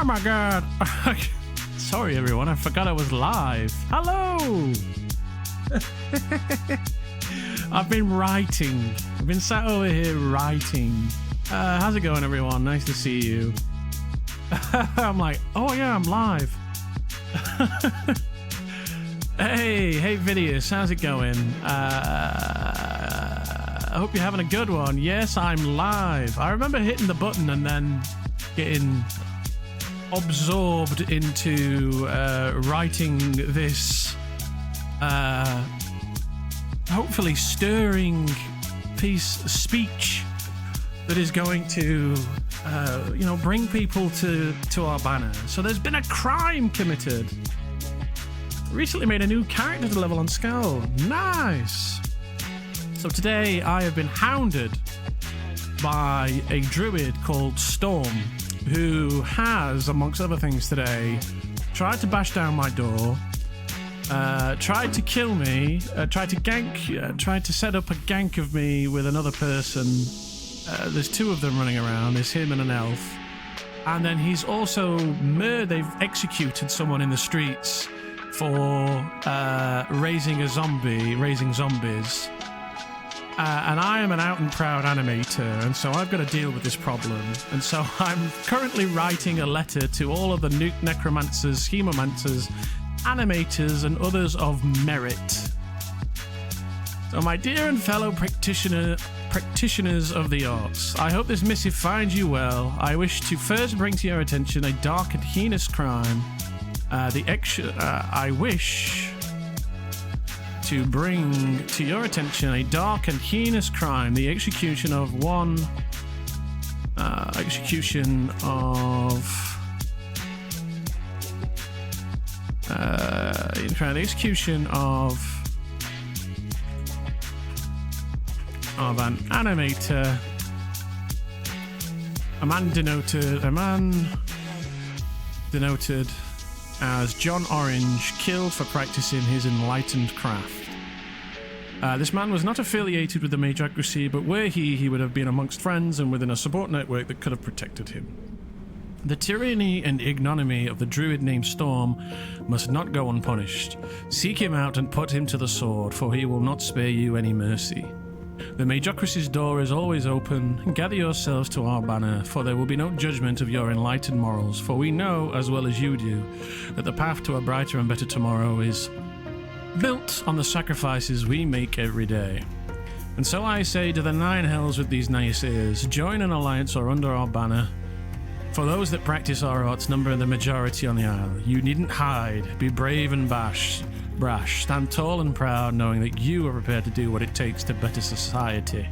Oh my god. Sorry everyone, I forgot I was live. Hello! I've been writing. I've been sat over here writing. How's it going everyone? Nice to see you. I'm like, oh yeah, I'm live. Hey Vidius, how's it going? I hope you're having a good one. Yes, I'm live. I remember hitting the button and then getting absorbed into writing this hopefully stirring speech that is going to bring people to our banner. So there's been a crime committed. Recently made a new character to level on Skull. Nice. So today I have been hounded by a druid called Storm, who has, amongst other things today, tried to bash down my door, tried to kill me, tried to gank, tried to set up a gank of me with another person. There's two of them running around. There's him and an elf. And then he's also they've executed someone in the streets for raising zombies. And I am an out and proud animator, and so I've got to deal with this problem. And so I'm currently writing a letter to all of the necromancers, hemomancers, animators, and others of merit. So my dear and fellow practitioners of the arts, I hope this missive finds you well. I wish to first bring to your attention a dark and heinous crime. I wish to bring to your attention a dark and heinous crime, the execution of an animator, a man denoted as John Orange, killed for practicing his enlightened craft. This man was not affiliated with the Magocracy, but were he would have been amongst friends and within a support network that could have protected him. The tyranny and ignominy of the druid named Storm must not go unpunished. Seek him out and put him to the sword, for he will not spare you any mercy. The Magocracy's door is always open. Gather yourselves to our banner, for there will be no judgment of your enlightened morals, for we know, as well as you do, that the path to a brighter and better tomorrow is built on the sacrifices we make every day. And so I say to the nine hells with these naysayers, join an alliance or under our banner. For those that practice our arts number the majority on the isle. You needn't hide, be brave and brash, stand tall and proud, knowing that you are prepared to do what it takes to better society.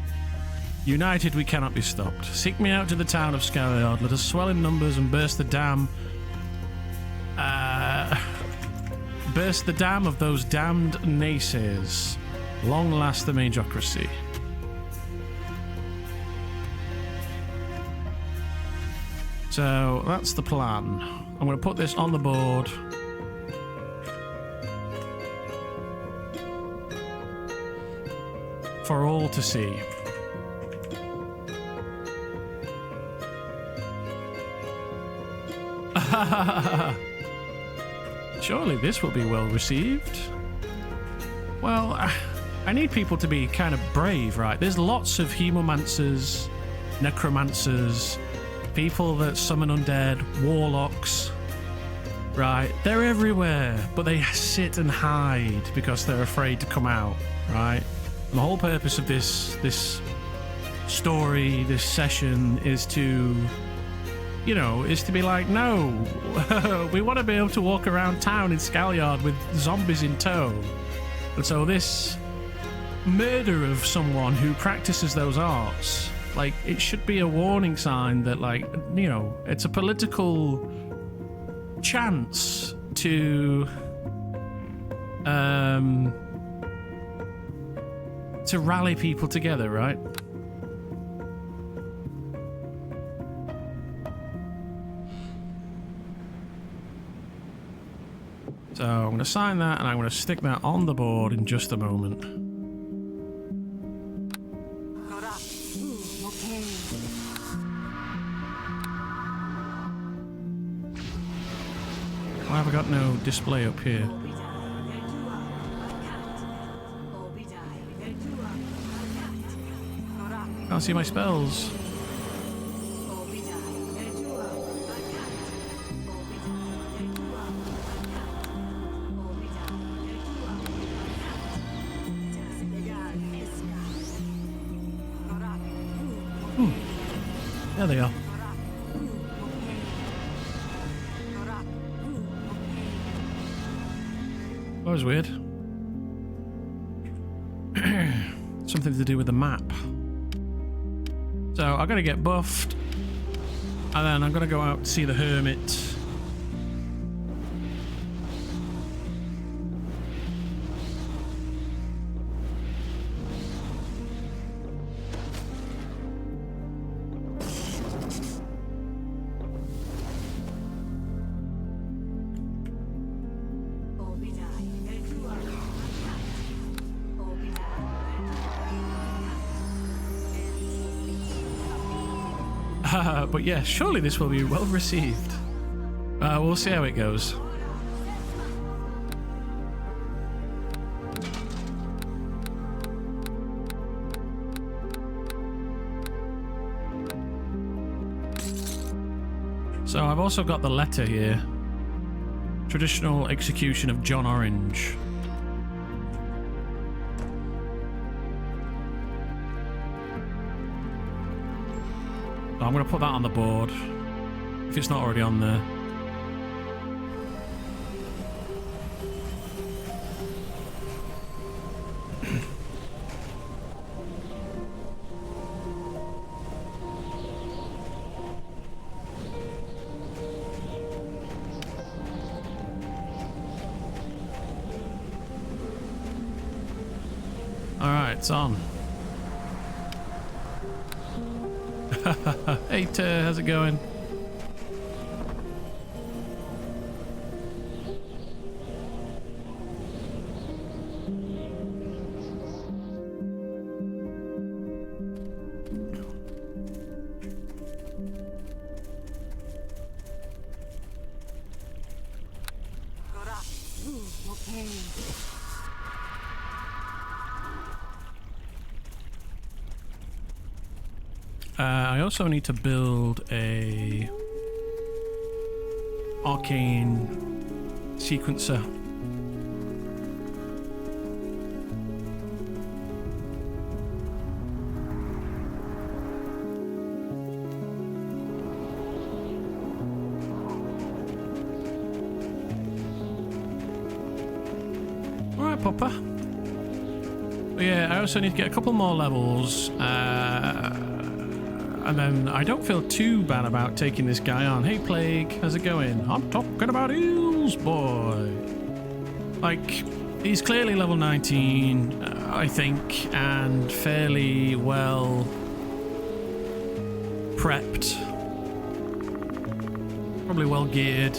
United we cannot be stopped. Seek me out to the town of Skyliard, let us swell in numbers and burst the dam of those damned naysayers. Long last the Magocracy. So that's the plan. I'm going to put this on the board. For all to see. Surely this will be well received. Well, I need people to be kind of brave, right? There's lots of hemomancers, necromancers, people that summon undead, warlocks, right? They're everywhere, but they sit and hide because they're afraid to come out, right? And the whole purpose of this story, this session, is to be like, no, we want to be able to walk around town in Scalyard with zombies in tow. And so this murder of someone who practices those arts, like, it should be a warning sign that, like, it's a political chance to rally people together, right? So I'm going to sign that and I'm going to stick that on the board in just a moment. got no display up here. Can't see my spells. There they are. That was weird. Something to do with the map. So I'm gonna get buffed, and then I'm gonna go out and see the hermit. But yeah, surely this will be well received. We'll see how it goes. So I've also got the letter here. Traditional execution of John Orange. I'm going to put that on the board, if it's not already on there. Alright, it's on. Hey, how's it going? I also need to build a arcane sequencer. Alright, Papa. But yeah, I also need to get a couple more levels. And then I don't feel too bad about taking this guy on. Hey, Plague, how's it going? I'm talking about heals, boy. Like, he's clearly level 19, I think, and fairly well prepped. Probably well geared.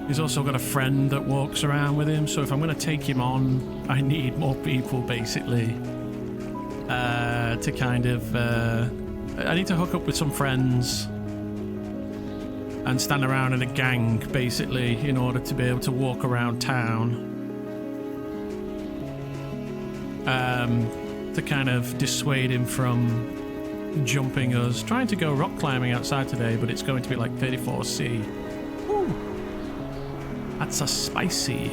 He's also got a friend that walks around with him, so if I'm going to take him on, I need more people, basically, to kind of... I need to hook up with some friends and stand around in a gang, basically, in order to be able to walk around town. To kind of dissuade him from jumping us. Trying to go rock climbing outside today, but it's going to be like 34C. Ooh, that's a spicy.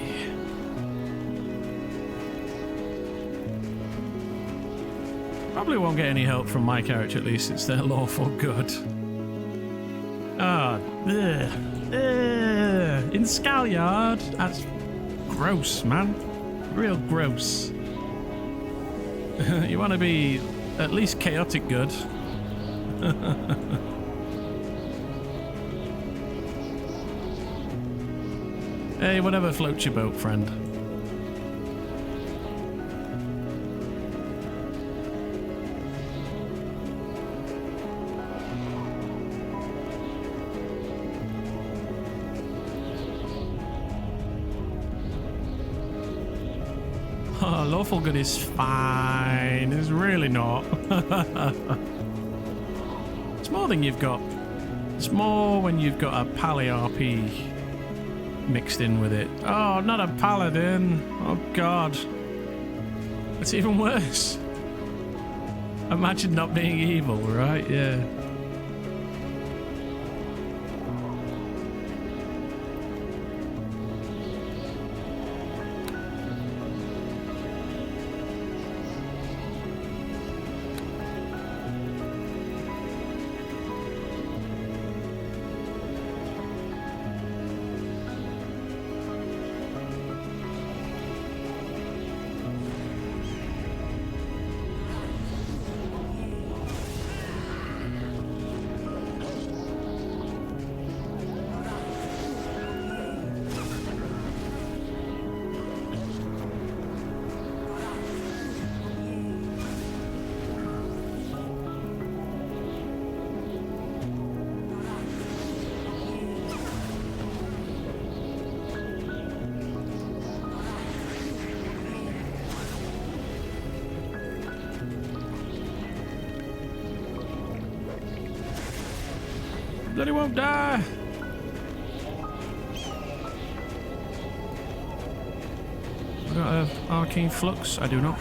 Probably won't get any help from my character, at least. It's their lawful good. Ah, in Scalyard. That's gross, man. Real gross. You want to be at least chaotic good. Hey, whatever floats your boat, friend. Oh, lawful good is fine. It's really not. It's more than you've got. It's more when you've got a pally RP. mixed in with it. Oh, not a paladin. Oh god. It's even worse. Imagine not being evil, right? Yeah. That he won't die. I got an arcane flux. I do not.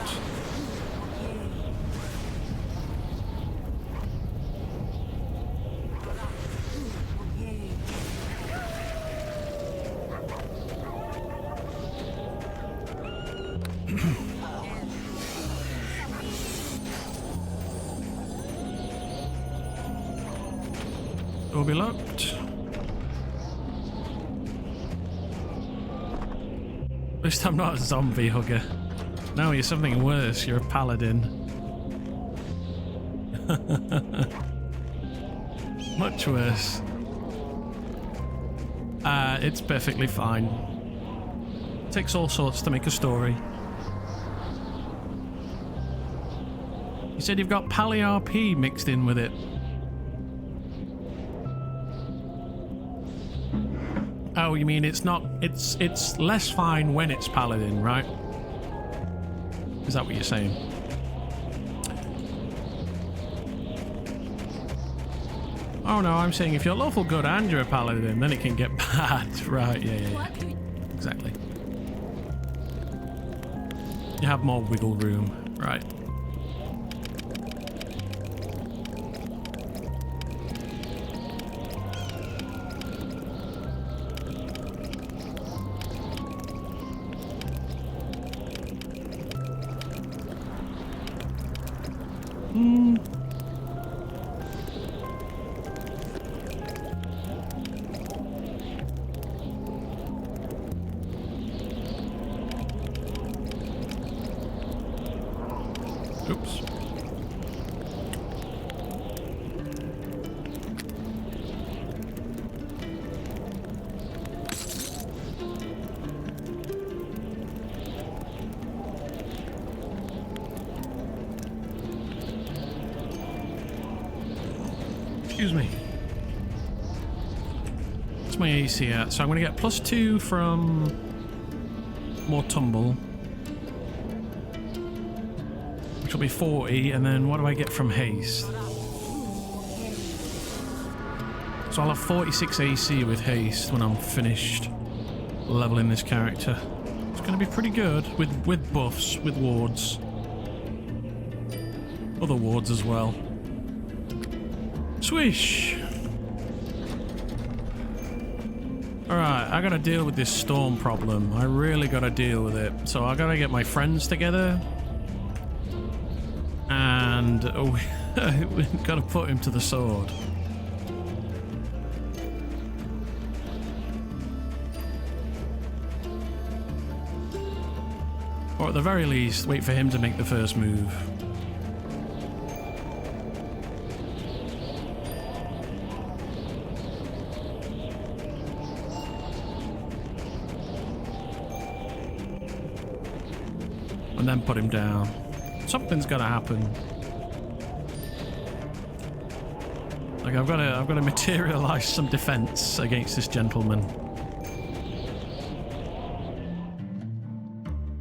Will be locked. At least I'm not a zombie hugger. No, you're something worse. You're a paladin. Much worse. It's perfectly fine. Takes all sorts to make a story. You said you've got Pally RP mixed in with it. Oh, you mean it's not... It's less fine when it's paladin, right? Is that what you're saying? Oh no, I'm saying if you're lawful good and you're a paladin, then it can get bad. Right, yeah. Exactly. You have more wiggle room, right? Oops. Excuse me. What's my AC at? So I'm going to get +2 from more tumble. Which will be 40, and then what do I get from haste? So I'll have 46 AC with haste when I'm finished leveling this character. It's going to be pretty good with buffs, with wards. Other wards as well. Swish! Alright, I gotta deal with this storm problem. I really gotta deal with it. So I gotta get my friends together. And we've gotta put him to the sword. Or at the very least, wait for him to make the first move. And then put him down. Something's gotta happen. Like I've gotta materialize some defense against this gentleman.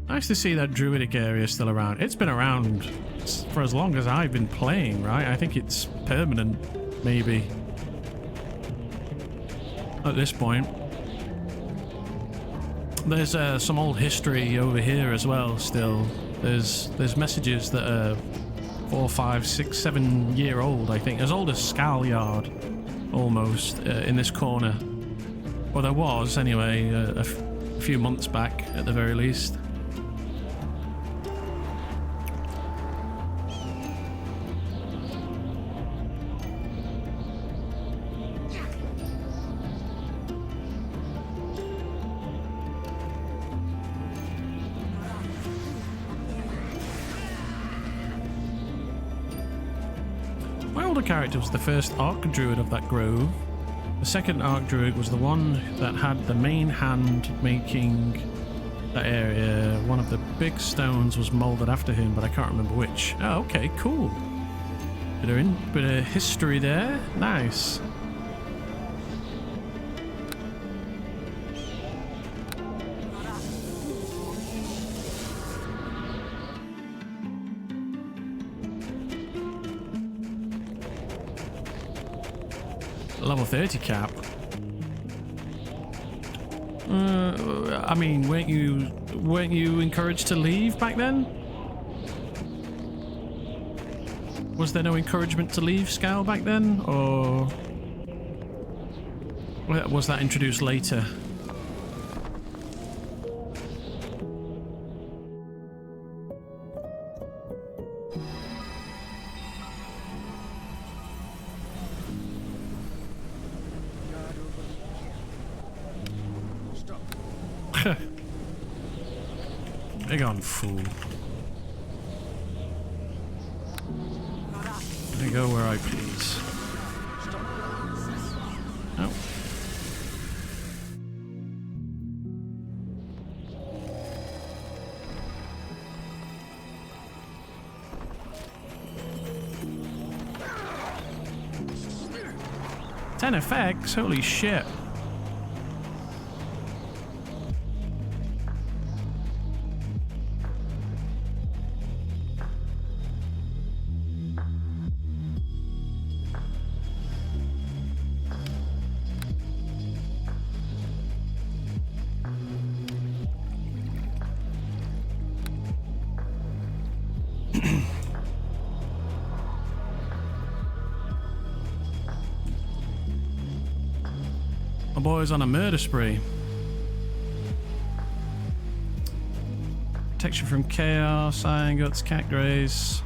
Nice to see that druidic area still around. It's been around for as long as I've been playing, right? I think it's permanent, maybe. At this point. There's some old history over here as well. Still, there's messages that are 4, 5, 6, 7 year old. I think as old as Scalyard, almost in this corner. Well, there was anyway a few months back at the very least. Character was the first Arc Druid of that grove. The second Arc Druid was the one that had the main hand making that area. One of the big stones was moulded after him, but I can't remember which. Oh, okay, cool. Bit of history there. Nice. Level 30 cap. I mean, weren't you encouraged to leave back then? Was there no encouragement to leave Scal back then, or was that introduced later? Big on fool. I go where I please. Oh. Ten effects? Holy shit. Boys on a murder spree. Protection from chaos, iron guts, cat graze.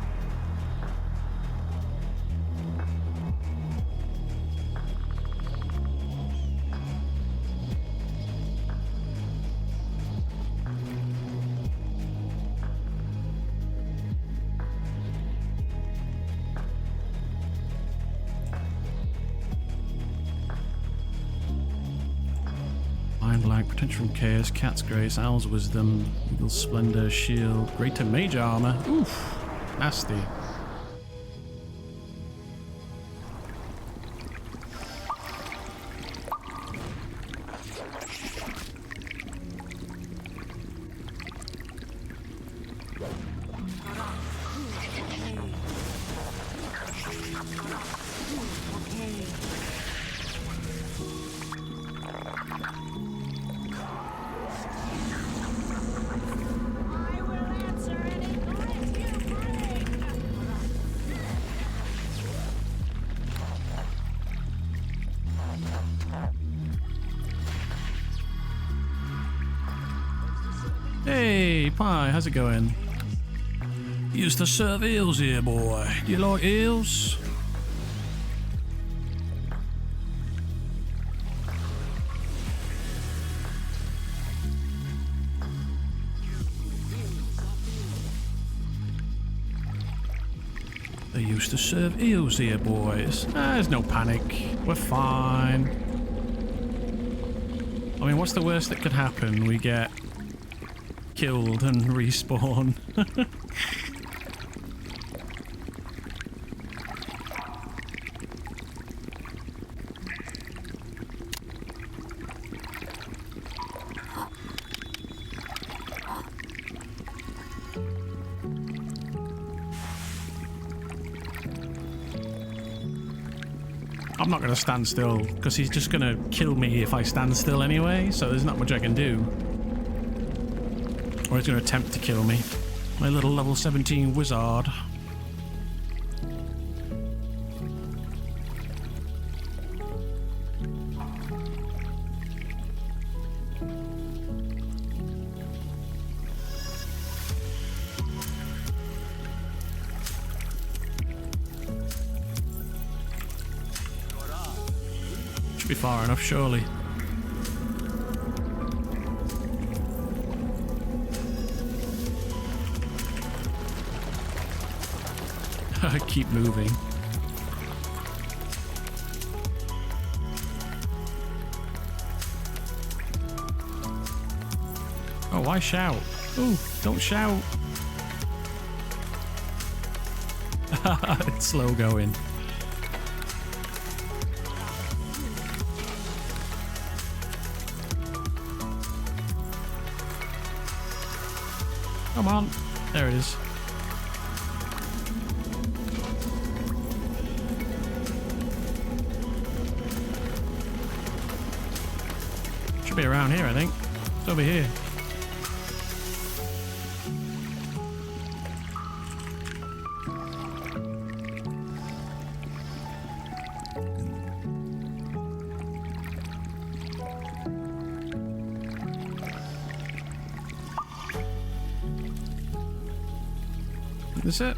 Protection from chaos, cat's grace, owl's wisdom, eagle's splendor, shield, greater mage armor. Oof, nasty. Hey, Pie, how's it going? Used to serve eels here, boy. Do you like eels? They used to serve eels here, boys. There's no panic. We're fine. I mean, what's the worst that could happen? We get killed and respawn. I'm not going to stand still because he's just going to kill me if I stand still anyway, so there's not much I can do. Or he's going to attempt to kill me. My little level 17 wizard. Should be far enough, surely. Keep moving. Oh, why shout? Oh, don't shout. It's slow going. Come on. There it is. Be around here, I think. It's over here. Is it?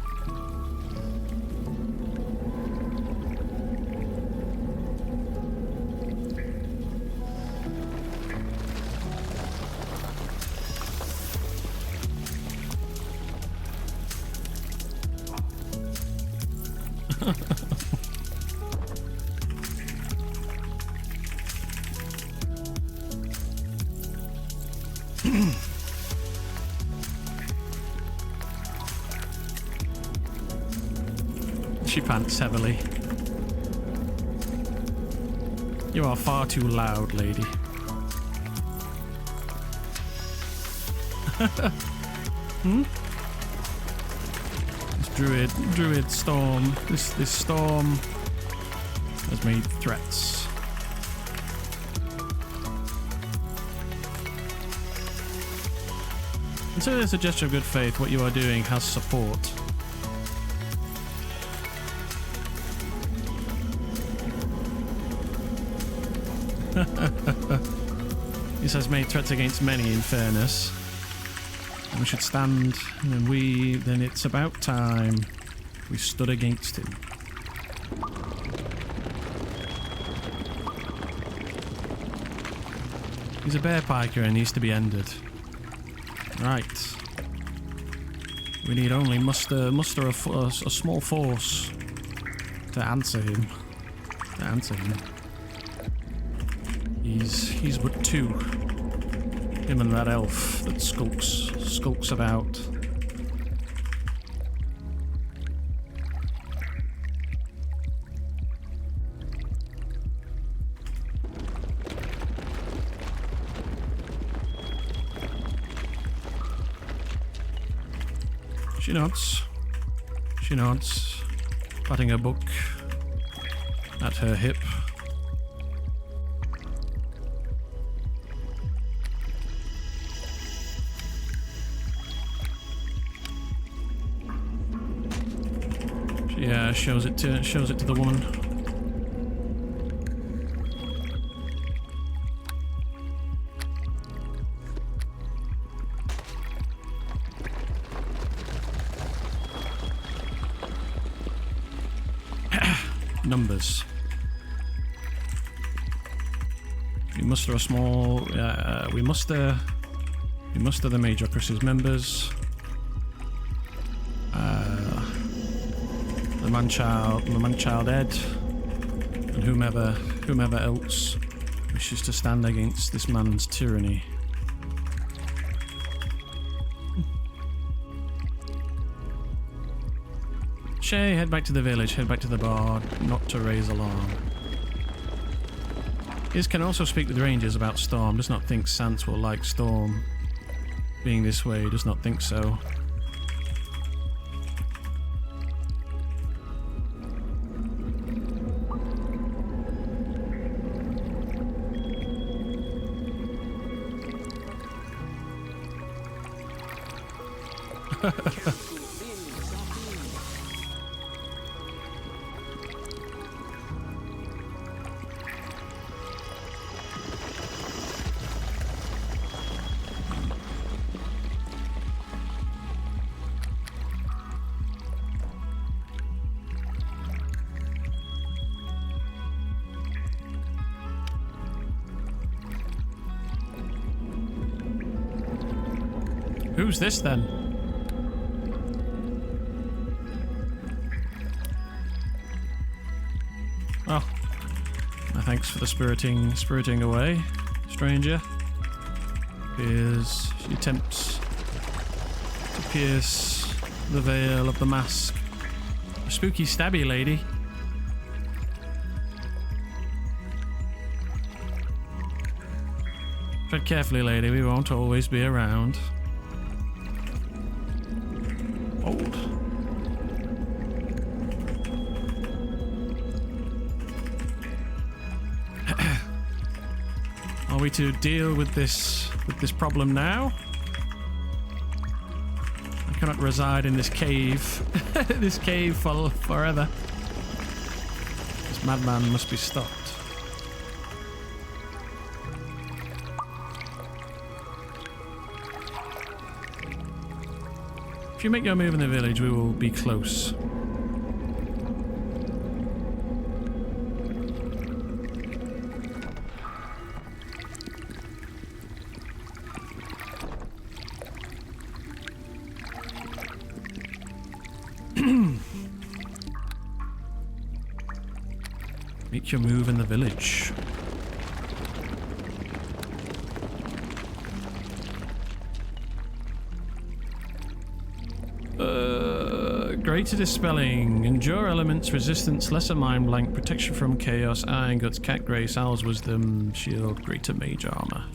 She pants heavily. You are far too loud, lady. Hmm? This druid storm. This storm has made threats. Consider this a gesture of good faith. What you are doing has support. This has made threats against many, in fairness. And we should stand, and then it's about time we stood against him. He's a bear piker and needs to be ended. Right. We need only muster a small force to answer him. He's but two. Him and that elf that skulks about. She nods. She nods, patting a book at her hip. Yeah, shows it to the woman. Numbers. We muster a small. We muster the Magocracy's members. The man-child Ed, and whomever else wishes to stand against this man's tyranny. Shay, head back to the village, head back to the bar, not to raise alarm. Iz can also speak with rangers about Storm, does not think Sans will like Storm being this way, does not think so. Who's this then? Well, thanks for the spiriting away, stranger. She attempts to pierce the veil of the mask. A spooky stabby lady. Tread carefully, lady, we won't always be around. Old. Are we to deal with this problem now? I cannot reside in this cave. This cave forever. This madman must be stopped. If you make your move in the village, we will be close. Make your move in the village. Greater dispelling, endure elements, resistance, lesser mind blank, protection from chaos, iron guts, cat grace, owl's wisdom, shield, greater mage armor.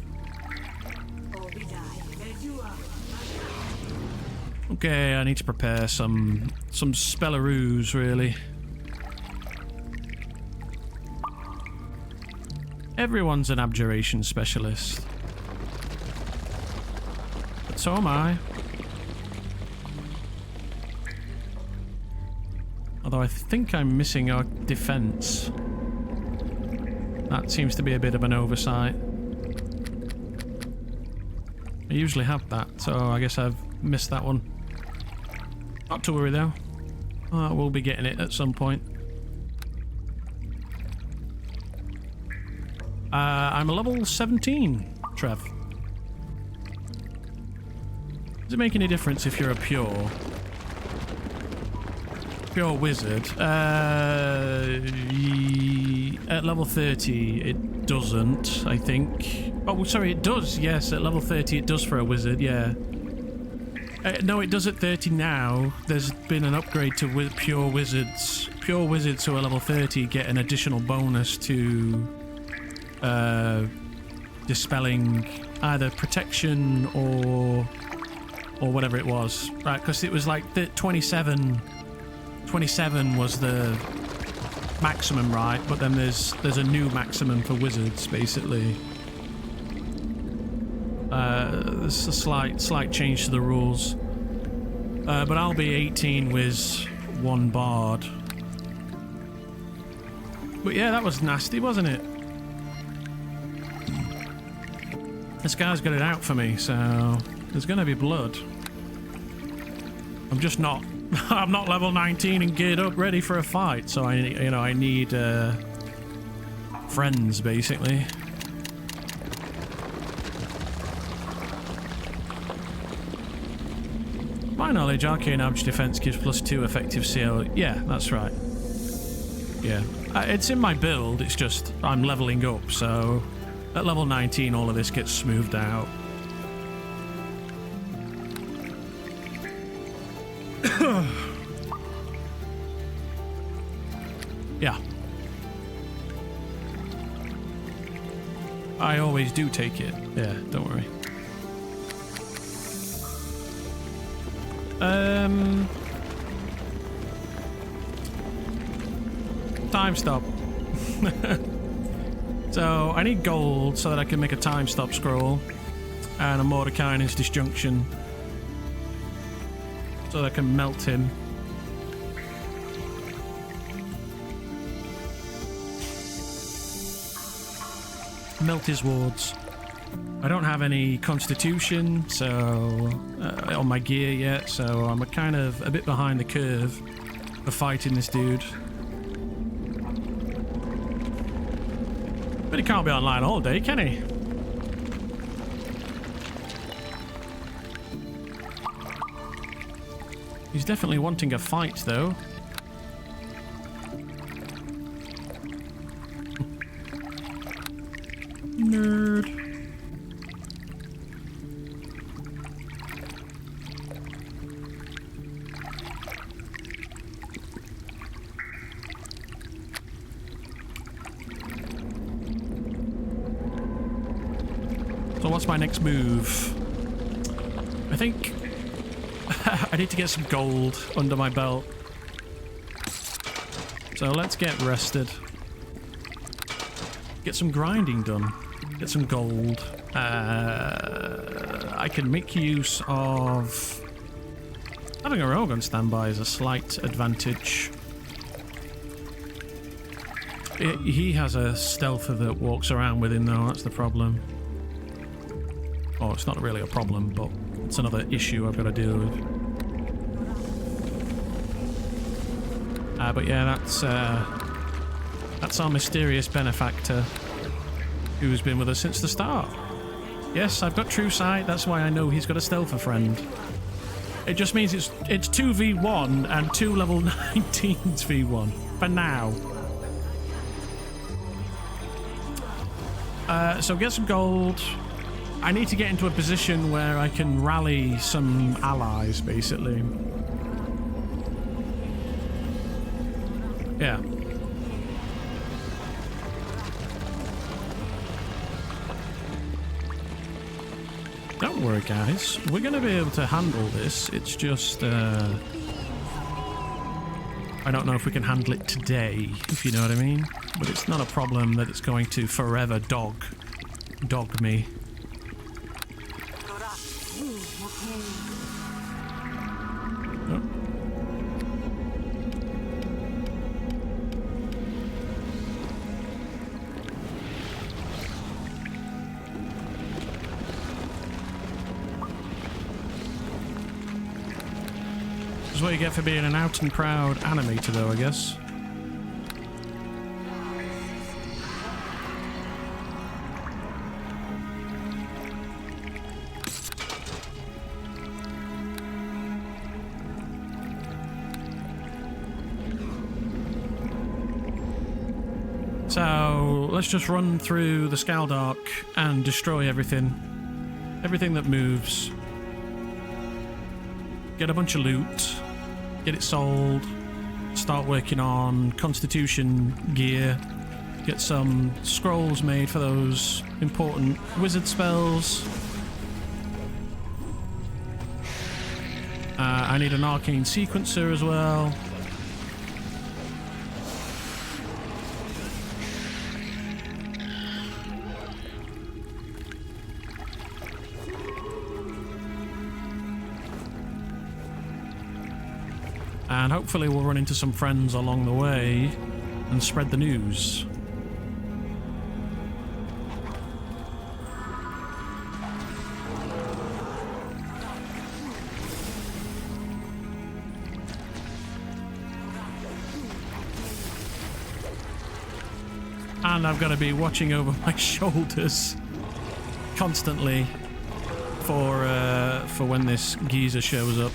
Okay, I need to prepare some spelleroos, really. Everyone's an abjuration specialist. But so am I. Although I think I'm missing our defense. That seems to be a bit of an oversight. I usually have that, so I guess I've missed that one. Not to worry though. We'll be getting it at some point. I'm a level 17, Trev. Does it make any difference if you're a pure wizard? At level 30 it doesn't, I think. Oh, sorry, it does. Yes, at level 30 it does for a wizard, yeah. No, it does at 30 now. There's been an upgrade to pure wizards. Pure wizards who are level 30 get an additional bonus to dispelling either protection or whatever it was. Right, because it was like the 27 was the maximum, right? But then there's a new maximum for wizards, basically. There's a slight change to the rules. But I'll be 18 with 1 bard. But yeah, that was nasty, wasn't it? This guy's got it out for me, so there's gonna be blood. I'm just not. I'm not level 19 and geared up, ready for a fight. So I need friends, basically. My knowledge, arcane average defense gives +2 effective CL. Yeah, that's right. Yeah, it's in my build. It's just I'm leveling up, so at level 19, all of this gets smoothed out. Yeah. I always do take it. Yeah, don't worry. Time stop. So I need gold so that I can make a time stop scroll and a Mordecai's disjunction. so that I can melt him. Melt his wards. I don't have any constitution, so on my gear yet, so I'm kind of a bit behind the curve for fighting this dude. But he can't be online all day, can he? He's definitely wanting a fight, though. Nerd. So what's my next move? I think I need to get some gold under my belt. So let's get rested. Get some grinding done. Get some gold. I can make use of... Having a rogue on standby is a slight advantage. He has a stealther that walks around with him though, that's the problem. Oh, it's not really a problem, but it's another issue I've got to deal with. But yeah, that's our mysterious benefactor who's been with us since the start. Yes, I've got true sight, that's why I know he's got a stealther friend. It just means it's 2v1 and 2 level 19s v1 for now. So get some gold. I need to get into a position where I can rally some allies, basically. Yeah. Don't worry, guys. We're going to be able to handle this. It's just... I don't know if we can handle it today, if you know what I mean. But it's not a problem that it's going to forever dog me. This is what you get for being an out and proud animator, though, I guess. So let's just run through the Skaldark and destroy everything. Everything that moves. Get a bunch of loot. Get it sold. Start working on Constitution gear. Get some scrolls made for those important wizard spells. I need an arcane sequencer as well. And hopefully we'll run into some friends along the way and spread the news. And I've got to be watching over my shoulders constantly for when this geezer shows up.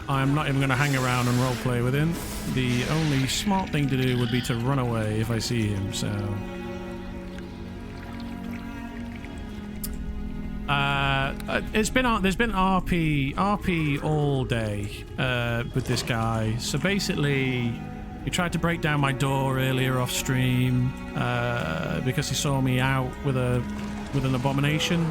I'm not even going to hang around and roleplay with him. The only smart thing to do would be to run away if I see him, so... there's been RP all day with this guy. So basically, he tried to break down my door earlier off stream because he saw me out with an abomination.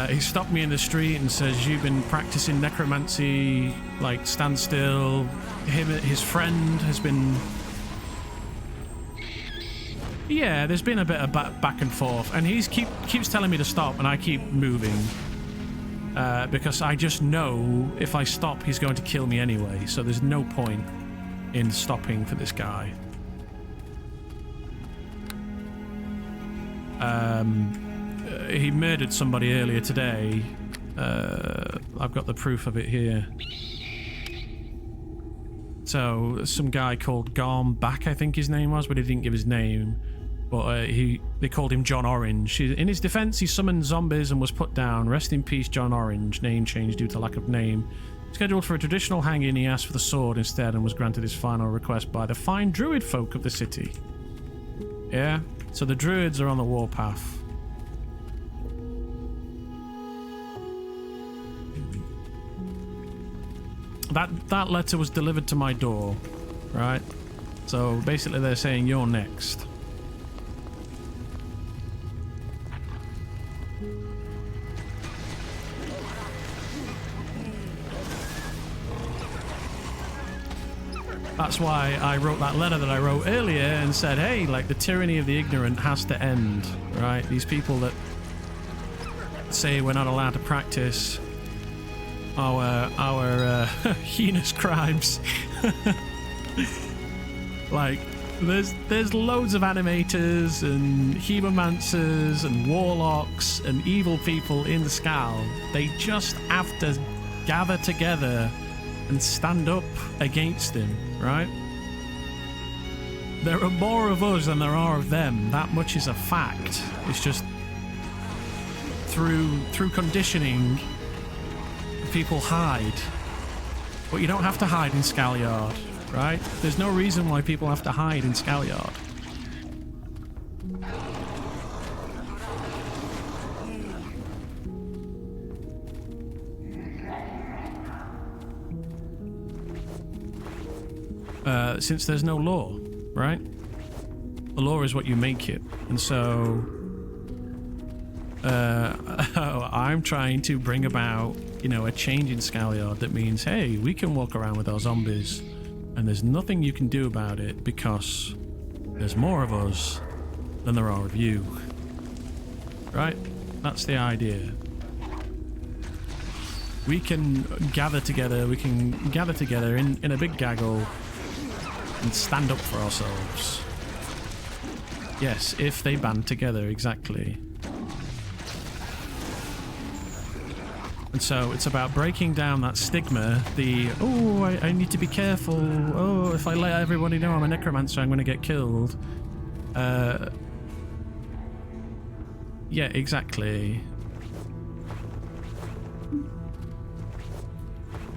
He stopped me in the street and says, "You've been practicing necromancy, like, stand still." His friend has been... Yeah, there's been a bit of back and forth, and he keeps telling me to stop, and I keep moving. because I just know if I stop, he's going to kill me anyway. So there's no point in stopping for this guy. He murdered somebody earlier today. I've got the proof of it here. So some guy called Garmback, I think his name was, but he didn't give his name. But they called him John Orange. In his defense, he summoned zombies and was put down. Rest in peace, John Orange. Name changed due to lack of name. Scheduled for a traditional hanging, he asked for the sword instead and was granted his final request by the fine Druid folk of the city. Yeah, so the Druids are on the warpath. That letter was delivered to my door, right? So basically they're saying you're next. That's why I wrote that letter that I wrote earlier and said, hey, like, the tyranny of the ignorant has to end, right? These people that say we're not allowed to practice our heinous crimes. Like, there's loads of animators and hemomancers and warlocks and evil people in the Skal. They just have to gather together and stand up against him, right? There are more of us than there are of them. That much is a fact. It's just through conditioning, people hide. But you don't have to hide in Skalyard, right? There's no reason why people have to hide in Skalyard. Since there's no law, right? The law is what you make it. And so I'm trying to bring about, you know, a change in Skalyard that means, hey, we can walk around with our zombies and there's nothing you can do about it because there's more of us than there are of you. Right? That's the idea. We can gather together, in a big gaggle and stand up for ourselves. Yes, if they band together, exactly. And so it's about breaking down that stigma, I need to be careful, if I let everybody know I'm a necromancer, I'm going to get killed. Yeah, exactly.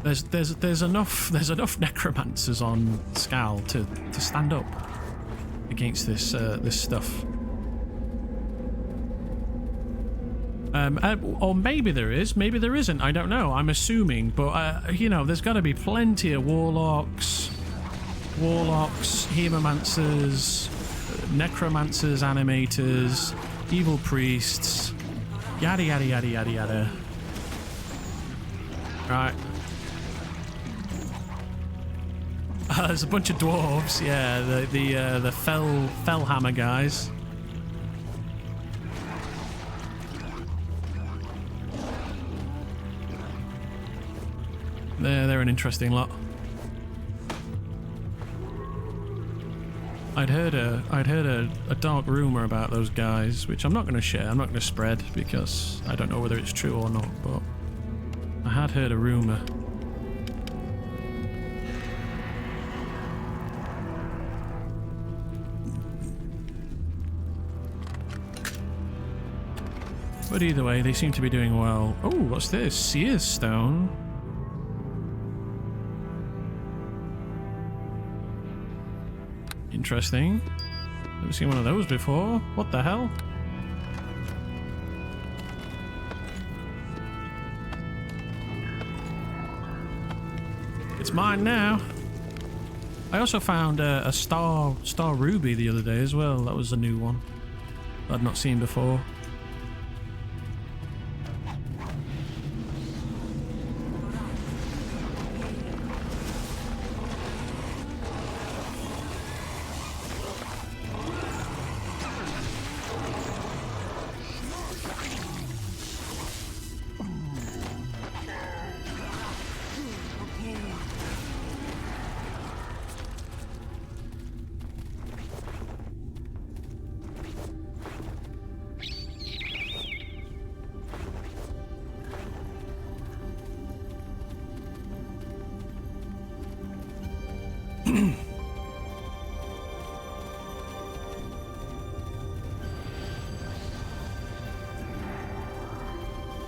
There's enough necromancers on Skal to stand up against this stuff. Or maybe there is, maybe there isn't. I don't know. I'm assuming, but you know, there's got to be plenty of warlocks, hemomancers, necromancers, animators, evil priests, yada yada yada yada yada. Right. There's a bunch of dwarves, yeah, the Fellhammer guys. They're an interesting lot. I'd heard a dark rumor about those guys, which I'm not going to share. I'm not going to spread because I don't know whether it's true or not. But I had heard a rumor. But either way, they seem to be doing well. Oh, what's this? Seer's Stone. Interesting. Never seen one of those before. What the hell? It's mine now. I also found a star ruby the other day as well. That was a new one I'd not seen before.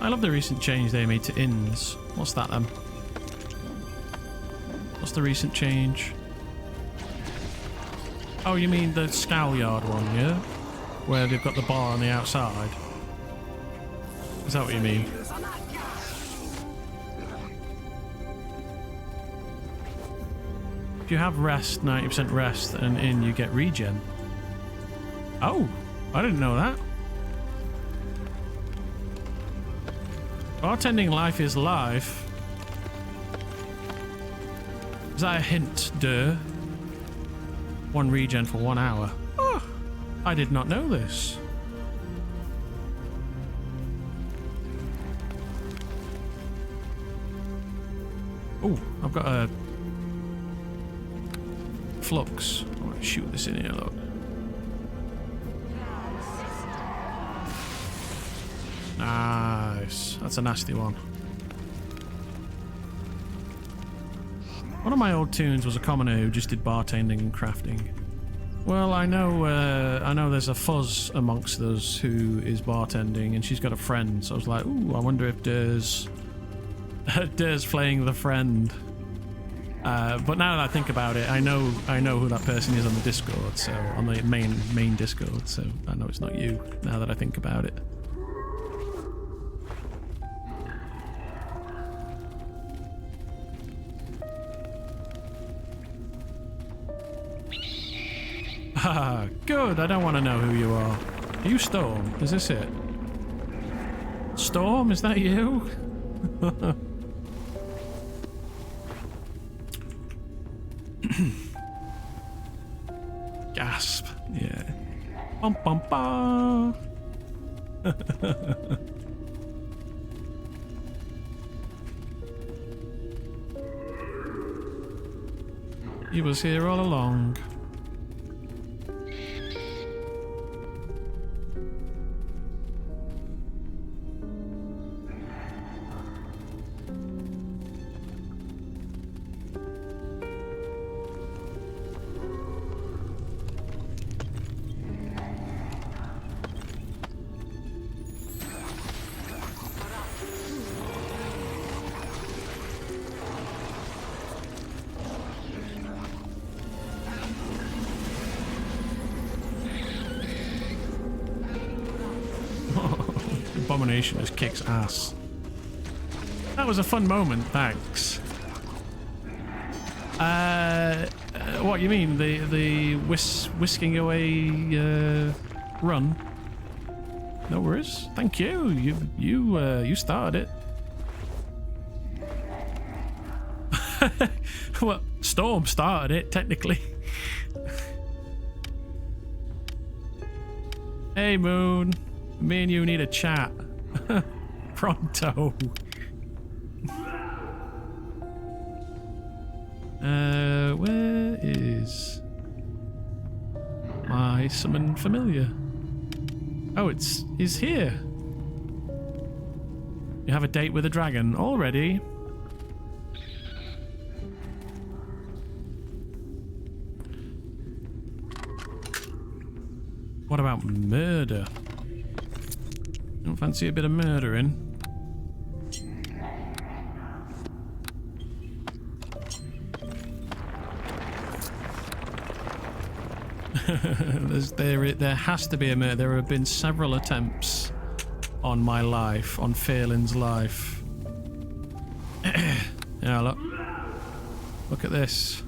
I love the recent change they made to inns. What's that then? What's the recent change? Oh, you mean the Scowl Yard one, yeah? Where they've got the bar on the outside. Is that what you mean? If you have rest, 90% rest, and in you get regen. Oh, I didn't know that. Bartending life is life. Is that a hint, duh? 1 regen for 1 hour. Oh, I did not know this. Oh, I've got a flux. I want to shoot this in here, look. Nice. That's a nasty one. One of my old tunes was a commoner who just did bartending and crafting. Well, I know there's a fuzz amongst us who is bartending, and she's got a friend. So I was like, ooh, I wonder if Dur's playing the friend. But now that I think about it, I know who that person is on the Discord. So on the main Discord. So I know it's not you. Now that I think about it. Ah, good. I don't want to know who you are. Are you Storm? Is this it? Storm, is that you? Gasp. Yeah. Bum bum bum. He was here all along. Abomination just kicks ass. That was a fun moment, thanks. What you mean? The whisking away run? No worries. Thank you. You started it. Well, Storm started it technically. Hey Moon. Me and you need a chat. Pronto. Where is my summon familiar? Oh, he's here. You have a date with a dragon already? What about murder? Don't fancy a bit of murdering? There has to be a murder. There have been several attempts on my life, on Phelan's life. Yeah, look at this.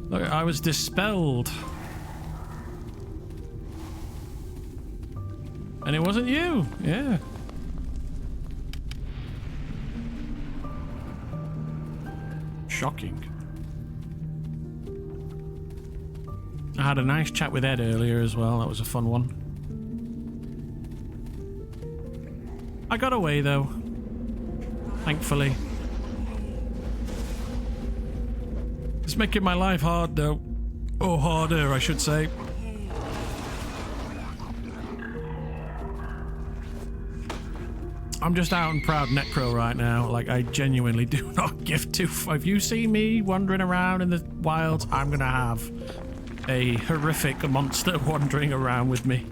Look, I was dispelled. And it wasn't you, yeah. Shocking. I had a nice chat with Ed earlier as well. That was a fun one. I got away though. Thankfully. It's making my life hard though. Or harder, I should say. I'm just out and proud necro right now. Like, I genuinely do not give two. If you see me wandering around in the wilds, I'm gonna have a horrific monster wandering around with me.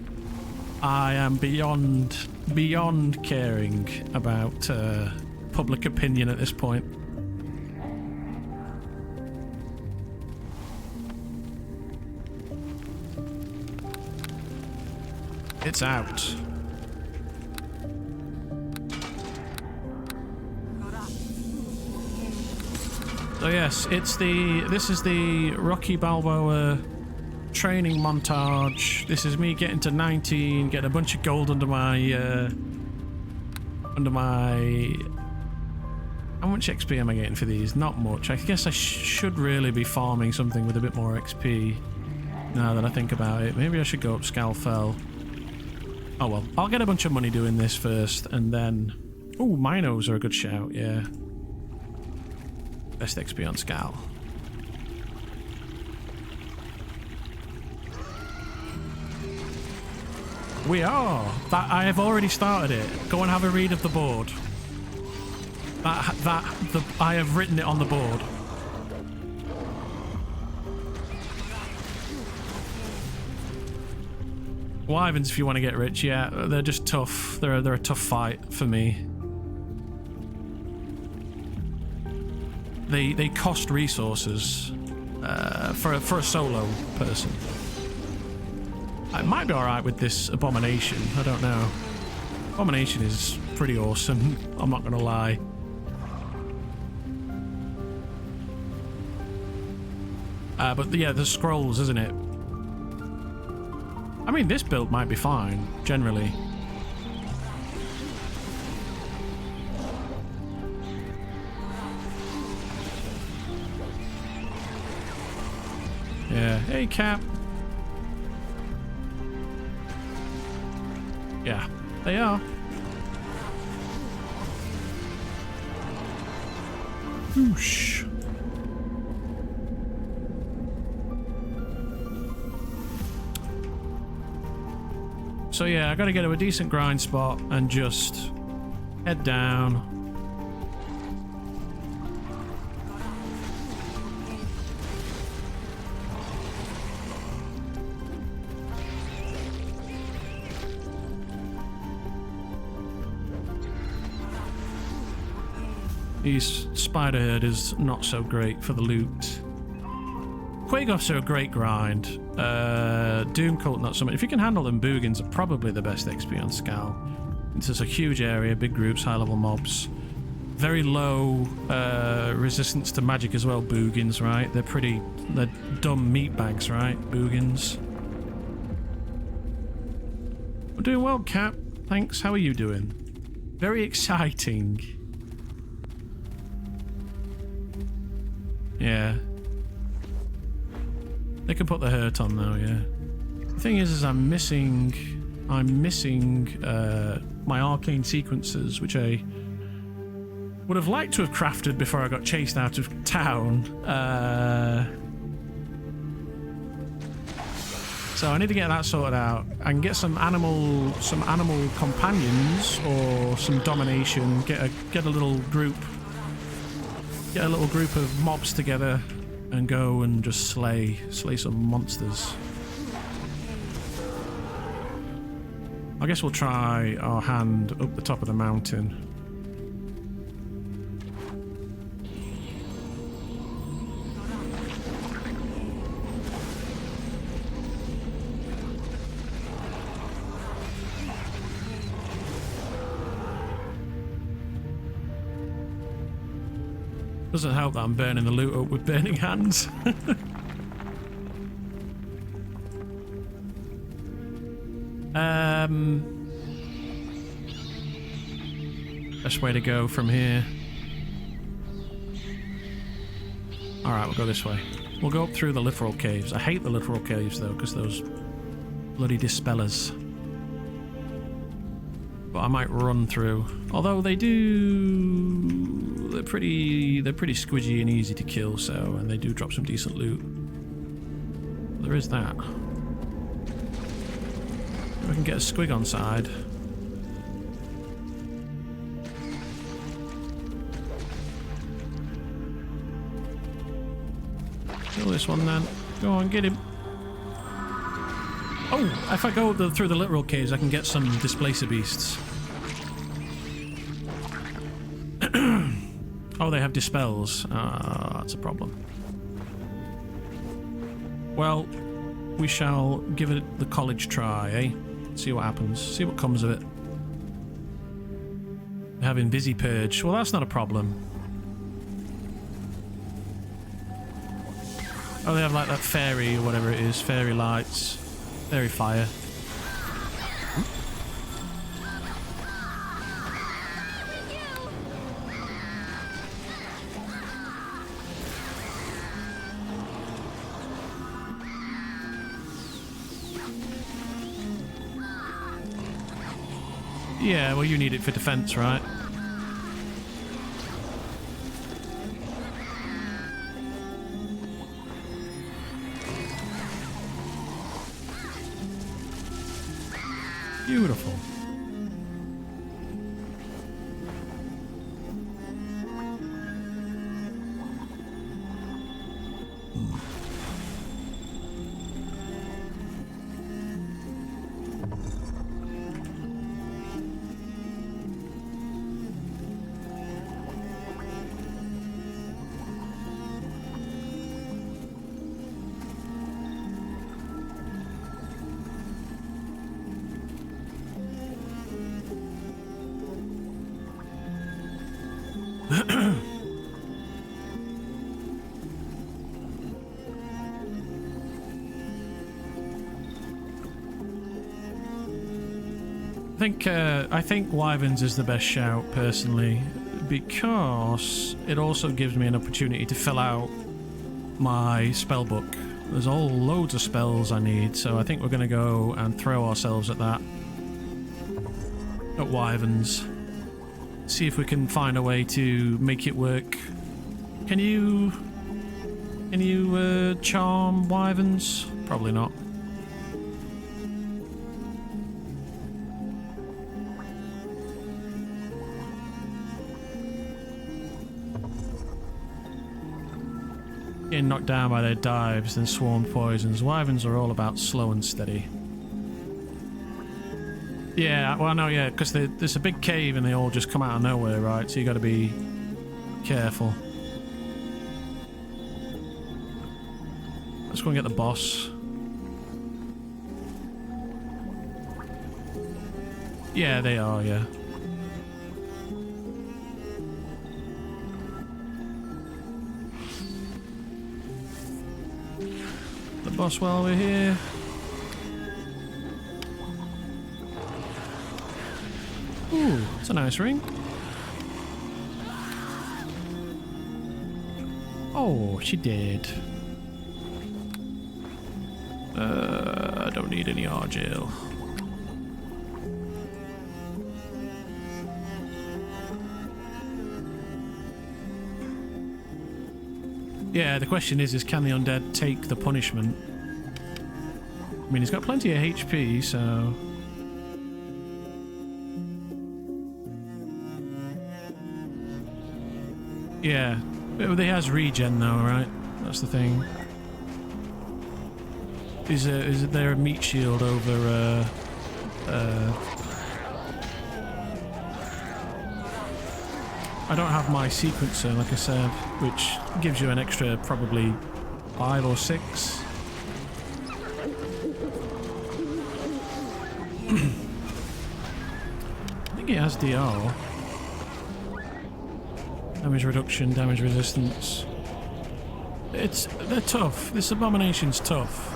I am beyond caring about public opinion at this point. It's out. So yes, this is the Rocky Balboa training montage. This is me getting to 19, getting a bunch of gold under my how much XP am I getting for these? Not much. I guess I should really be farming something with a bit more XP now that I think about it. Maybe I should go up Scalfell. Oh well, I'll get a bunch of money doing this first, and then... Ooh, Minos are a good shout, yeah. Best XP on Scal. We are! I have already started it. Go and have a read of the board. I have written it on the board. Wyverns, if you want to get rich, yeah, they're just tough. They're a tough fight for me. They cost resources for a solo person. I might be all right with this Abomination. I don't know. Abomination is pretty awesome. I'm not gonna lie. But yeah, the scrolls, isn't it? I mean, this build might be fine, generally. Yeah. Hey, Cap. Yeah, they are. Whoosh. So yeah, I gotta get to a decent grind spot and just head down. These spider herd is not so great for the loot. Quagoffs are a great grind. Doom Cult, not so much. If you can handle them, Boogans are probably the best XP on Scal. It's just a huge area, big groups, high level mobs. Very low resistance to magic as well, Boogans, right? They're dumb meat bags, right? Boogans. I'm doing well, Cap. Thanks. How are you doing? Very exciting. Yeah. They can put the hurt on though, yeah. The thing is I'm missing my arcane sequences, which I would have liked to have crafted before I got chased out of town. So I need to get that sorted out. I can get some animal companions or some domination. Get a little group of mobs together and go and just slay some monsters. I guess we'll try our hand up the top of the mountain. Doesn't help that I'm burning the loot up with burning hands. Best way to go from here. Alright, we'll go this way. We'll go up through the littoral caves. I hate the littoral caves though, because those bloody dispellers. But I might run through. Although they're pretty squidgy and easy to kill, so, and they do drop some decent loot. There is that. If I can get a squig on side. Kill this one then. Go on, get him. Oh, if I go through the literal caves, I can get some displacer beasts. Oh, they have dispels. That's a problem. Well, we shall give it the college try, eh? See what happens. See what comes of it. Having busy purge. Well, that's not a problem. Oh, they have like that fairy or whatever it is. Fairy lights. Fairy fire. Yeah, well, you need it for defense, right? Beautiful. I think Wyverns is the best shout, personally, because it also gives me an opportunity to fill out my spell book. There's all loads of spells I need, so I think we're going to go and throw ourselves at that. At Wyverns. See if we can find a way to make it work. Can you charm Wyverns? Probably not. Getting knocked down by their dives and swarm poisons. Wyverns are all about slow and steady. Yeah, well, no, yeah, because there's a big cave and they all just come out of nowhere, right? So you got to be careful. Let's go and get the boss. Yeah, they are, yeah. The boss while we're here. Ooh, it's a nice ring. Oh, she did. I don't need any Argyle. Yeah, the question is can the undead take the punishment? I mean, he's got plenty of HP, so... Yeah, but he has regen though, right? That's the thing. Is there a meat shield over I don't have my sequencer, like I said, which gives you an extra probably 5 or 6. I think it has DR. Damage reduction, damage resistance. They're tough. This abomination's tough.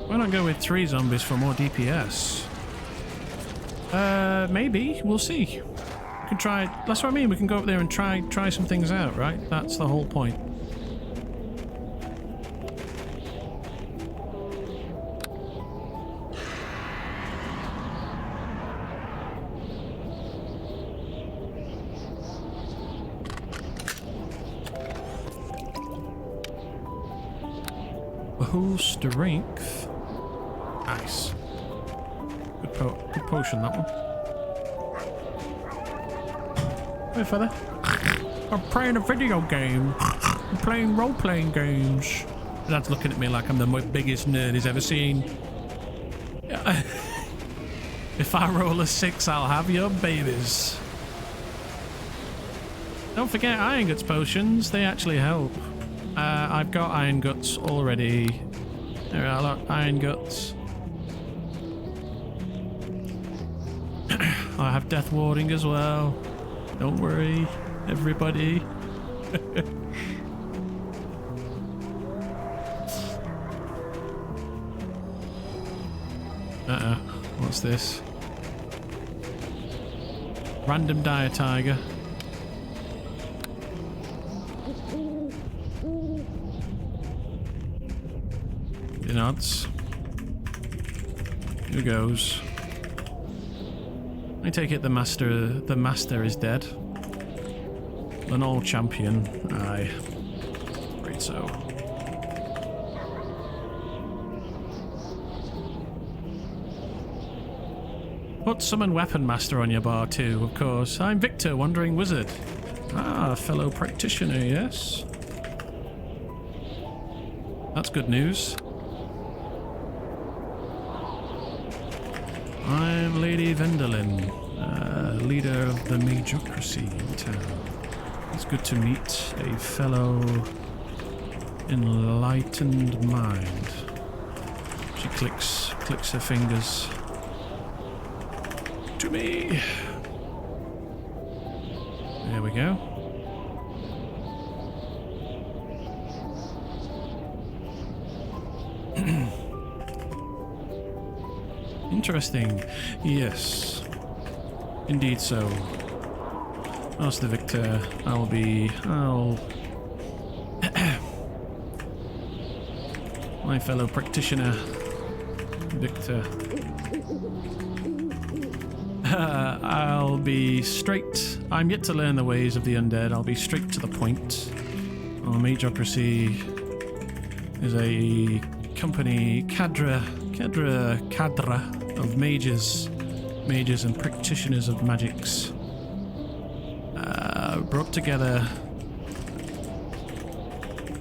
Why not go with 3 zombies for more DPS? Maybe. We'll see. We can try... That's what I mean. We can go up there and try some things out, right? That's the whole point. Whole strength. Nice. Good potion, that one. Hey, fella. I'm playing a video game. I'm playing role-playing games. Dad's looking at me like I'm the biggest nerd he's ever seen. If I roll a 6, I'll have your babies. Don't forget Iron Guts potions. They actually help. I've got Iron Guts already. There are a lot of Iron Guts. I have Death Warding as well. Don't worry, everybody. What's this? Random Dire Tiger. The nods. Who goes? I take it the master is dead. An old champion. Aye. Great so. Put Summon Weapon Master on your bar too, of course. I'm Victor, Wandering Wizard. Ah, fellow practitioner, yes. That's good news. I'm Lady Vendelin, leader of the Magocracy in town. It's good to meet a fellow enlightened mind. She clicks her fingers. To me. There we go. Interesting. Yes. Indeed so. Master Victor, my fellow practitioner, Victor. I'll be straight. I'm yet to learn the ways of the undead. I'll be straight to the point. Our Magocracy is a company, cadre of mages and practitioners of magics, brought together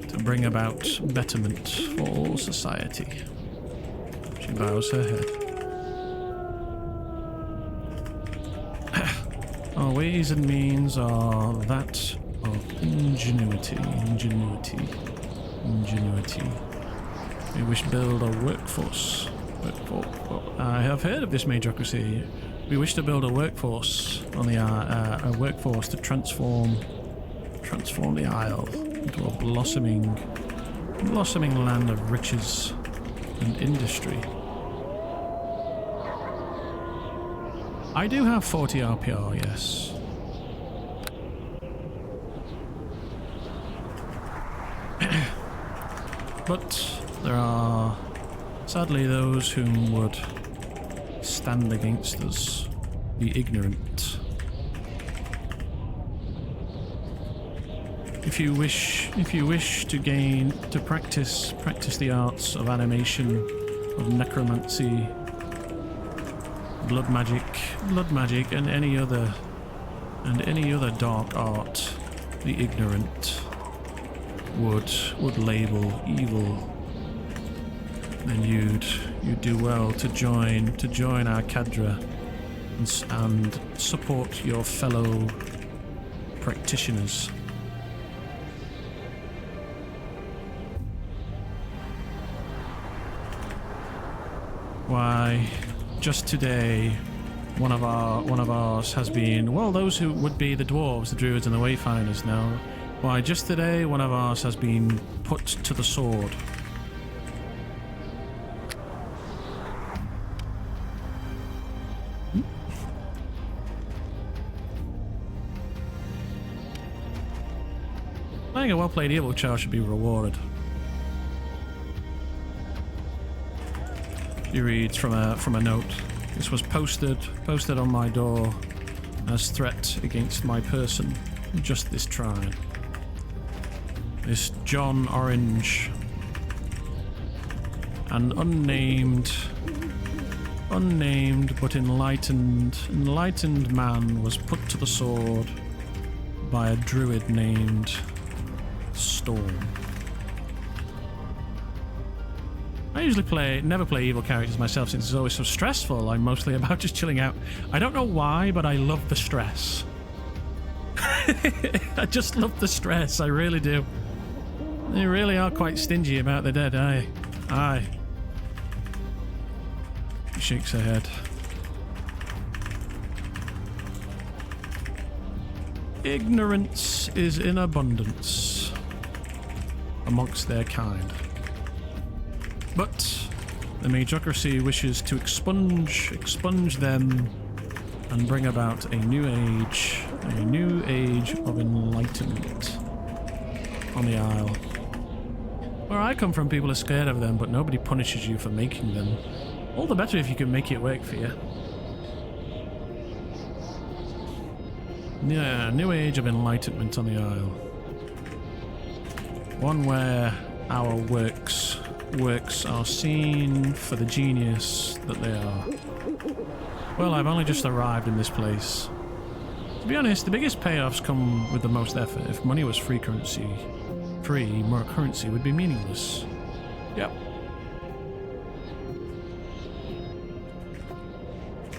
to bring about betterment for all society. She bows her head. Our ways and means are that of ingenuity. We wish to build a workforce. I have heard of this Magocracy. We wish to build a workforce on the a workforce to transform the Isle into a blossoming land of riches and industry. I do have 40 RPR, yes. But there are sadly those whom would stand against us, the ignorant. If you wish to practice the arts of animation, of necromancy, blood magic, and any other dark art, the ignorant would label evil, then you'd do well to join our cadre and support your fellow practitioners. Why, just today, one of ours has been, well, those who would be the dwarves, the druids, and the wayfinders now. Why, just today, one of ours has been put to the sword. I think a well-played evil child should be rewarded. He reads from a note. This was posted on my door as threat against my person. Just this trine. This John Orange An unnamed but enlightened man was put to the sword by a druid named Storm. I usually never play evil characters myself since it's always so stressful. I'm mostly about just chilling out. I don't know why, but I love the stress. I just love the stress, I really do. They really are quite stingy about the dead, aye. Aye. She shakes her head. Ignorance is in abundance amongst their kind. But the Magocracy wishes to expunge them and bring about a new age of enlightenment on the Isle. Where I come from, people are scared of them, but nobody punishes you for making them. All the better if you can make it work for you. Yeah, new age of enlightenment on the Isle. One where our works are seen for the genius that they are. Well, I've only just arrived in this place. To be honest, the biggest payoffs come with the most effort. If money was free currency, more currency would be meaningless. Yep.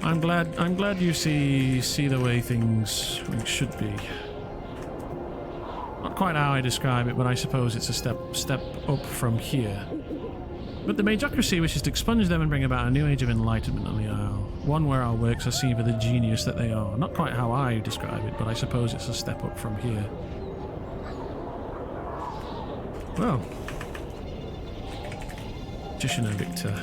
I'm glad you see the way things should be. Not quite how I describe it, but I suppose it's a step up from here. But the Magocracy wishes to expunge them and bring about a new age of enlightenment on the Isle. One where our works are seen for the genius that they are. Not quite how I describe it, but I suppose it's a step up from here. Well. Magician Victor.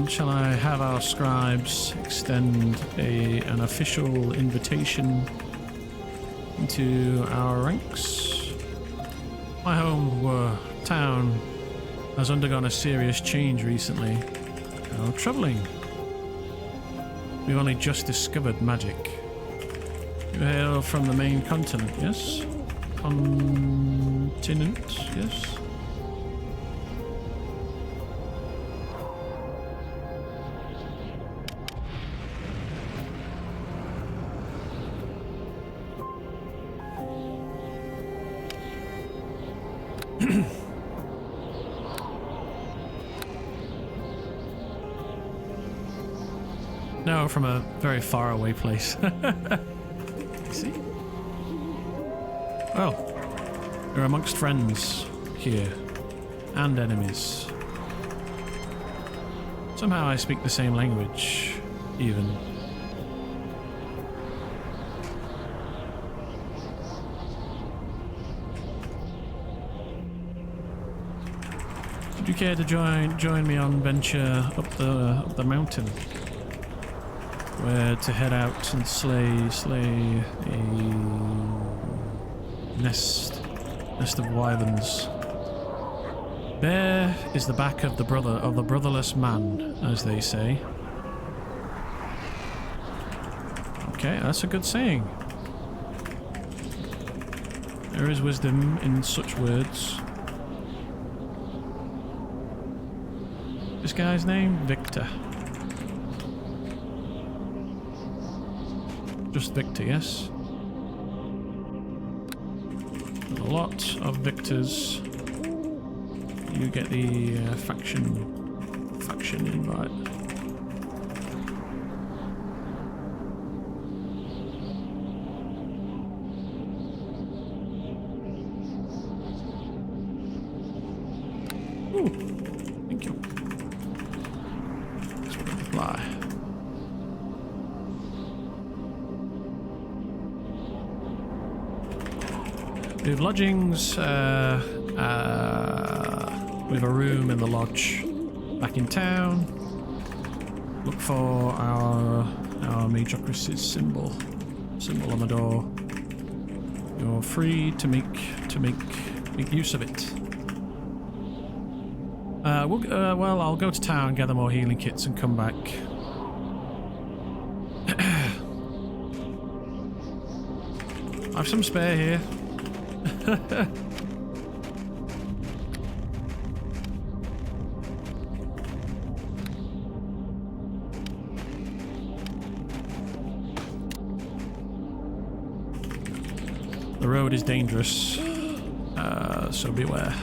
Shall I have our scribes extend an official invitation into our ranks? My home town has undergone a serious change recently. How troubling. We've only just discovered magic. You hail from the main continent, yes? Continent, yes? No, from a very far away place. See? Well, we're amongst friends here, and enemies. Somehow I speak the same language, even. Would you care to join me on venture up the mountain? Where to head out and slay a nest of wyverns. There is the back of the brotherless man, as they say. Okay, that's a good saying. There is wisdom in such words. This guy's name? Victor. Just Victor, yes? There's a lot of Victors. You get the faction invite. Ooh, thank you. Let's reply. We have lodgings, we have a room in the lodge back in town. Look for our Magocracy's symbol on the door. You're free to make use of it. Well, I'll go to town, gather more healing kits, and come back. I've some spare here. The road is dangerous, so beware.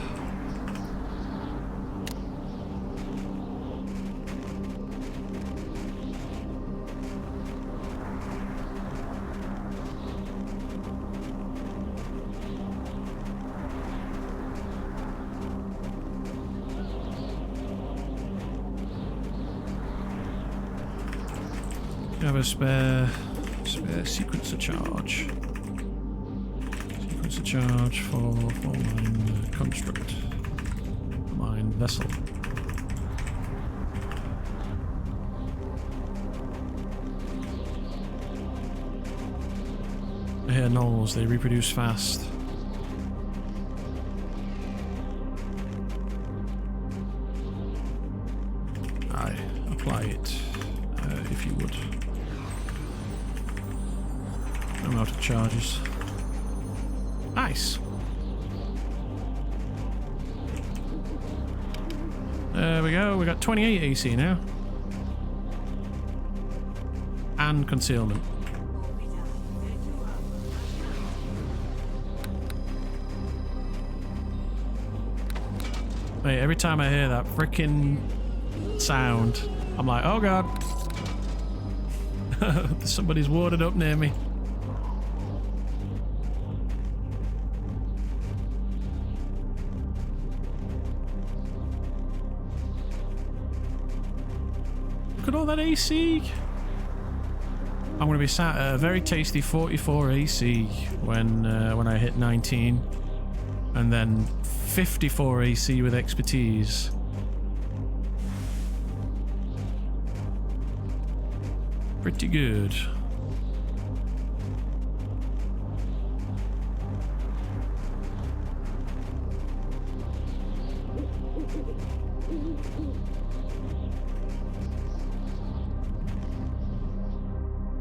You have a spare sequencer charge. Sequencer charge for mine construct. Mine vessel. I hear gnolls, they reproduce fast. Aye, apply it, if you would. I'm out of charges. Nice. There we go. We got 28 AC now. And concealment. Wait, every time I hear that freaking sound, I'm like, oh god. Somebody's warded up near me. Look at all that AC. I'm going to be sat at a very tasty 44 AC when I hit 19, and then 54 AC with expertise. Pretty good.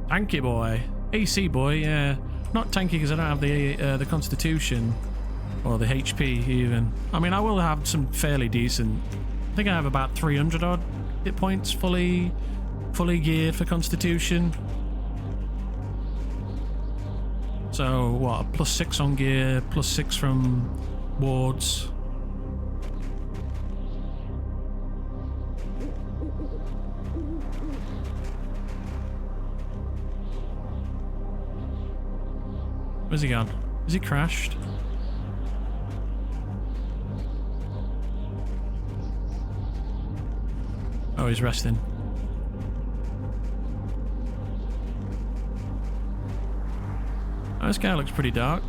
Tanky boy. AC boy, yeah. Not tanky because I don't have the constitution or the HP even. I mean, I will have some fairly decent. I think I have about 300 odd hit points fully geared for constitution. So what? +6 on gear, +6 from wards. Where's he gone? Is he crashed? Oh, he's resting. Oh, this guy looks pretty dark.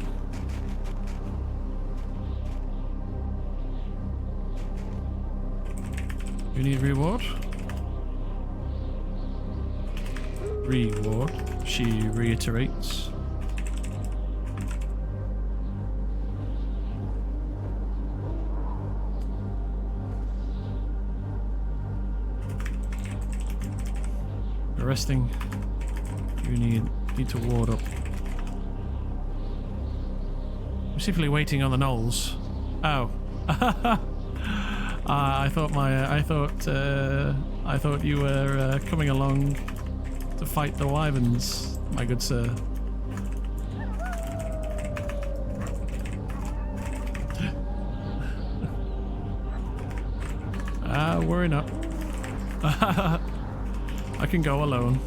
You need reward? Reward, she reiterates. Resting. You need to ward up. I'm simply waiting on the gnolls. Oh. I thought you were coming along to fight the wyverns, my good sir. Worry not. I can go alone.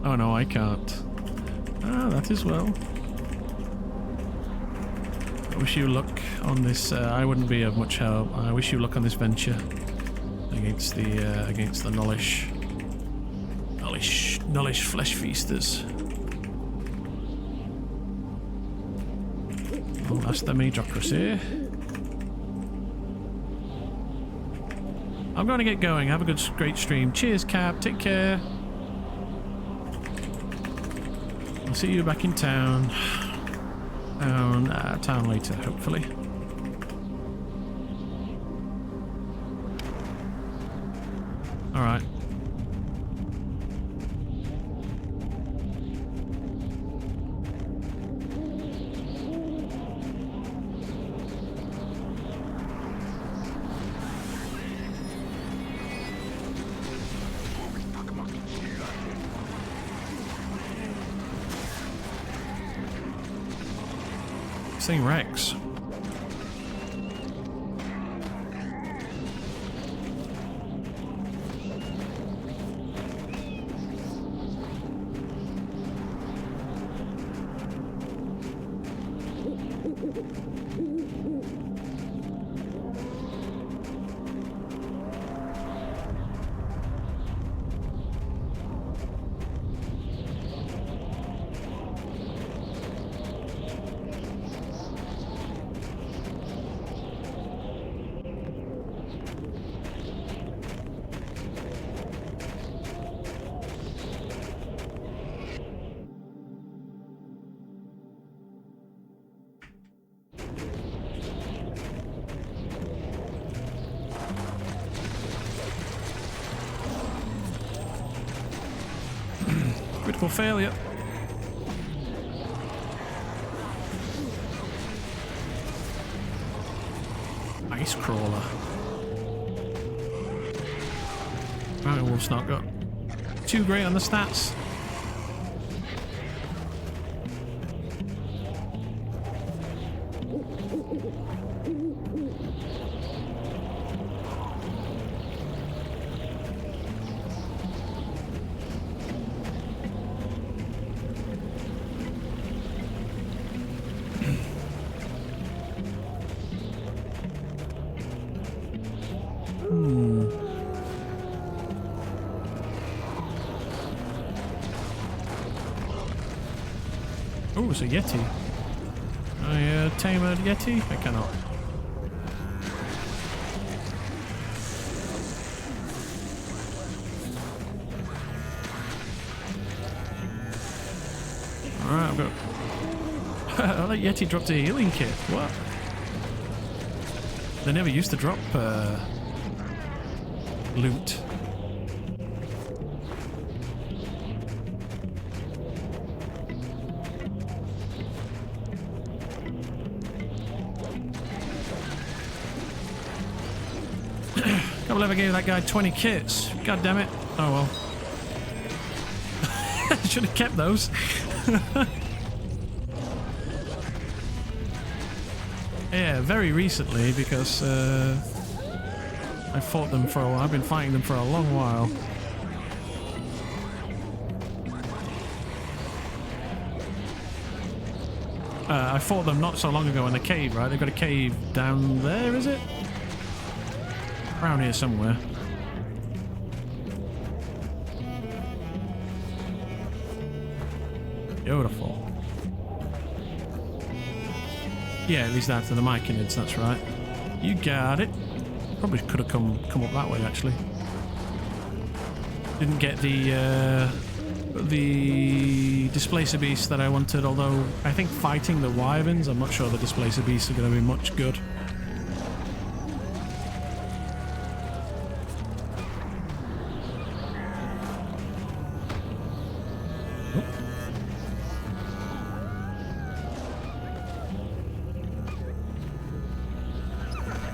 Oh no, I can't. Ah, that is well. I wish you luck on this. I wouldn't be of much help. I wish you luck on this venture against the gnollish flesh feasters. Oh, that's the Magocracy. I'm going to get going. Have a great stream. Cheers, Cap. Take care. I'll see you back in town. Town later, hopefully. All right. thing wrecks. Critical failure. Ice crawler. Right, Wolf's not got too great on the stats. Oh, it's a Yeti. I tame a Yeti? I cannot. Alright, I've got... Oh, that Yeti dropped a healing kit. What? They never used to drop loot. Can't believe I gave that guy 20 kits. God damn it. Oh well. I should have kept those. Yeah, very recently because I fought them for a while. I've been fighting them for a long while. I fought them not so long ago in the cave, right? They've got a cave down there, is it? Around here somewhere. Beautiful. Yeah, at least after the Myconids, that's right. You got it. Probably could have come up that way, actually. Didn't get the Displacer Beast that I wanted, although I think fighting the Wyverns, I'm not sure the Displacer Beasts are going to be much good.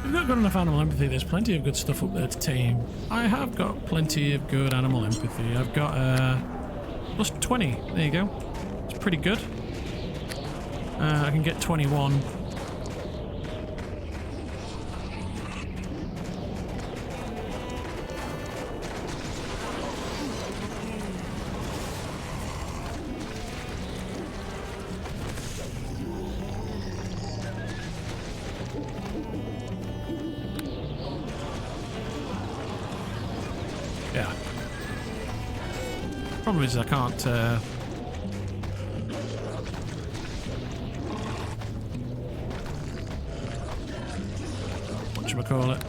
I've not got enough animal empathy. There's plenty of good stuff up there to tame. I have got plenty of good animal empathy. I've got plus 20. There you go. It's pretty good. I can get 21. Yeah. Problem is I can't whatchamacallit.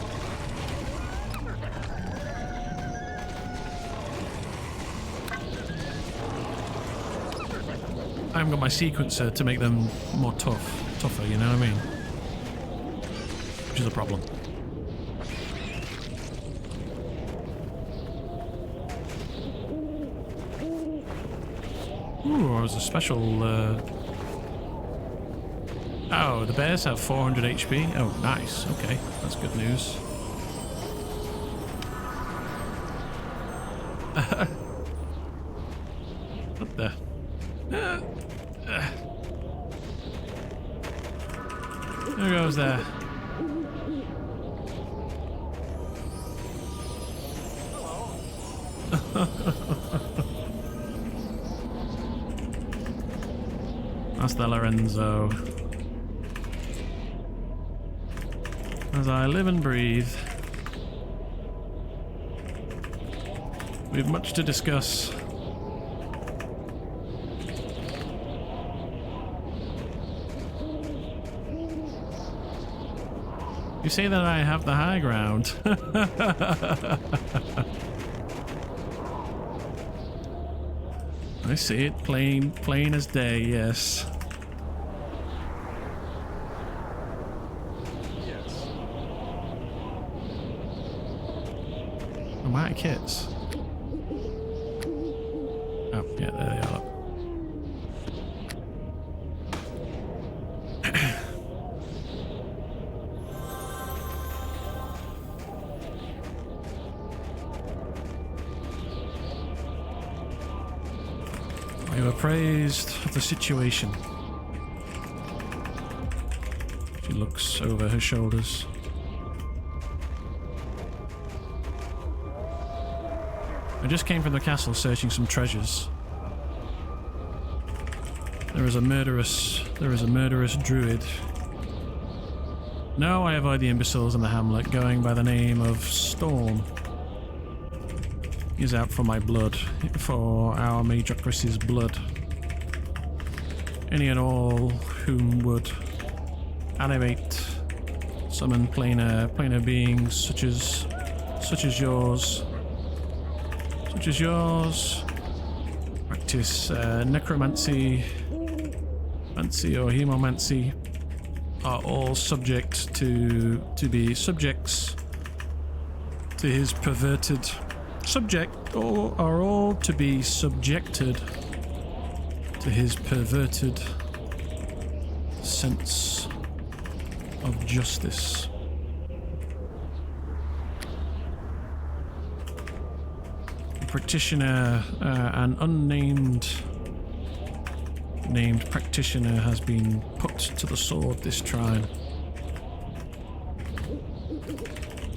I haven't got my sequencer to make them more tougher, you know what I mean? Which is a problem. Ooh, there's a special, Oh, the bears have 400 HP? Oh, nice. Okay, that's good news. What the? goes there. Hasta Lorenzo. As I live and breathe. We have much to discuss. You say that I have the high ground. I see it plain as day, yes. Yes. Am I kits? Oh, yeah, there they are. We were appraised of the situation. She looks over her shoulders. I just came from the castle searching some treasures. There is a murderous druid. No, I avoid the imbeciles in the hamlet, going by the name of Storm. He's out for my blood, for our Magocracy's blood. Any and all whom would animate, summon planar beings such as yours. Practice necromancy, mancy or hemomancy, are all subject to be subjects to his perverted or are all to be subjected to his perverted sense of justice. A practitioner, an unnamed named practitioner has been put to the sword this trine.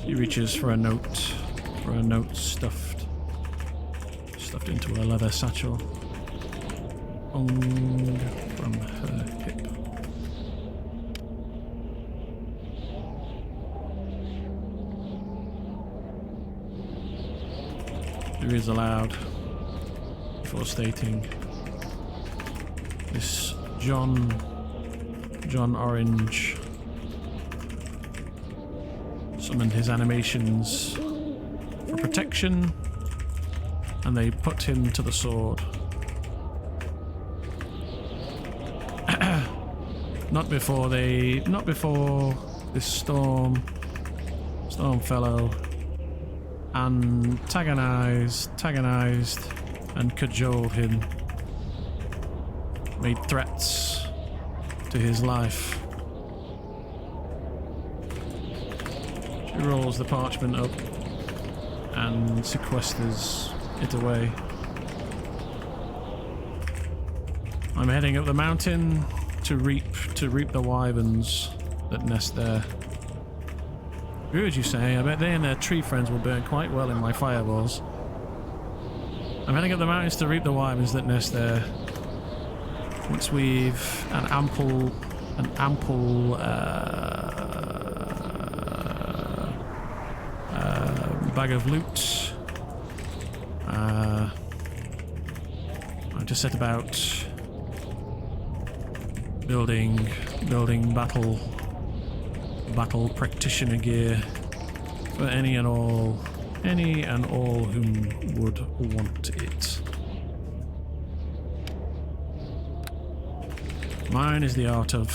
He reaches for a note stuffed into a leather satchel. Bong from her hip. She reads aloud before stating, this John Orange summoned his animations for protection, and they put him to the sword. Not before this storm fellow antagonized and cajoled him, made threats to his life. She rolls the parchment up and sequesters it away. I'm heading up the mountain to reap the wyverns that nest there. Druid, you say? I bet they and their tree friends will burn quite well in my fireballs. I'm heading up the mountains to reap the wyverns that nest there. Once we've an ample bag of loot, I just set about building battle practitioner gear for any and all whom would want it. Mine is the art of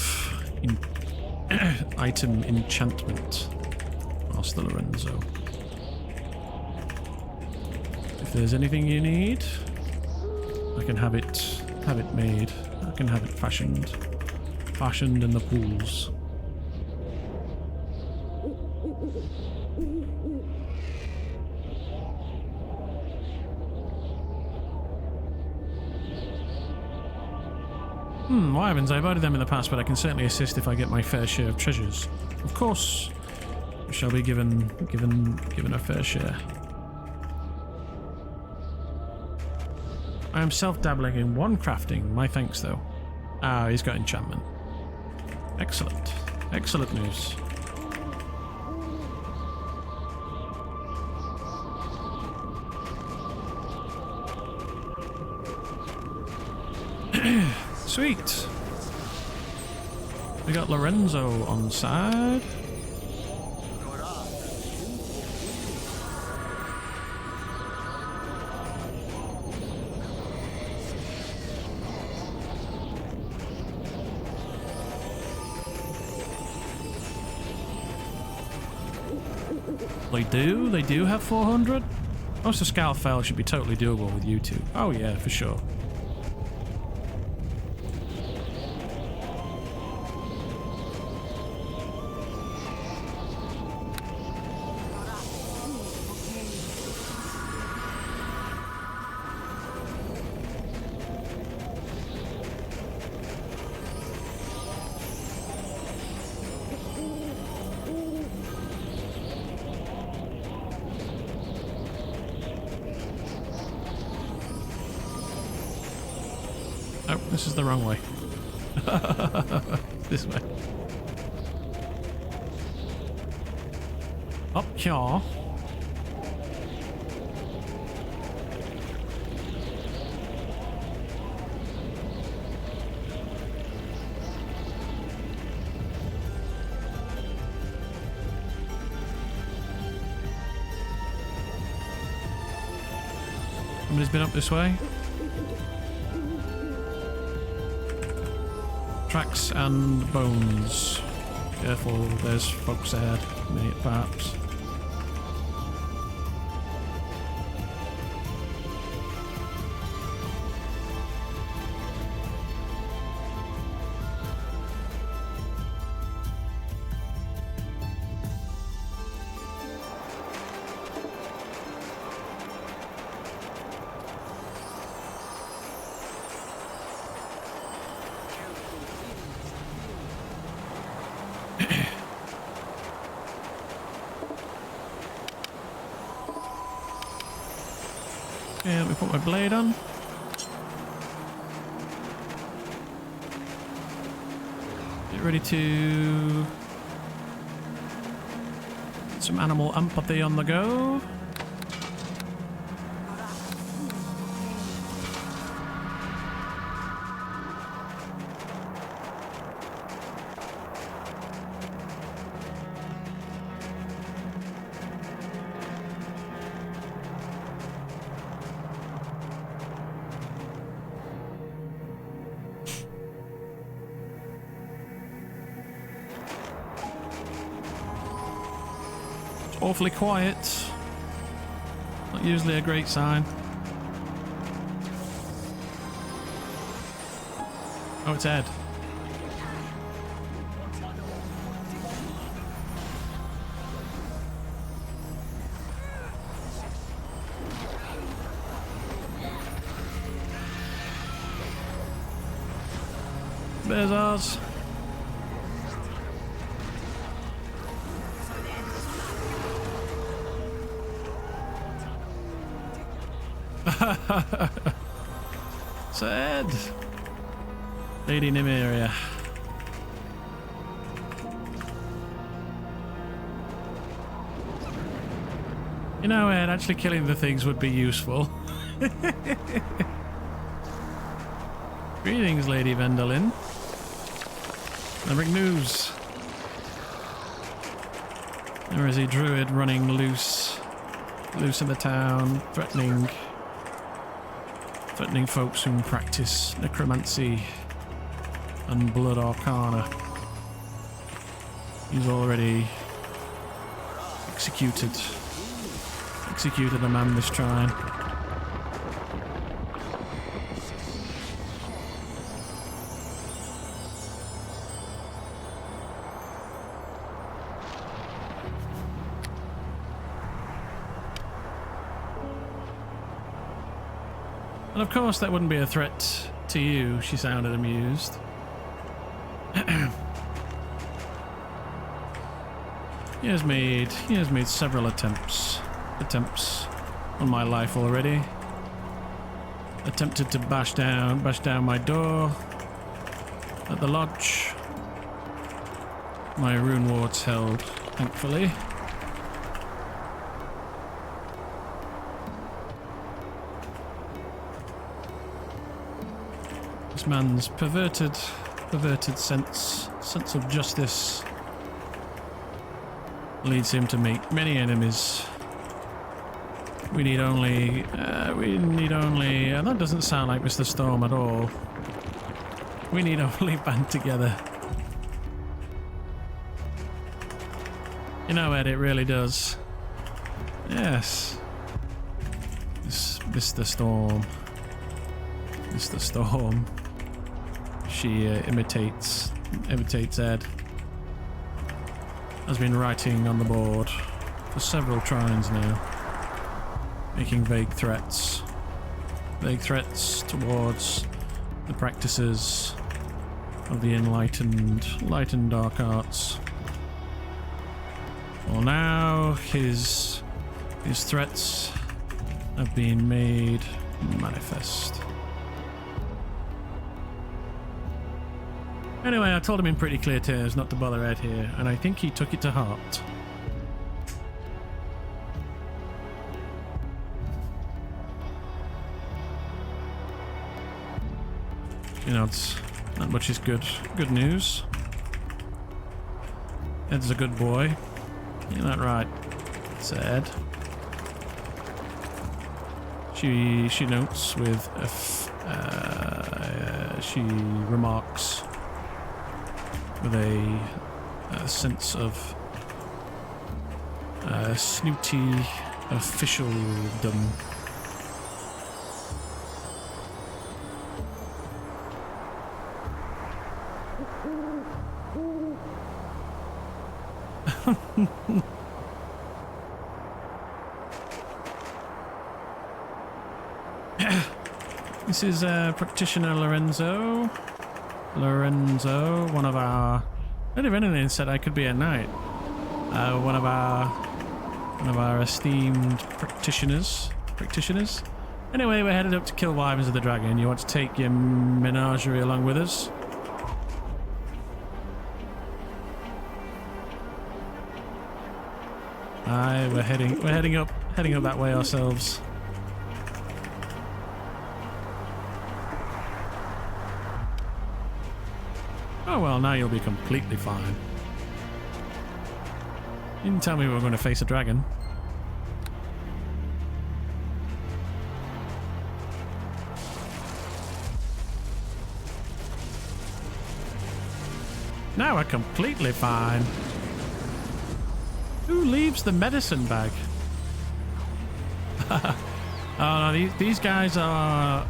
item enchantment, Master Lorenzo. If there's anything you need, I can have it made. I can have it fashioned in the pools. Wyverns, I avoided them in the past, but I can certainly assist if I get my fair share of treasures. Of course, we shall be given a fair share. I am self-dabbling in one crafting. My thanks, though. Ah, he's got enchantment. Excellent. Excellent news. Sweet. We got Lorenzo on side. They do have 400? Most of Scalfell should be totally doable with you two. Oh yeah, for sure. Oh, this is the wrong way. This way. Up here. Somebody's been up this way. Tracks and bones. Careful, there's folks ahead. Mate, perhaps. Okay, let me put my blade on. Get ready to... get some animal empathy on the go. Awfully quiet. Not usually a great sign. Oh, it's Ed. There's ours. Sad. Lady Nymeria. You know, Ed, actually killing the things would be useful. Greetings, Lady Vendolin. I bring news. There is a druid running loose in the town, threatening folks who practice necromancy and blood arcana. He's already executed a man this trying. And of course that wouldn't be a threat to you, she sounded amused. He has made several attempts on my life already. Attempted to bash down my door at the lodge. My rune ward's held, thankfully. This man's perverted sense of justice leads him to make many enemies. We need only, and that doesn't sound like Mr. Storm at all. We need only band together. You know, Ed, it really does. Yes. Mr. Storm. Mr. Storm. She imitates Ed. Has been writing on the board for several trines now. Making vague threats towards the practices of the enlightened dark arts. Well, now his threats have been made manifest. Anyway, I told him in pretty clear terms not to bother Ed here, and I think he took it to heart. You know, it's not much is good news. Ed's a good boy. You're not right, said. She notes with she remarks with a sense of snooty officialdom. This is practitioner Lorenzo, one of our. Not if anything said I could be a knight. One of our esteemed practitioners. Anyway, we're headed up to kill Wyverns of the Dragon. You want to take your menagerie along with us? Aye, we're heading up that way ourselves. Oh well, now you'll be completely fine. You didn't tell me we were going to face a dragon. Now we're completely fine. Who leaves the medicine bag? Oh no, these guys are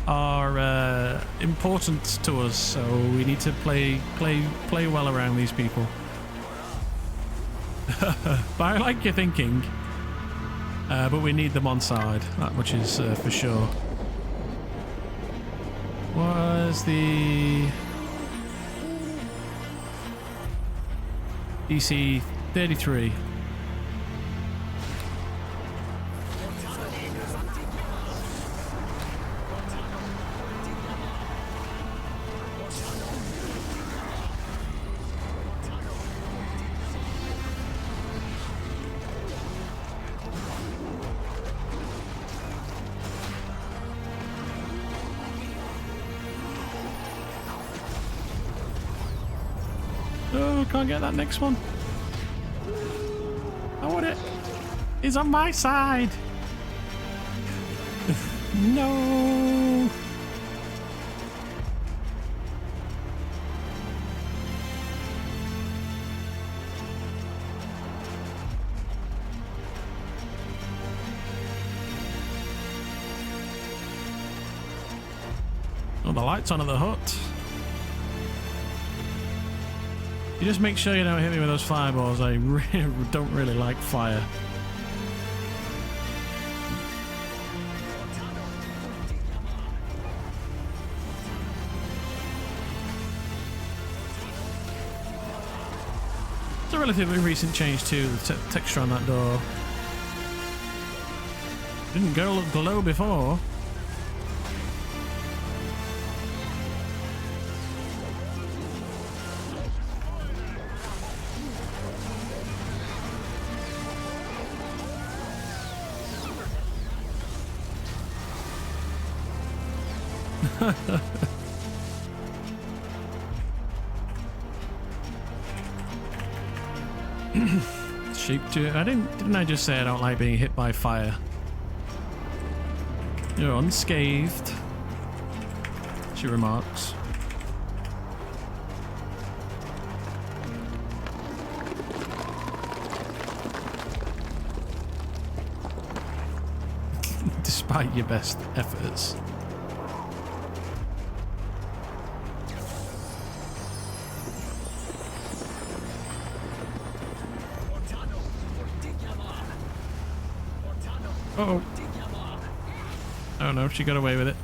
important to us, so we need to play well around these people. But I like your thinking. But we need them on side. That much is for sure. Was the DC 33? Oh, can't get that next one. I want it. It's on my side. No. Oh, the light's on at the hut. You just make sure you don't hit me with those fireballs. I don't really like fire. relatively recent change too, the texture on that door. Didn't glow before. Sheep too. Didn't I just say I don't like being hit by fire? You're unscathed, she remarks. Despite your best efforts. Uh-oh. Oh no, she got away with it.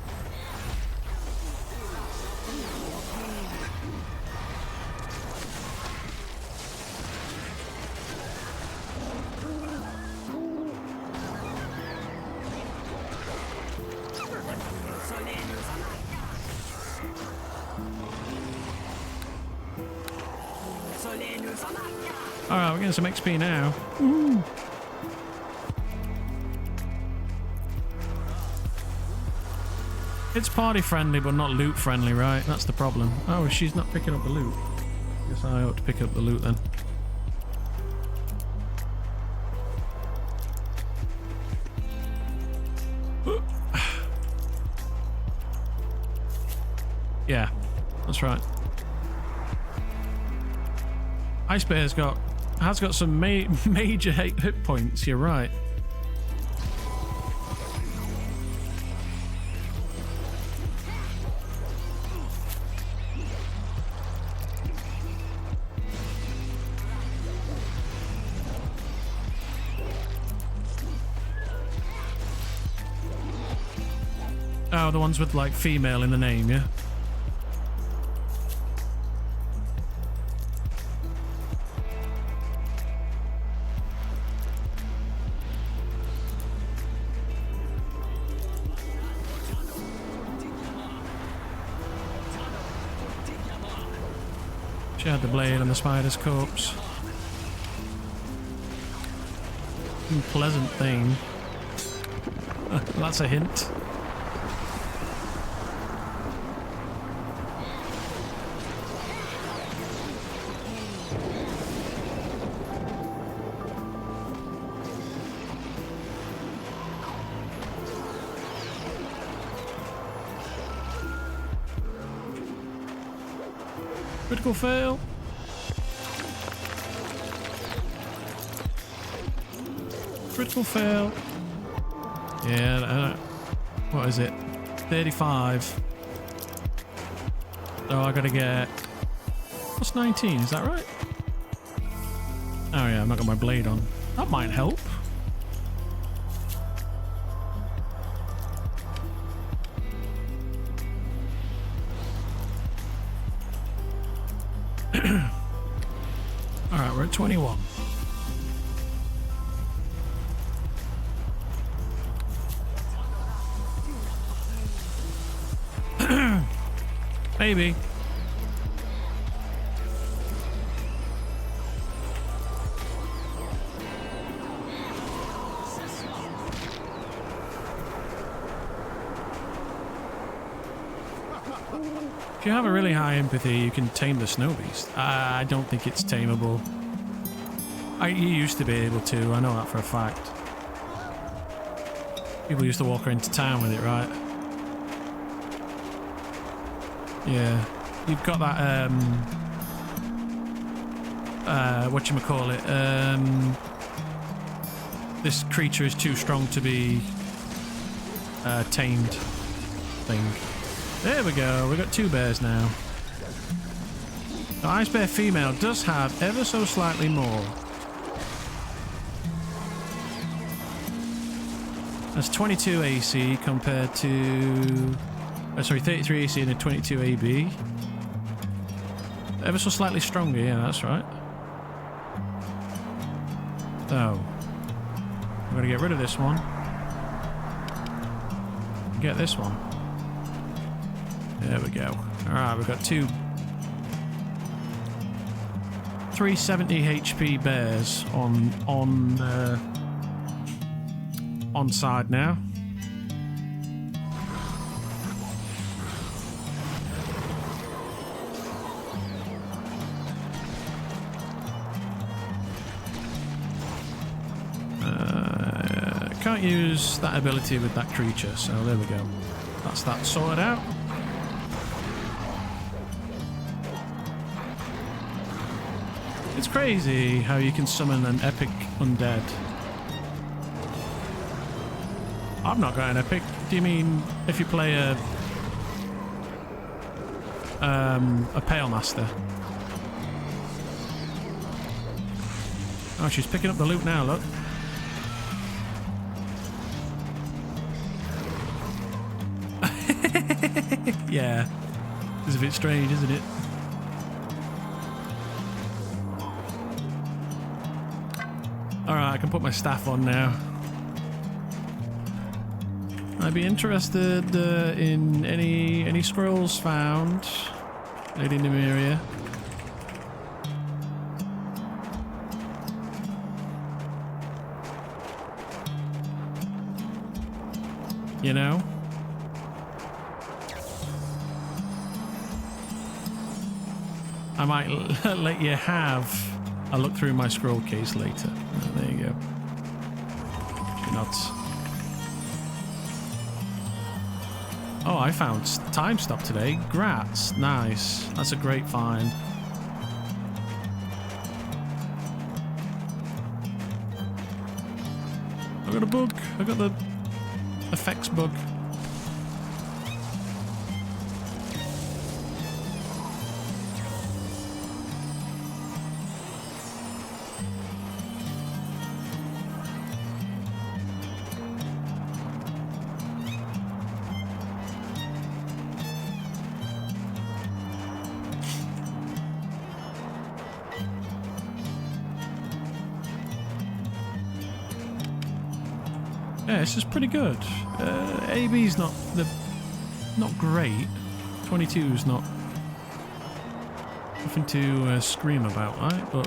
Alright, we're getting some XP now. Woo. It's party friendly, but not loot friendly, right? That's the problem. Oh, she's not picking up the loot. Guess I ought to pick up the loot then. Yeah, that's right. Ice Bear's has got some major hit points. You're right. Oh, the ones with like female in the name, yeah? She had the blade on the spider's corpse. Unpleasant thing. That's a hint. Critical fail. Critical fail. Yeah, what is it? 35. So I gotta get... What's 19? Is that right? Oh yeah, I've not got my blade on. That might help. Alright, we're at 21. Maybe. If you have a really high empathy, you can tame the snow beast. I don't think it's tameable. You used to be able to, I know that for a fact. People used to walk her into town with it, right? Yeah. You've got that, whatchamacallit, this creature is too strong to be tamed thing. There we go, we've got 2 bears now. The Ice Bear female does have ever so slightly more. That's 22 AC compared to... sorry, 33 AC and a 22 AB. Ever so slightly stronger, yeah, that's right. So, I'm going to get rid of this one. Get this one. There we go. Alright, we've got two 370 HP bears on side now. Can't use that ability with that creature, so there we go. That's that sorted out. It's crazy how you can summon an epic undead. I've not got an epic. Do you mean if you play a Pale Master? Oh, she's picking up the loot now, look. Yeah, it's a bit strange, isn't it? Alright, I can put my staff on now. I'd be interested in any scrolls found in the area. You know? I might let you have a look through my scroll case later. Oh, there you go. You're nuts. Oh, I found time stop today. Grats. Nice. That's a great find. I got a bug. I got the effects bug. Yeah, this is pretty good. AB's not great. 22's not nothing to scream about, right? But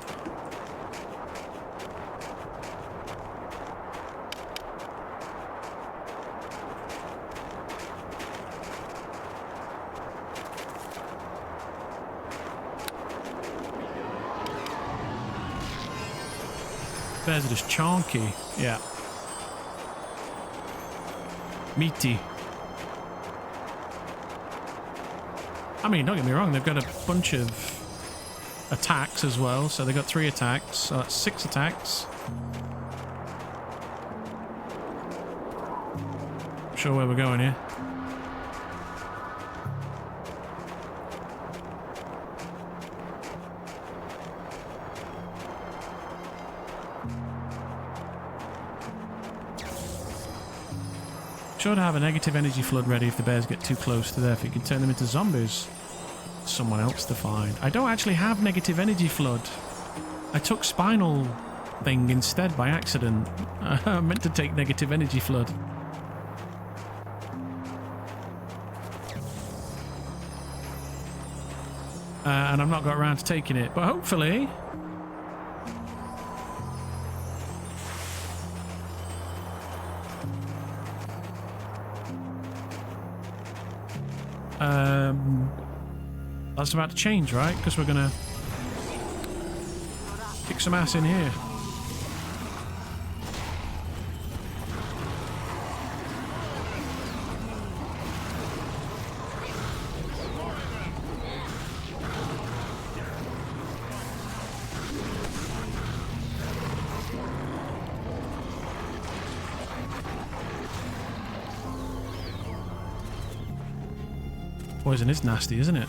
bears are just chonky, yeah. Meaty. I mean, don't get me wrong, they've got a bunch of attacks as well, so they've got 3 attacks, so that's 6 attacks. Not sure where we're going here. Sure to have a negative energy flood ready if the bears get too close to there, if you can turn them into zombies. Someone else to find. I don't actually have negative energy flood. I took spinal thing instead by accident. I meant to take negative energy flood. And I've not got around to taking it, but hopefully... that's about to change, right? Because we're gonna kick some ass in here. Poison is nasty, isn't it?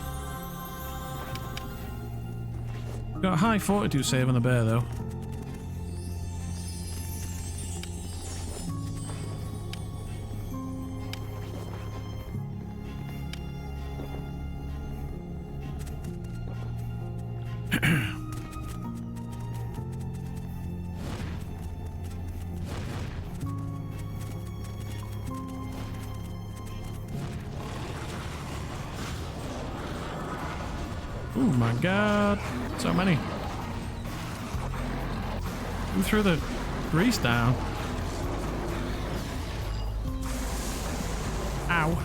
Got a high fortitude save on the bear, though. Oh my god. So many. Who threw the grease down? Ow.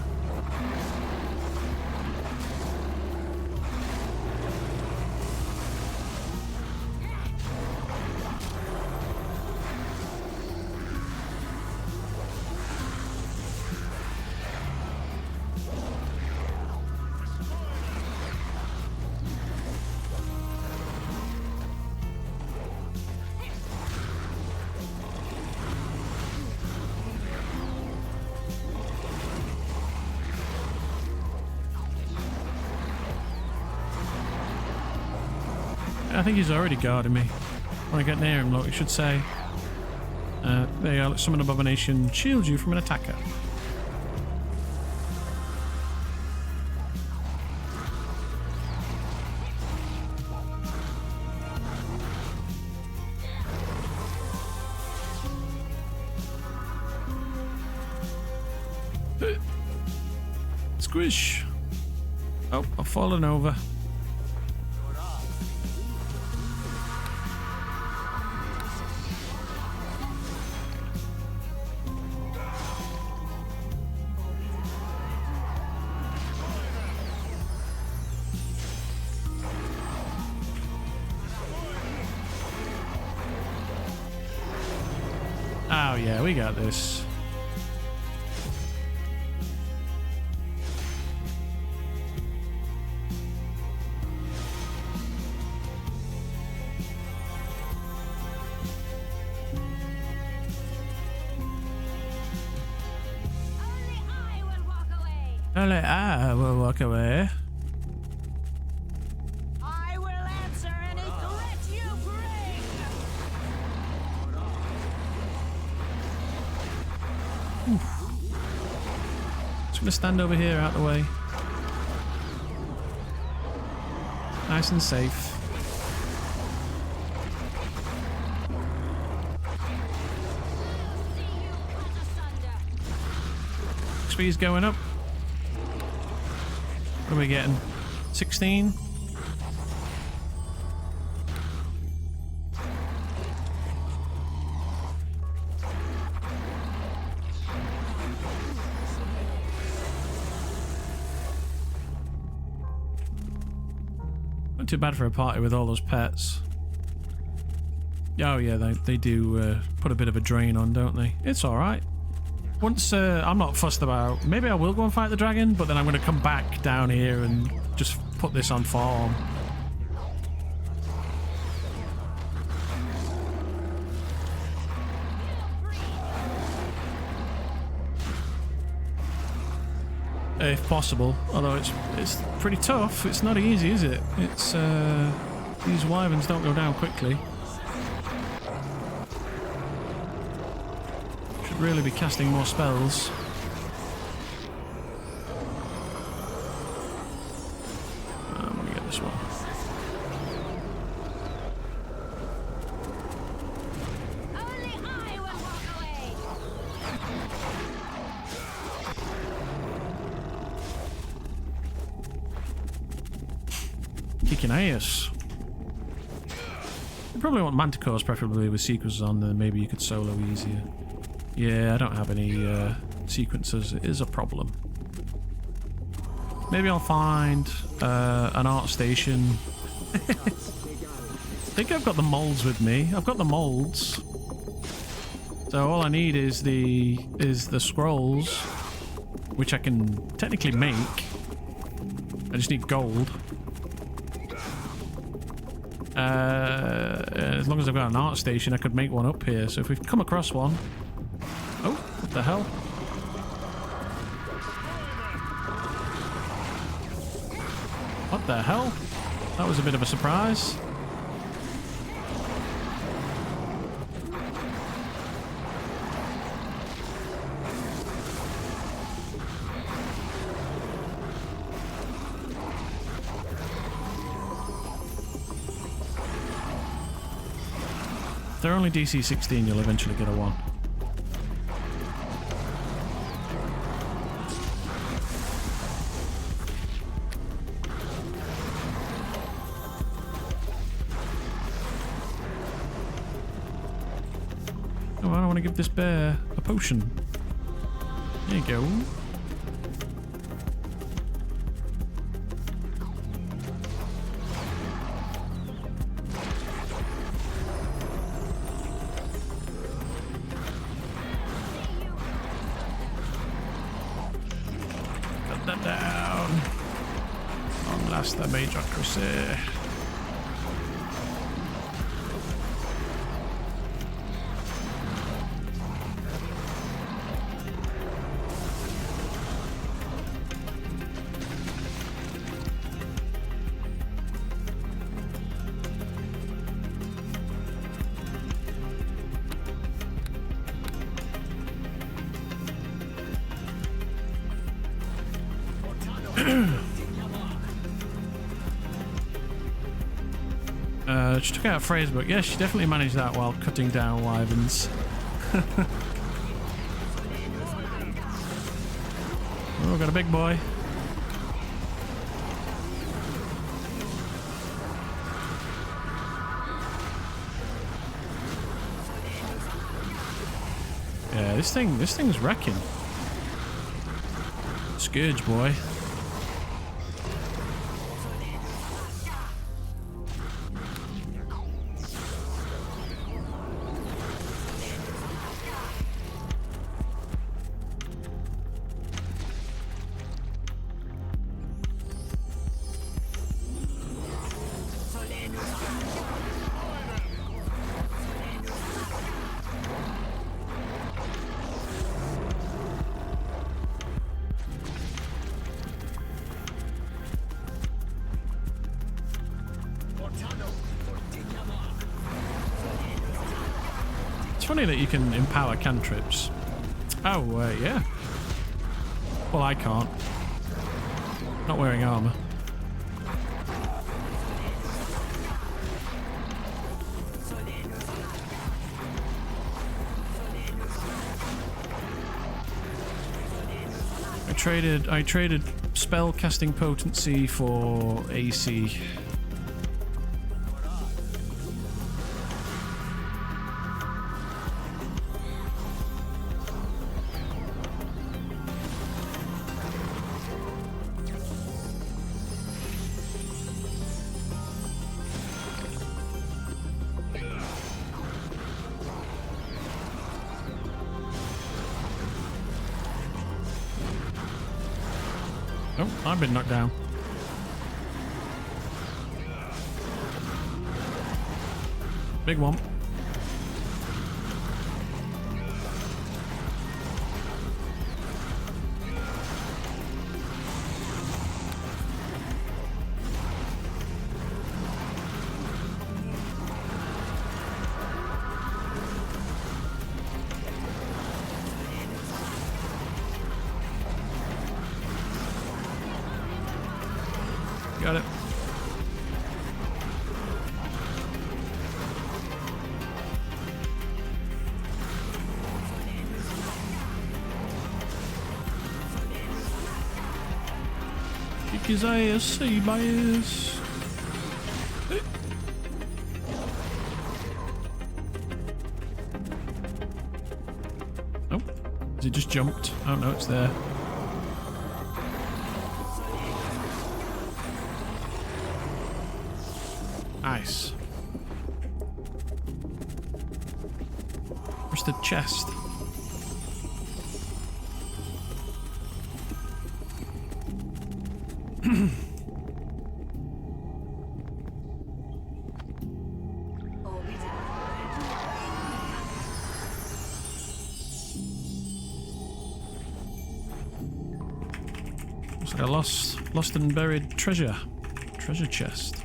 I think he's already guarding me. When I get near him, look, it should say, there you go, summon abomination, shield you from an attacker. Squish. Oh, I've fallen over. Oh yeah, we got this. Only I will walk away. I will answer any threat you bring. Just gonna stand over here out the way. Nice and safe. XP's going up. What are we getting? 16? Not too bad for a party with all those pets. Oh yeah, they do put a bit of a drain on, don't they? It's alright. Once, I'm not fussed about... Maybe I will go and fight the dragon, but then I'm going to come back down here and just put this on form. If possible. Although it's pretty tough. It's not easy, is it? It's, these wyverns don't go down quickly. Really be casting more spells. I'm gonna get this one. Only I will walk away. Kicking ass. You probably want manticores, preferably with sequences on, then maybe you could solo easier. Yeah, I don't have any sequencers. It is a problem. Maybe I'll find an art station. I think I've got the molds with me. I've got the molds. So all I need is the scrolls, which I can technically make. I just need gold. As long as I've got an art station, I could make one up here. So if we've come across one... Oh, what the hell? What the hell? That was a bit of a surprise. If they're only DC 16, you'll eventually get a 1. to give this bear a potion. There you go. Cut that down. Long last the Magocracy. She took out a phrase book. Yeah, she definitely managed that while cutting down wyverns. Oh, got a big boy. Yeah, this thing's wrecking. Scourge boy. It's funny that you can empower cantrips. Oh, yeah. Well, I can't. Not wearing armor. I traded spell casting potency for AC. Oh, I've been knocked down. Big one. Got it. Kick his ass, see my ass. Oh, has he just jumped? Oh no, it's there. Nice. Where's the chest? Looks like a lost and buried treasure chest.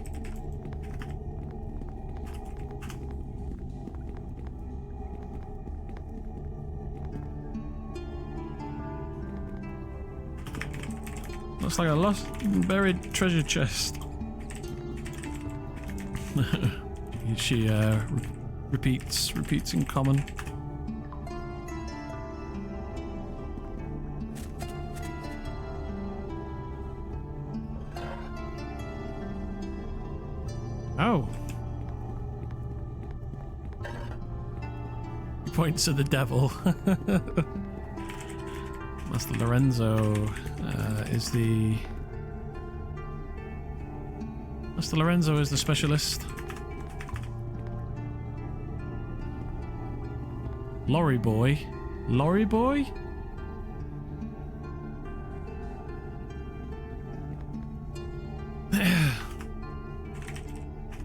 Looks like a lost and buried treasure chest. She repeats in common. points of the devil. Master Lorenzo is the... Master Lorenzo is the specialist. Lorry boy. Lorry boy?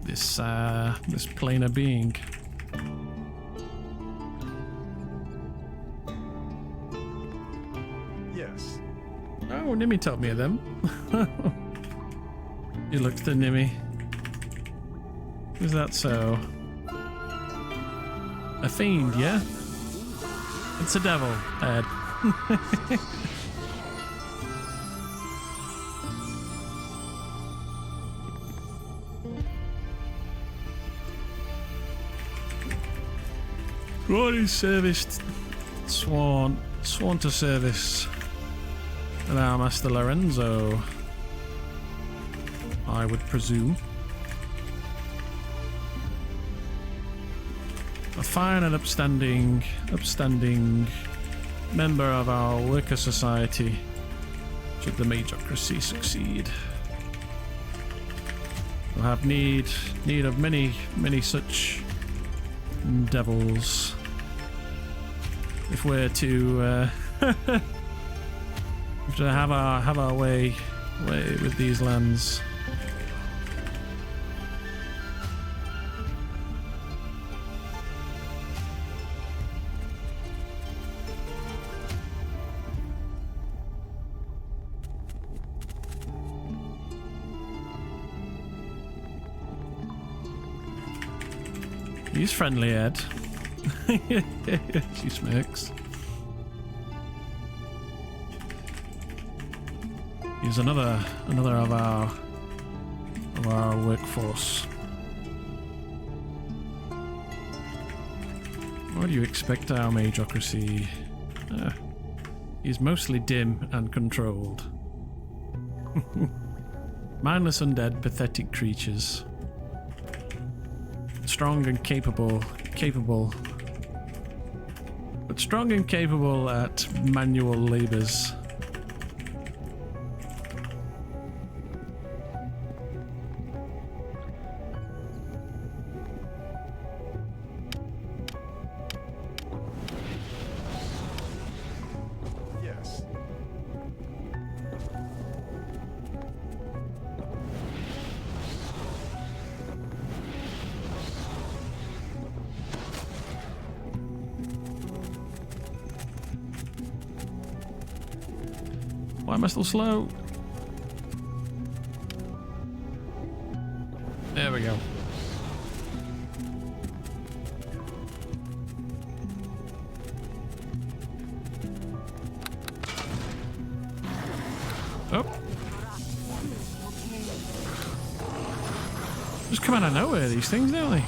This planar being. Yes. Oh, Nimmy told me of them. You looked at Nimmy. Is that so? A fiend, yeah? It's a devil, Ed. Glory serviced, sworn to service with our Master Lorenzo, I would presume. A fine and upstanding member of our worker society, should the Magocracy succeed. We'll have need of many such devils if we're to have our way with these lands. He's friendly, Ed. She smirks. He's another of our workforce. What do you expect our Magocracy? He's mostly dim and controlled. Mindless undead, pathetic creatures. Strong and capable, but strong and capable at manual labors. Yes. Why am I still slow? There we go. Oh. Just come out of nowhere, these things, don't they?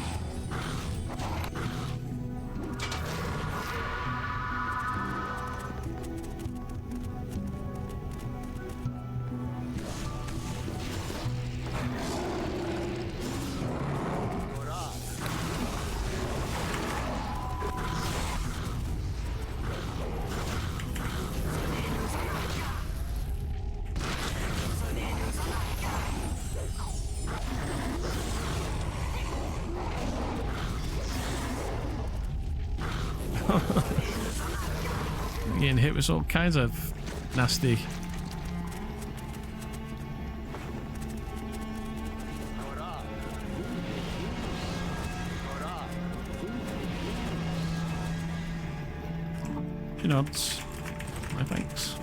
Getting hit with all kinds of nasty. She nods. My thanks.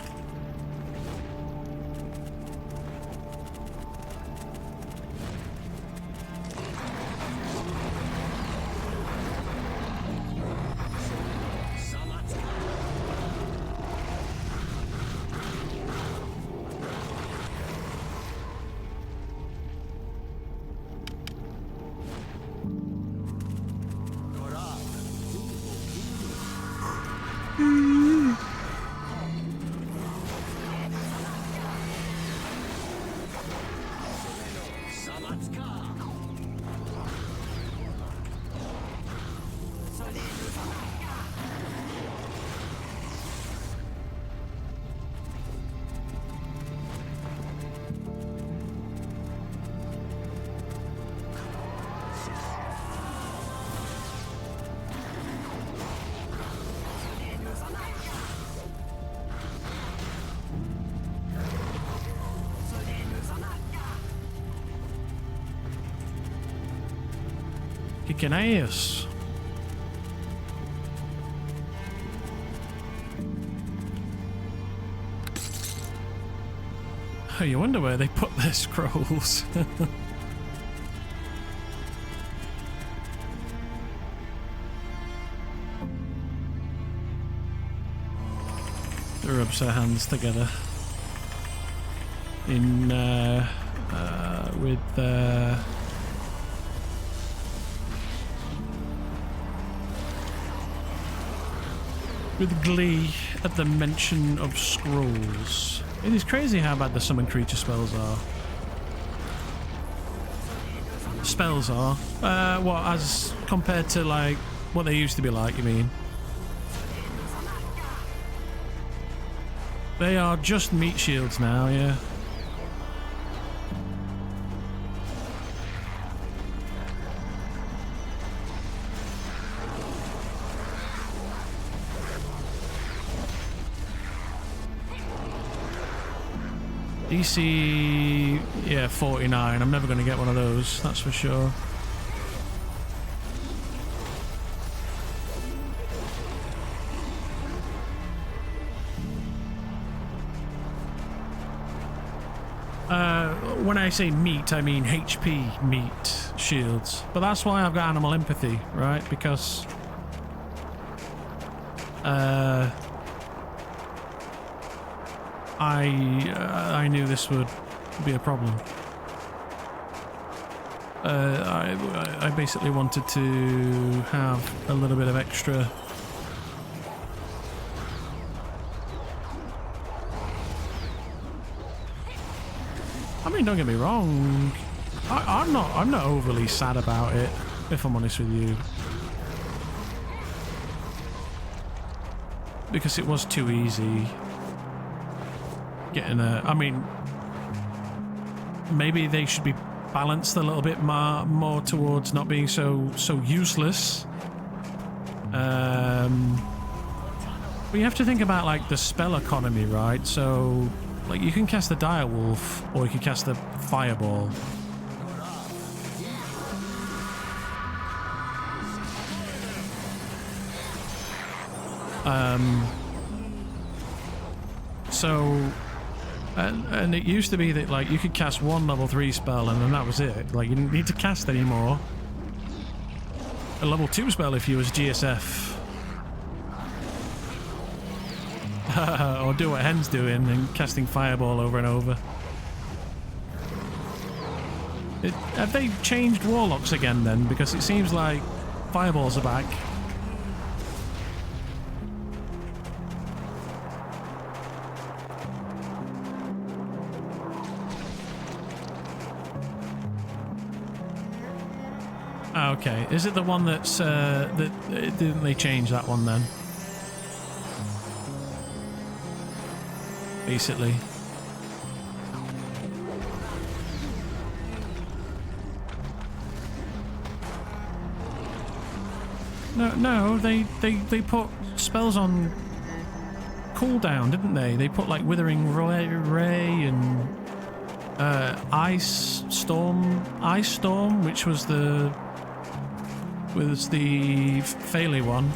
Kicking ass. Oh, you wonder where they put their scrolls. They rubs their hands together in with glee at the mention of scrolls. It is crazy how bad the summon creature spells are. Spells are? What, as compared to like what they used to be like, you mean? They are just meat shields now, yeah. DC, yeah, 49. I'm never going to get one of those, that's for sure. When I say meat, I mean HP meat shields. But that's why I've got animal empathy, right? Because I knew this would be a problem. I basically wanted to have a little bit of extra. I mean, don't get me wrong. I'm not overly sad about it, if I'm honest with you, because it was too easy. Getting a, I mean, maybe they should be balanced a little bit more towards not being so useless. But you have to think about like the spell economy, right? So like you can cast the Dire Wolf or you can cast the Fireball. So and it used to be that like you could cast one level 3 spell and then that was it. Like you didn't need to cast anymore. A level 2 spell if you was GSF. Or do what Hen's doing and casting Fireball over and over. Have they changed Warlocks again then? Because it seems like Fireballs are back. Okay, is it the one that's didn't they change that one then? Basically. No, they put spells on cooldown, didn't they? They put like Withering Ray and Ice Storm, which was the Phaley one,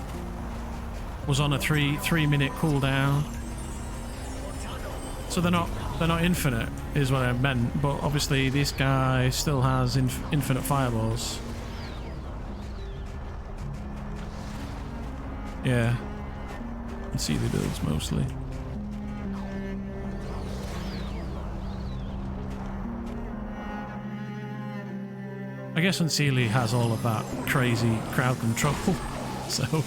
was on a 3-minute cooldown. So they're not infinite, is what I meant. But obviously this guy still has infinite fireballs. Yeah, it's easy builds mostly. I guess Unseelie has all of that crazy crowd control, so.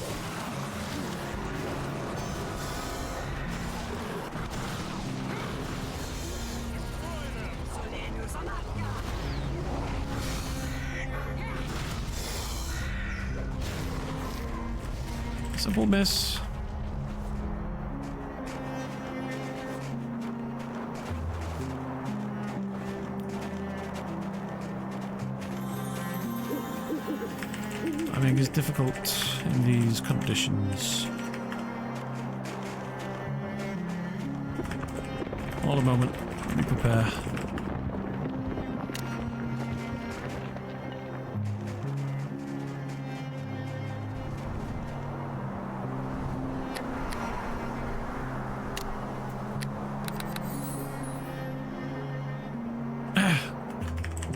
Simple miss. I think it's difficult in these conditions. Hold a moment, let me prepare.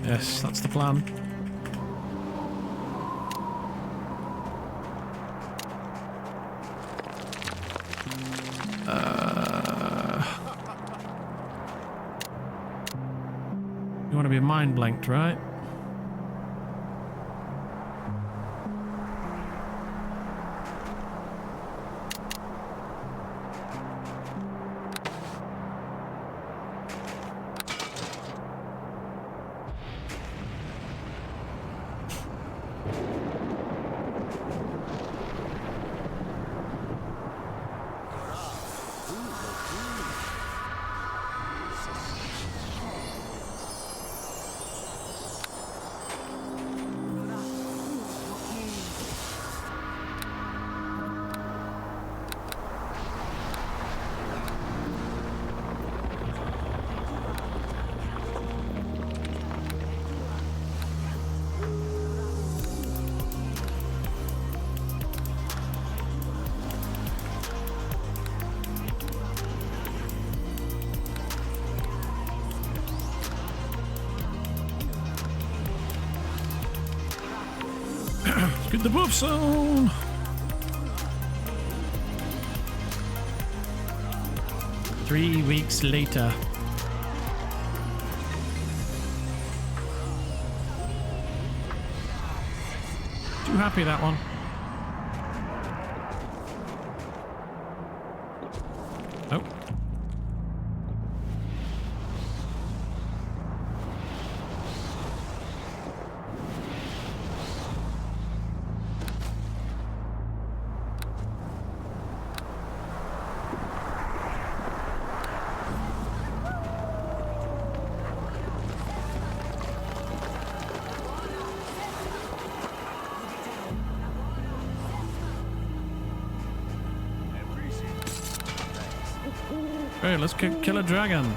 Yes, that's the plan. You want to be mind blanked, right? Get the buffs on! Three weeks later. Too happy that one. Oh. Hey, let's kill a dragon.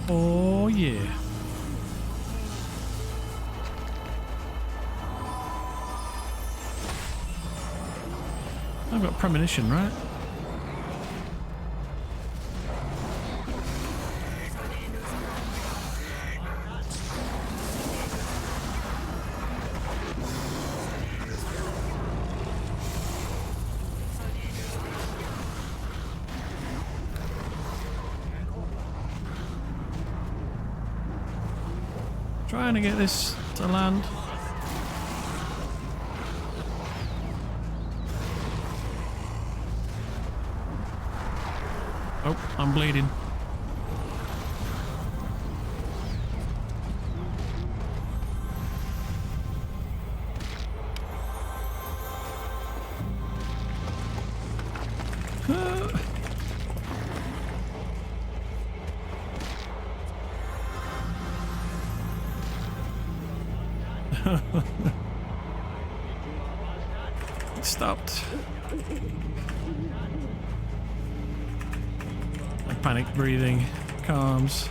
Oh yeah. I've got premonition, right? Trying to get this to land. Oh, I'm bleeding. It stopped. My panic breathing calms.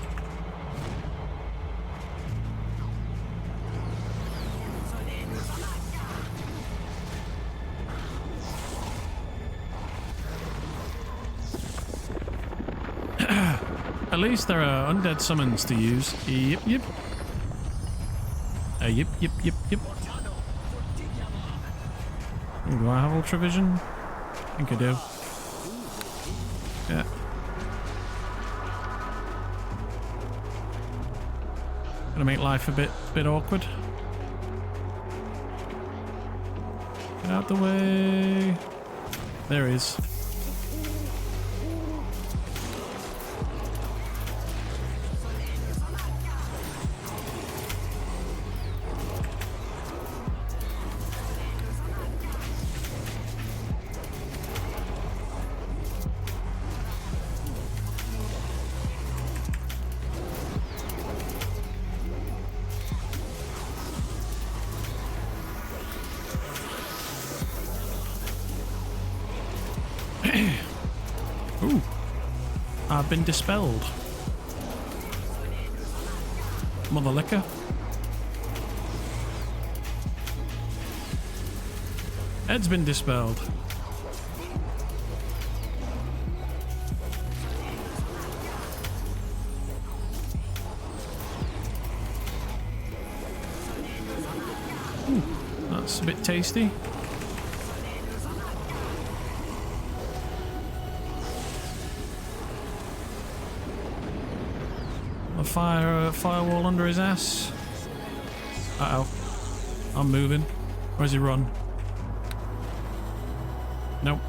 At least there are undead summons to use. Yep, yep. Yep, yep, yep, yep. Do I have ultravision? I think I do. Yeah. Gonna make life a bit awkward. Get out the way. There he is. Ooh, I've been dispelled. Mother liquor. Ed's been dispelled. Ooh, that's a bit tasty. A firewall under his ass. Uh-oh. I'm moving. Where's he run? Nope.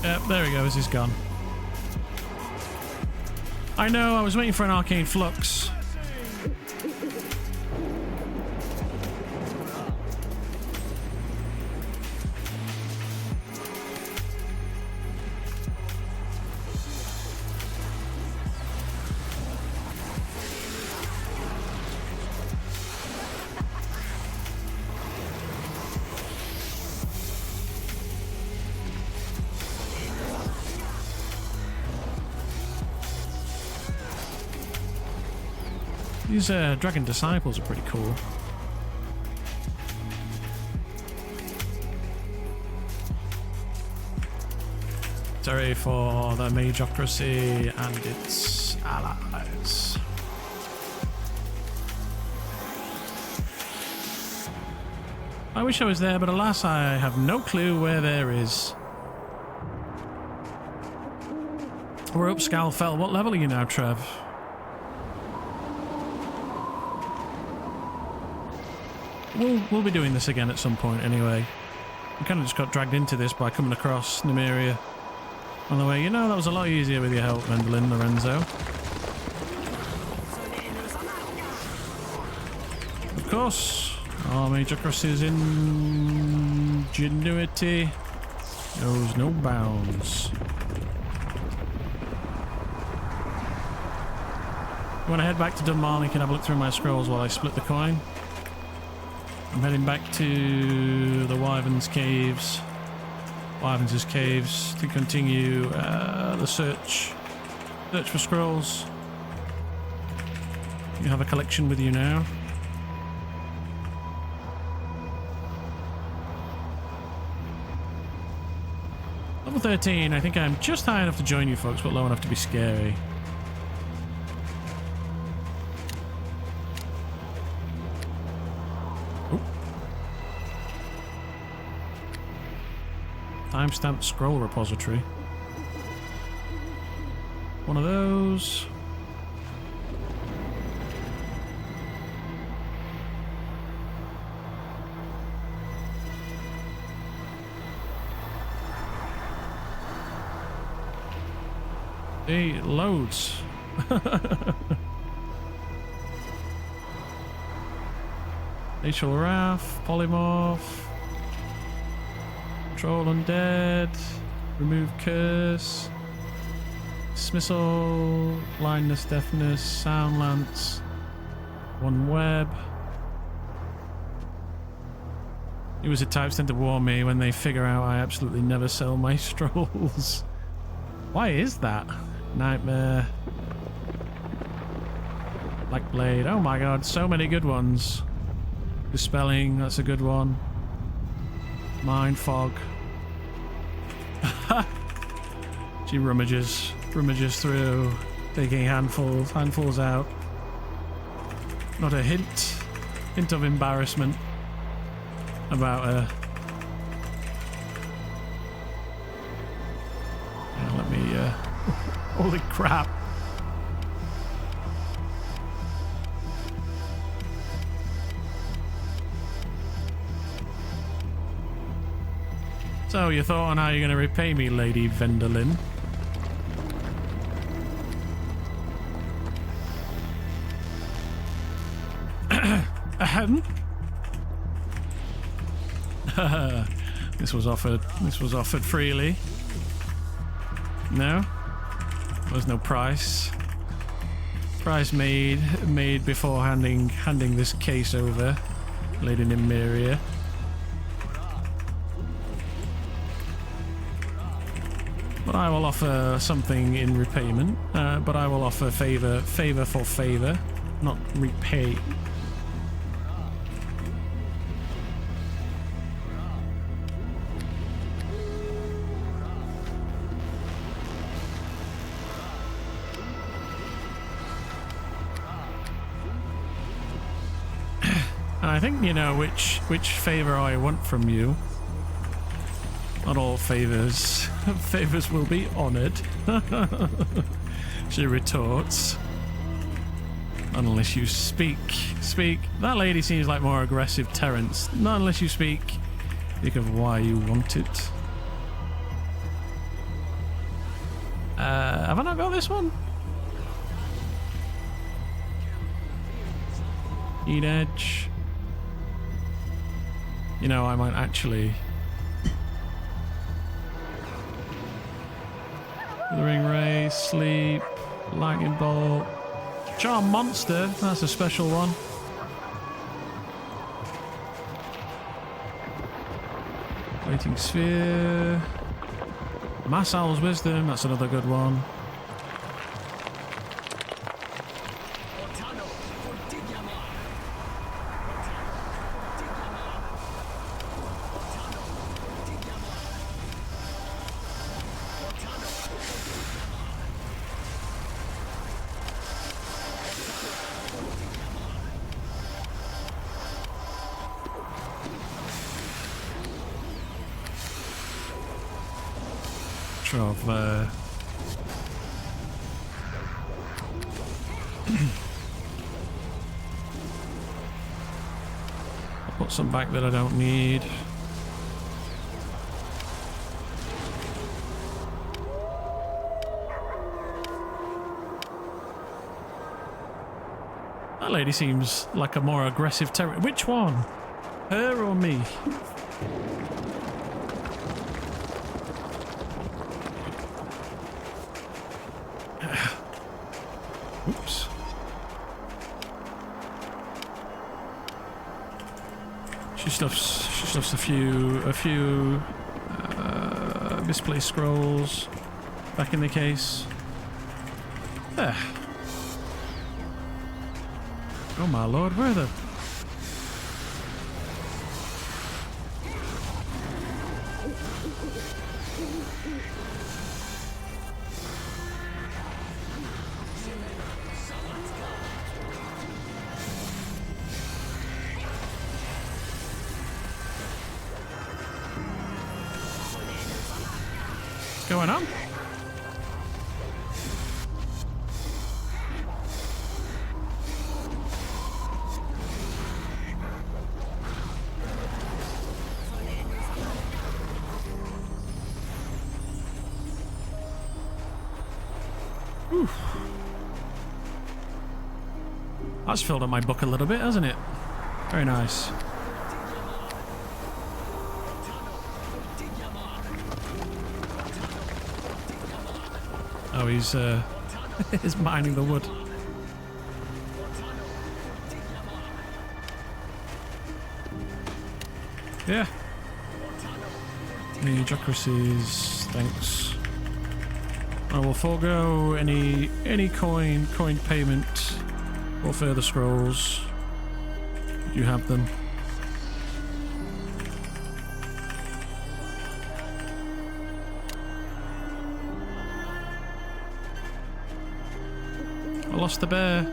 Yep, there he goes. He's gone. I know, I was waiting for an arcane flux. These dragon disciples are pretty cool. Sorry for the Magocracy and its allies. I wish I was there, but alas, I have no clue where there is. We're up Scalfell. What level are you now, Trev? We'll be doing this again at some point anyway. We kind of just got dragged into this by coming across Nymeria on the way. You know, that was a lot easier with your help, Vendolin, Lorenzo. Of course, our Magocracy's ingenuity knows no bounds. You want to head back to Dunmarley, you can have a look through my scrolls while I split the coin. I'm heading back to the Wyvern's Caves, to continue the search for scrolls. You have a collection with you now. Level 13, I think I'm just high enough to join you folks, but low enough to be scary. Timestamped scroll repository. One of those. Hey, loads. Glacial Wrath, Polymorph. Control Undead, remove Curse, Dismissal, Blindness, Deafness, Sound Lance, One Web. User types tend to warn me when they figure out I absolutely never sell my strolls. Why is that? Nightmare. Black Blade, oh my god, so many good ones. Dispelling, that's a good one. Mind Fog. She rummages through, taking handfuls out. Not a hint of embarrassment about her. Yeah, let me, holy crap. So, you thought on how you're going to repay me, Lady Vendolin? This was offered freely. No? There was no price. Price made before handing this case over, Lady Nymeria. But I will offer something in repayment. But I will offer favor for favor, not repay. I think you know which favor I want from you. Not all favors. Favors will be honored. She retorts. Not unless you speak. Speak. That lady seems like more aggressive Terrence. Not unless you speak. Think of why you want it. Have I not got this one? Eat edge. You know, I might actually... Withering Ray, Sleep, Lightning Bolt, Charm Monster, that's a special one. Waiting Sphere, Mass Owl's Wisdom, that's another good one. Of I'll put some back that I don't need. That lady seems like a more aggressive terror. Which one? Her or me? Oops. She stuffs a few misplaced scrolls back in the case. There. Oh my lord, where are the... going on? Oof. That's filled up my book a little bit, hasn't it? Very nice. Oh, he's he's mining the wood. Yeah. Magocracies, thanks. I will forego any coin payment or further scrolls. You have them. I lost the bear.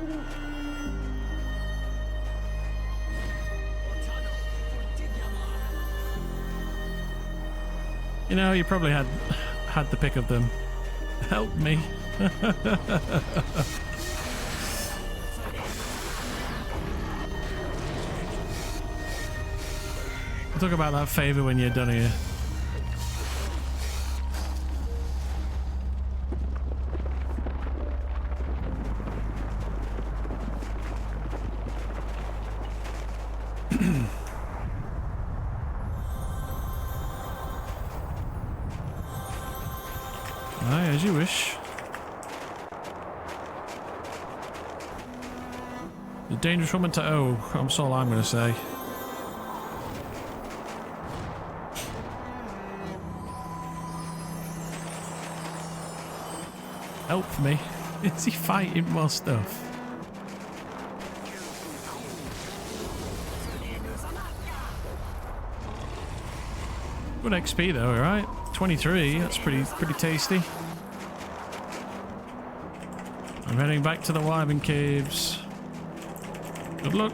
You know, you probably had the pick of them. Help me. We'll talk about that favor when you're done here. Aye, as you wish. The dangerous woman to owe. That's all I'm going to say. Help me. Is he fighting more stuff? Good XP though, alright? 23, that's pretty tasty. I'm heading back to the Wyvern Caves. Good luck.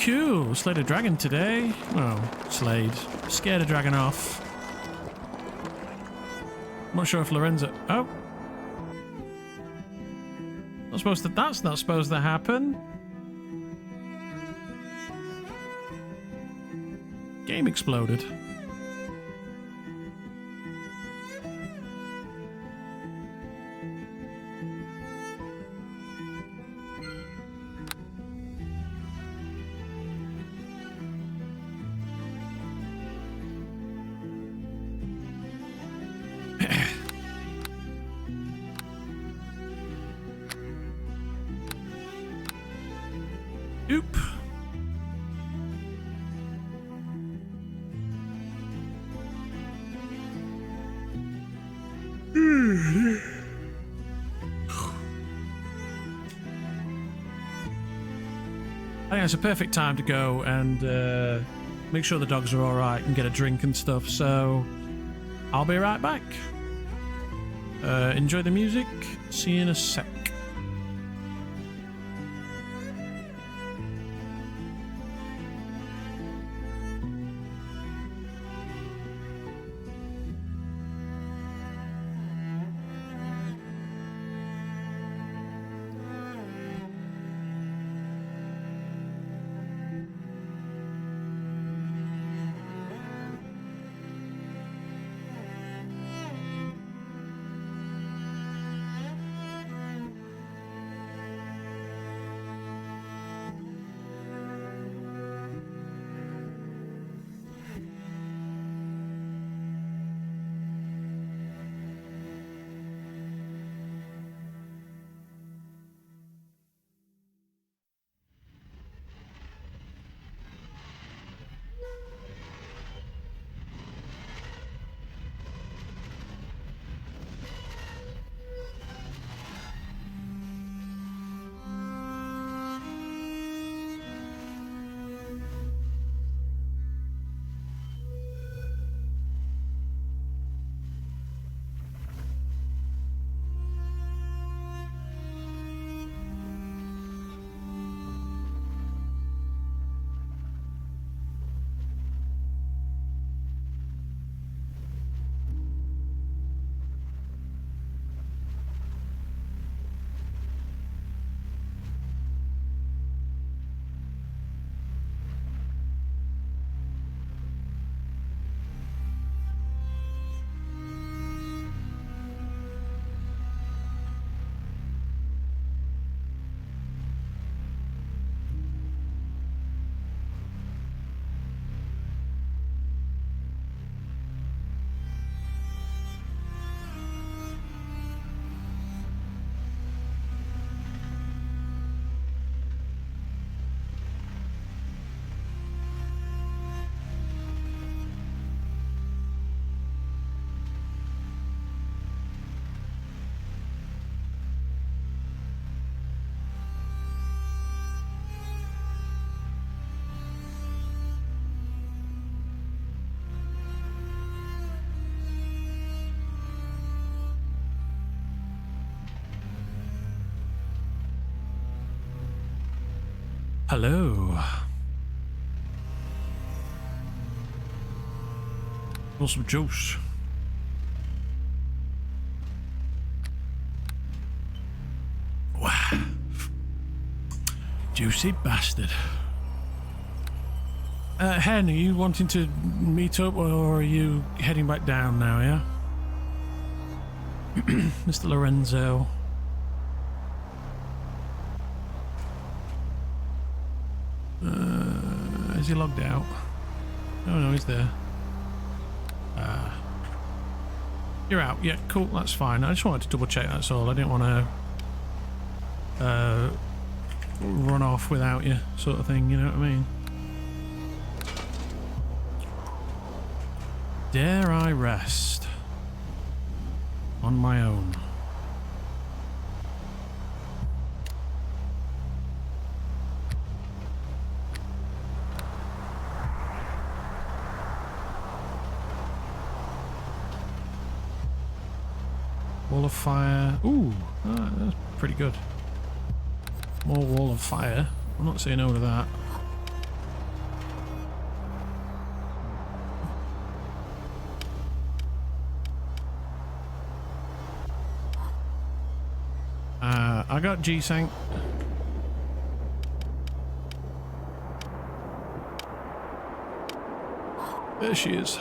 cool. Slayed a dragon today. Well, slayed. Scared a dragon off. Not sure if Lorenzo... Oh. Not supposed to... That's not supposed to happen. Game exploded. Oop. I think it's a perfect time to go and make sure the dogs are all right and get a drink and stuff. So I'll be right back. Enjoy the music. See you in a sec. Hello. Want some juice? Wow. Juicy bastard. Hen, are you wanting to meet up or are you heading back down now, yeah? Mr. Lorenzo. Is he logged out? Oh no, he's there. You're out. Yeah, cool, that's fine. I just wanted to double check, that's all. I didn't want to run off without you, sort of thing, you know what I mean? Dare I rest on my own? Wall of fire. Ooh, that's pretty good. More wall of fire. I'm not saying no to that. I got G-Sank. There she is.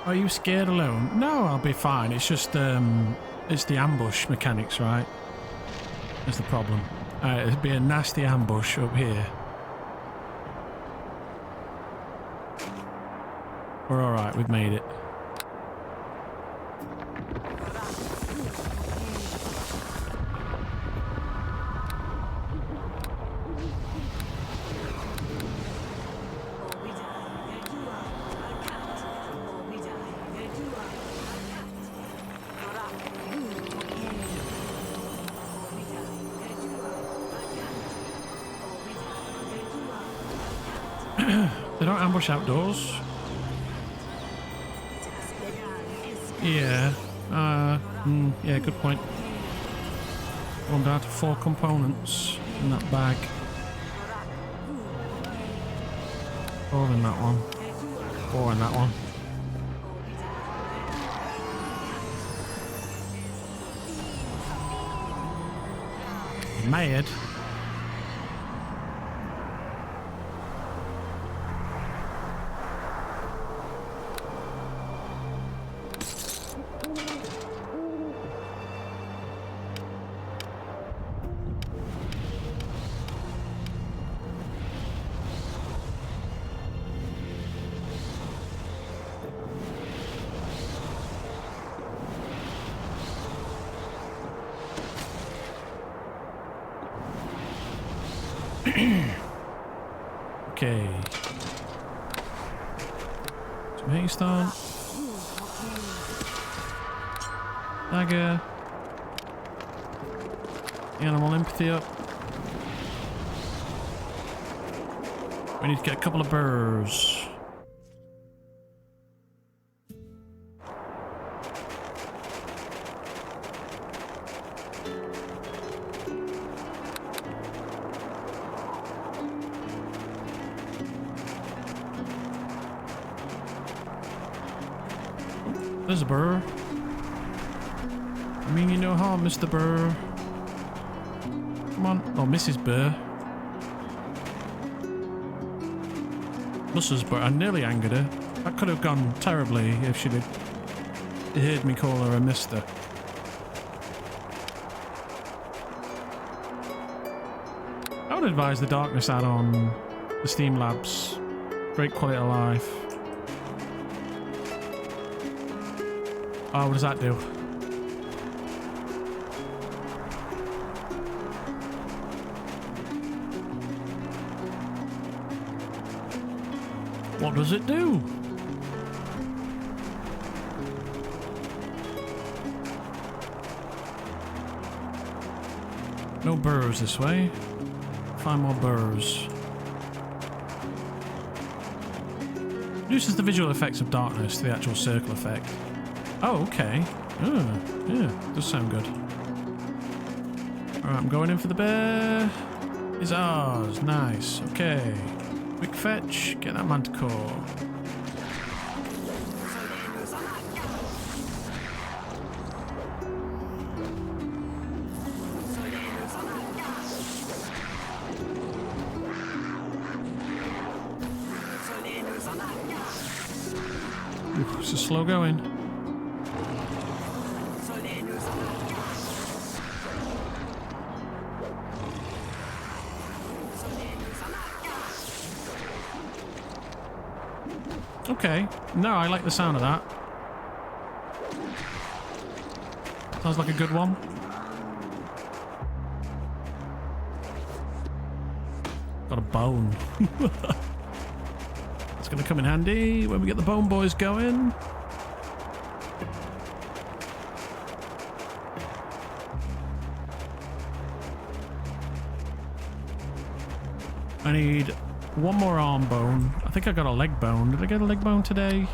Are you scared alone? No, I'll be fine. It's just, it's the ambush mechanics, right? That's the problem. It'd be a nasty ambush up here. We're alright, we've made it. They don't ambush outdoors. Yeah. Yeah, good point. One down to 4 components in that bag. 4 in that one. 4 in that one. Mad. Okay. Some haystone. Dagger. Animal empathy up. We need to get a couple of burrs. There's a burr. I mean you no harm, Mr. Burr. Come on. Oh, Mrs. Burr. Mrs. Burr. I nearly angered her. That could have gone terribly if she'd have heard me call her a mister. I would advise the Darkness add-on, the Steam Labs. Great quality of life. Oh, what does that do? What does it do? No burrs this way. Find more burrs. Reduces the visual effects of darkness to the actual circle effect. Oh, okay. Oh, yeah, does sound good. Alright, I'm going in for the bear. It's ours. Nice. Okay. Quick fetch. Get that manticore. Ooh, this is slow going. Okay. No, I like the sound of that. Sounds like a good one. Got a bone. It's going to come in handy when we get the bone boys going. I need one more arm bone. I think I got a leg bone. Did I get a leg bone today?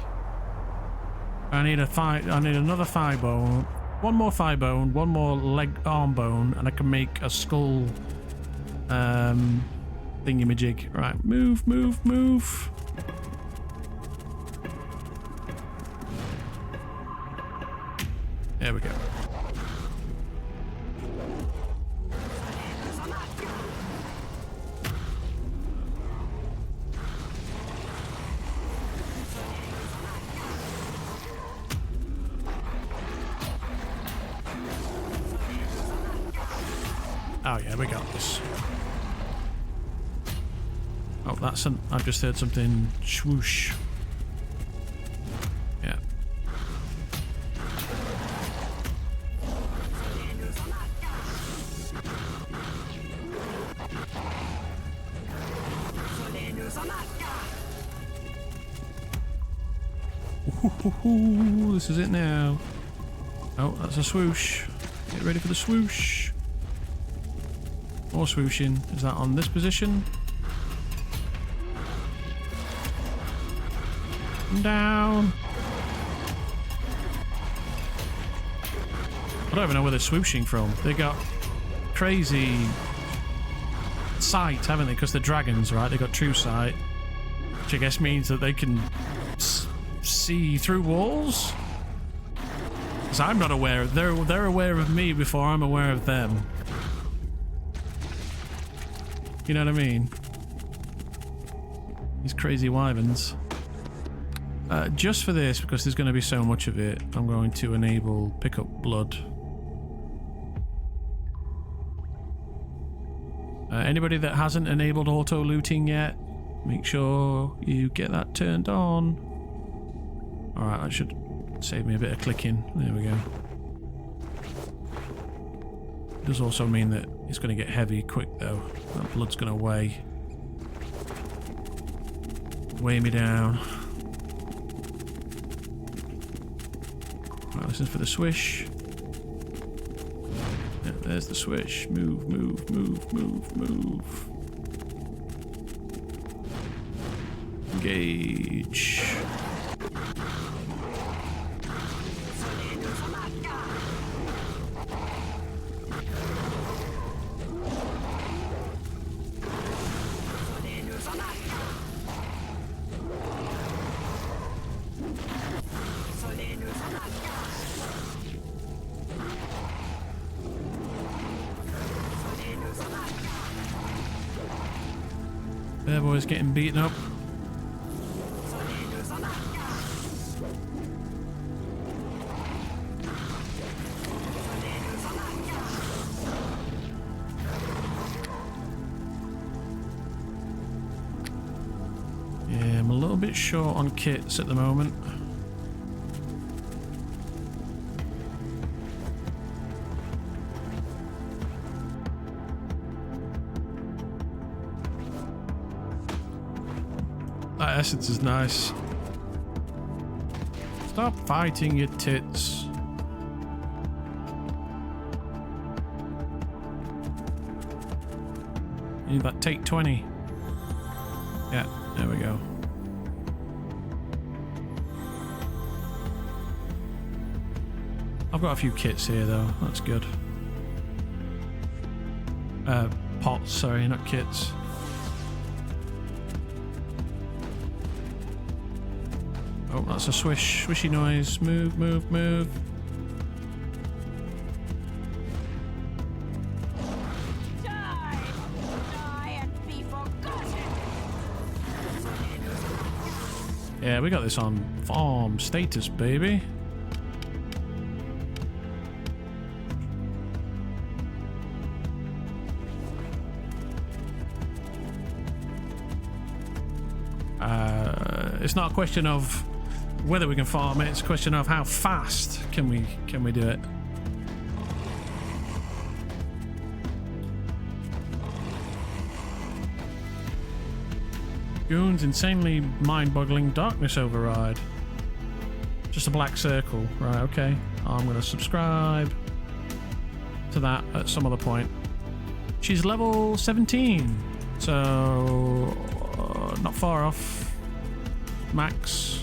I need a thigh. I need another thigh bone. one more thigh bone, one more leg arm bone, and I can make a skull thingy-majig. Right, move, move, move. There we go. Oh yeah, we got this. Oh, that's an... I've just heard something swoosh. Yeah. Ooh, this is it now. Oh, that's a swoosh. Get ready for the swoosh. More swooshing. Is that on this position? Down. I don't even know where they're swooshing from. They got crazy sight, haven't they? Because they're dragons, right? They got true sight, which I guess means that they can see through walls. Because I'm not aware. They're aware of me before I'm aware of them. You know what I mean? These crazy wyverns. Just for this, because there's going to be so much of it, I'm going to enable pick up blood. Anybody that hasn't enabled auto looting yet, make sure you get that turned on. Alright, that should save me a bit of clicking. There we go. Does also mean that it's going to get heavy quick though. That blood's going to weigh me down. Right, listen for the swish. Yeah, there's the swish. Move, move, move, move, move. Engage. Their boy's getting beaten up. Yeah, I'm a little bit short on kits at the moment. That essence is nice. Stop fighting your tits. You need that take 20. Yeah, there we go. I've got a few kits here though, that's good. Pots, sorry, not kits. Oh, that's a swish, swishy noise. Move, move, move. Die! Die and be forgotten! Yeah, we got this on farm status, baby. It's not a question of whether we can farm it, it's a question of how fast can we do it. Goons insanely mind-boggling darkness override. Just a black circle. Right, okay. I'm gonna subscribe to that at some other point. She's level 17, so not far off max.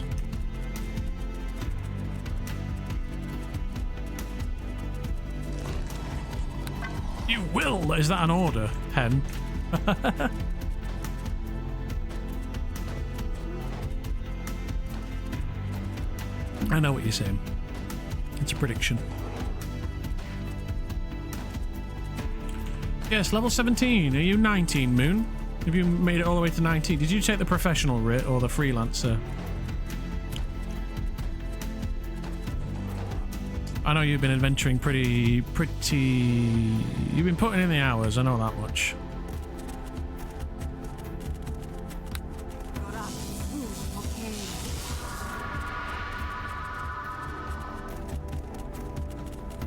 You will? Is that an order, hen? I know what you're saying. It's a prediction. Yes, level 17. Are you 19, Moon? Have you made it all the way to 19? Did you take the professional writ or the freelancer? I know you've been adventuring pretty... You've been putting in the hours, I know that much.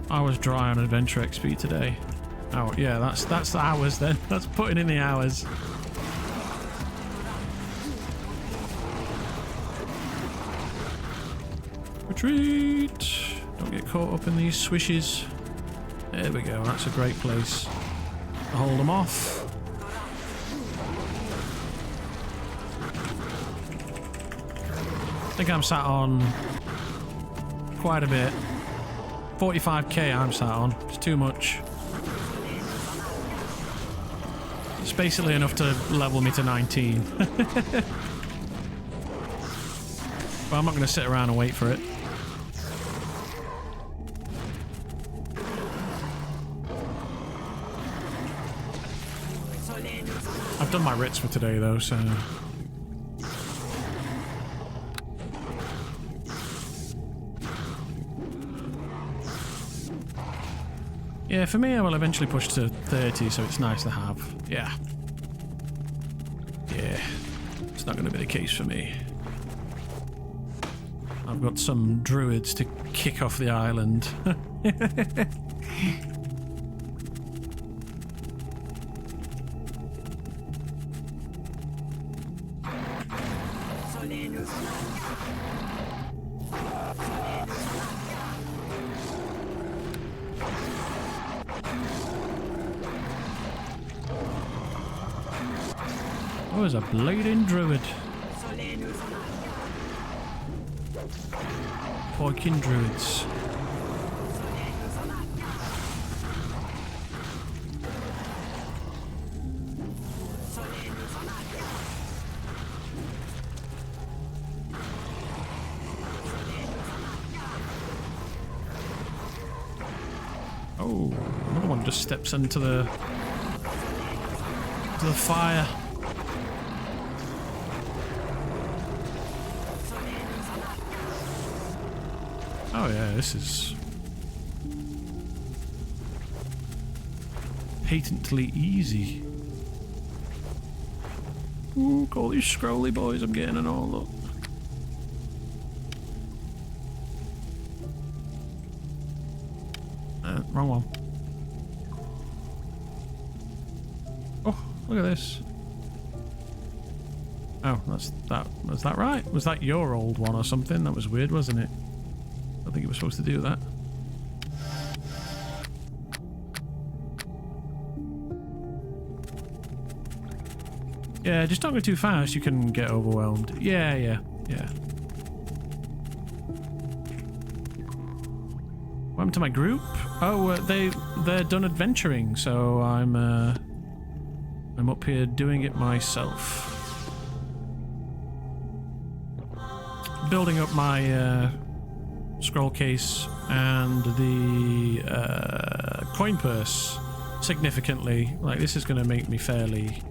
I was dry on Adventure XP today. Oh, yeah, that's the hours then. That's putting in the hours. Retreat! Don't get caught up in these swishes. There we go, that's a great place to hold them off. I think I'm sat on quite a bit. 45k I'm sat on. It's too much. It's basically enough to level me to 19. But I'm not going to sit around and wait for it. I've done my writs for today though, so... Yeah, for me I will eventually push to 30, so it's nice to have. Yeah. Yeah. It's not going to be the case for me. I've got some druids to kick off the island. Oh, there's a bleeding druid. Poiking druids. Oh, another one just steps into the fire. Oh yeah, this is patently easy. Ooh, look, all these scrolly boys I'm getting and all, look. Wrong one. Oh, look at this. Oh, that's that. Was that right? Was that your old one or something? That was weird, wasn't it? I think it was supposed to do that. Yeah, just don't go too fast, you can get overwhelmed. Yeah. What happened to my group? Oh, they're done adventuring, so I'm up here doing it myself. Building up my scroll case and the coin purse significantly. Like, this is going to make me fairly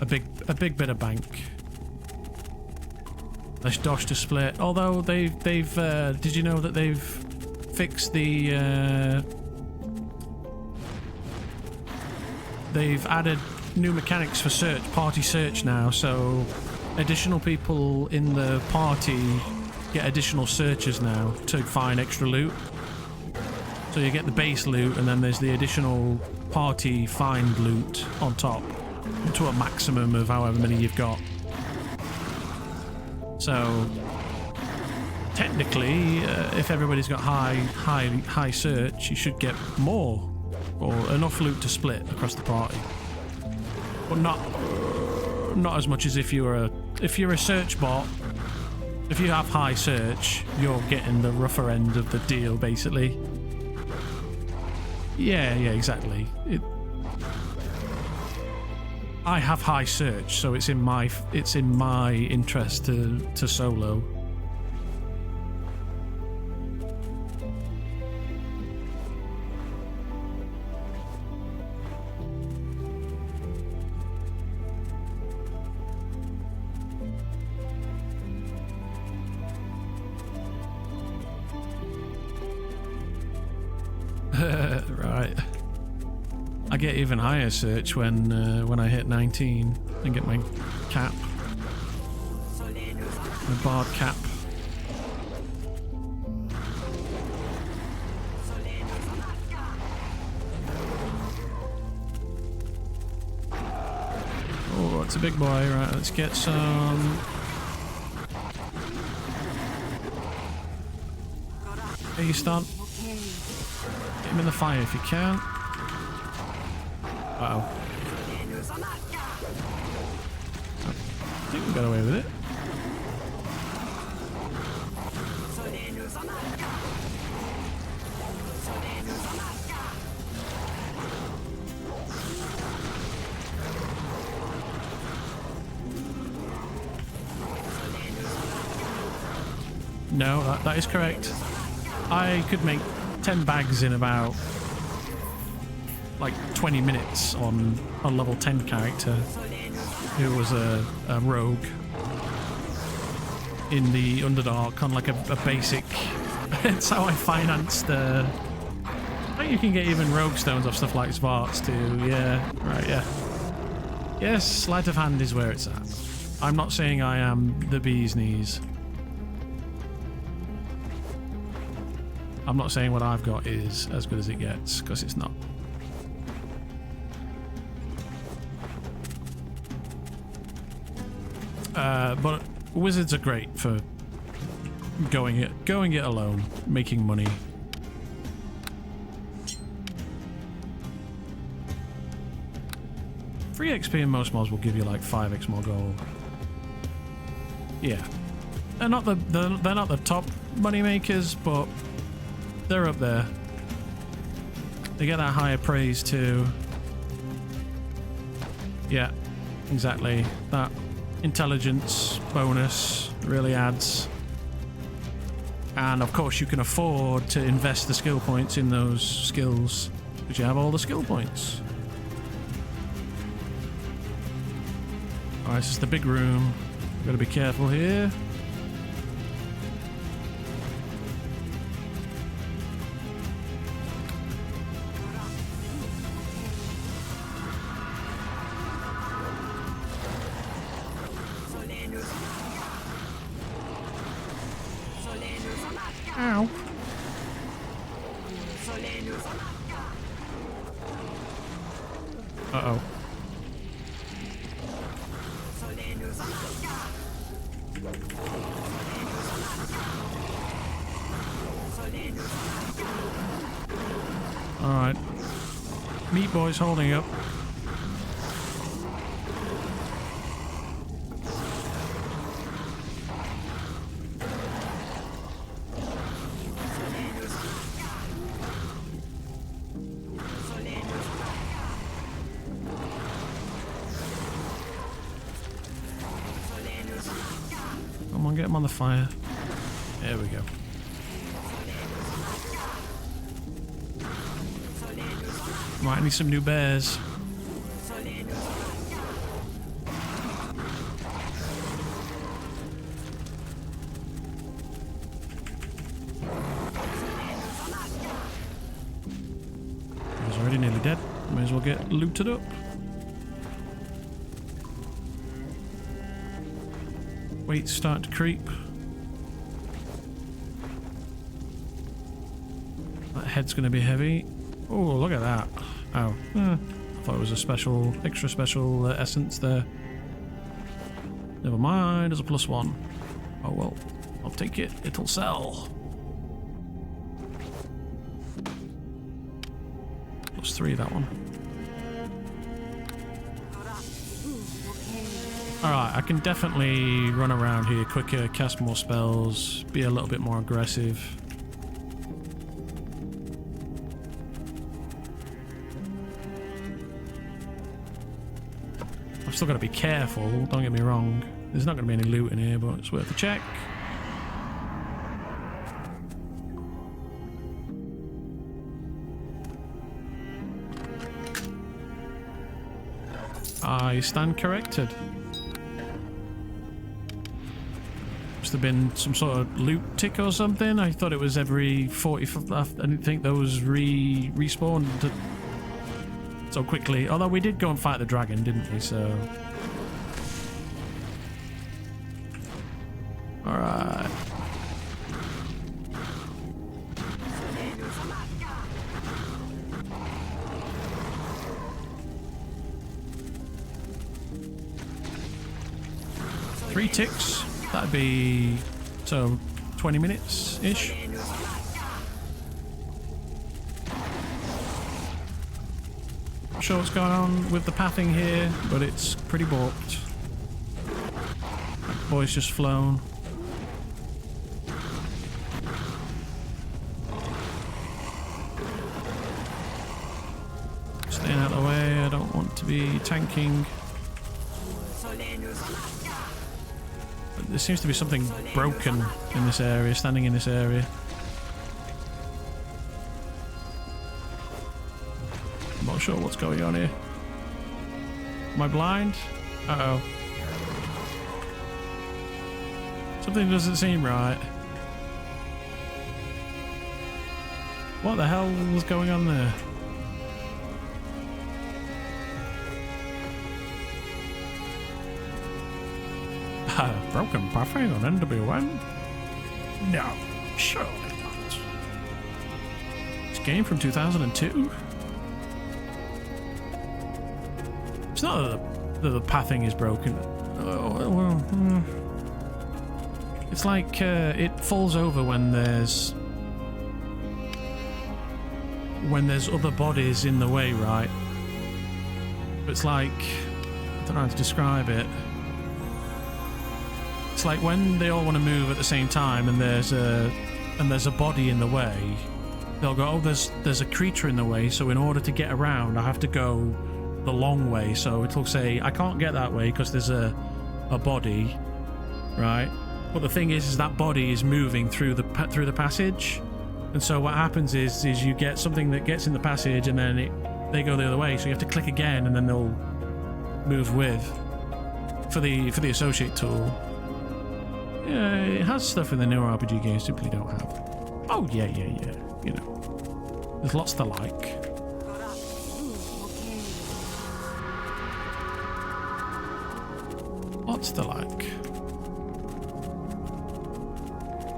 a big bit of bank. Let's dosh to split. Although they've did you know that they've fixed the they've added new mechanics for search, party search now, so additional people in the party get additional searches now to find extra loot. So you get the base loot and then there's the additional party find loot on top to a maximum of however many you've got. So technically, if everybody's got high search, you should get more or enough loot to split across the party. But not as much as if you're a search bot. If you have high search, you're getting the rougher end of the deal, basically. Yeah, exactly. I have high search, so it's in my interest to solo. Right. I get even higher search when I hit 19 and get my cap. My bard cap. Oh, it's a big boy. Right, let's get some. Hey, you stunt. Get him in the fire if you can. Uh-oh. I think we got away with it. No, that is correct. I could make 10 bags in about like 20 minutes on a level 10 character who was a rogue in the Underdark on like a basic. It's how I financed the. I think you can get even rogue stones off stuff like Svarts too. Yeah, right, yeah. Yes, sleight of hand is where it's at. I'm not saying I am the bee's knees. I'm not saying what I've got is as good as it gets, because it's not. But wizards are great for going it alone, making money. Free XP in most mods will give you like 5x more gold. Yeah, they're not the top money makers, but they're up there. They get that higher praise too. Yeah, exactly. That intelligence bonus really adds. And of course you can afford to invest the skill points in those skills because you have all the skill points. Alright, this is the big room. We've got to be careful here. Ow. Uh-oh. Alright. Meat Boy's holding up. Come on, get him on the fire. There we go. Right, I need some new bears. He's already nearly dead. May as well get looted up. Weight's starting to creep. That head's going to be heavy. Oh, look at that. Oh, I thought it was a special, extra special essence there. Never mind, there's a +1. Oh well, I'll take it. It'll sell. +3, that one. Alright, I can definitely run around here quicker, cast more spells, be a little bit more aggressive. I've still got to be careful, don't get me wrong. There's not going to be any loot in here, but it's worth a check. I stand corrected. Must have been some sort of loot tick or something. I thought it was every 40. I didn't think those respawned so quickly. Although we did go and fight the dragon, didn't we? So. Alright. Three ticks. That'd be, so, 20 minutes-ish. Not sure what's going on with the pathing here, but it's pretty balked. That boy's just flown. Staying out of the way, I don't want to be tanking. There seems to be something broken in this area, standing in this area. I'm not sure what's going on here. Am I blind? Uh-oh. Something doesn't seem right. What the hell was going on there? Broken pathing on NW1? No, surely not. It's a game from 2002? It's not that the pathing is broken. Oh, well, it's like it falls over when there's other bodies in the way, right? It's like, I don't know how to describe it. It's like when they all want to move at the same time and there's a body in the way, they'll go, oh, there's a creature in the way, so in order to get around I have to go the long way. So it'll say I can't get that way because there's a body, right? But the thing is that body is moving through the passage, and so what happens is you get something that gets in the passage and then they go the other way, so you have to click again and then they'll move with for the associate tool. Yeah, it has stuff in the newer RPG games simply don't have. Oh, yeah. You know. There's lots to like. Lots to like.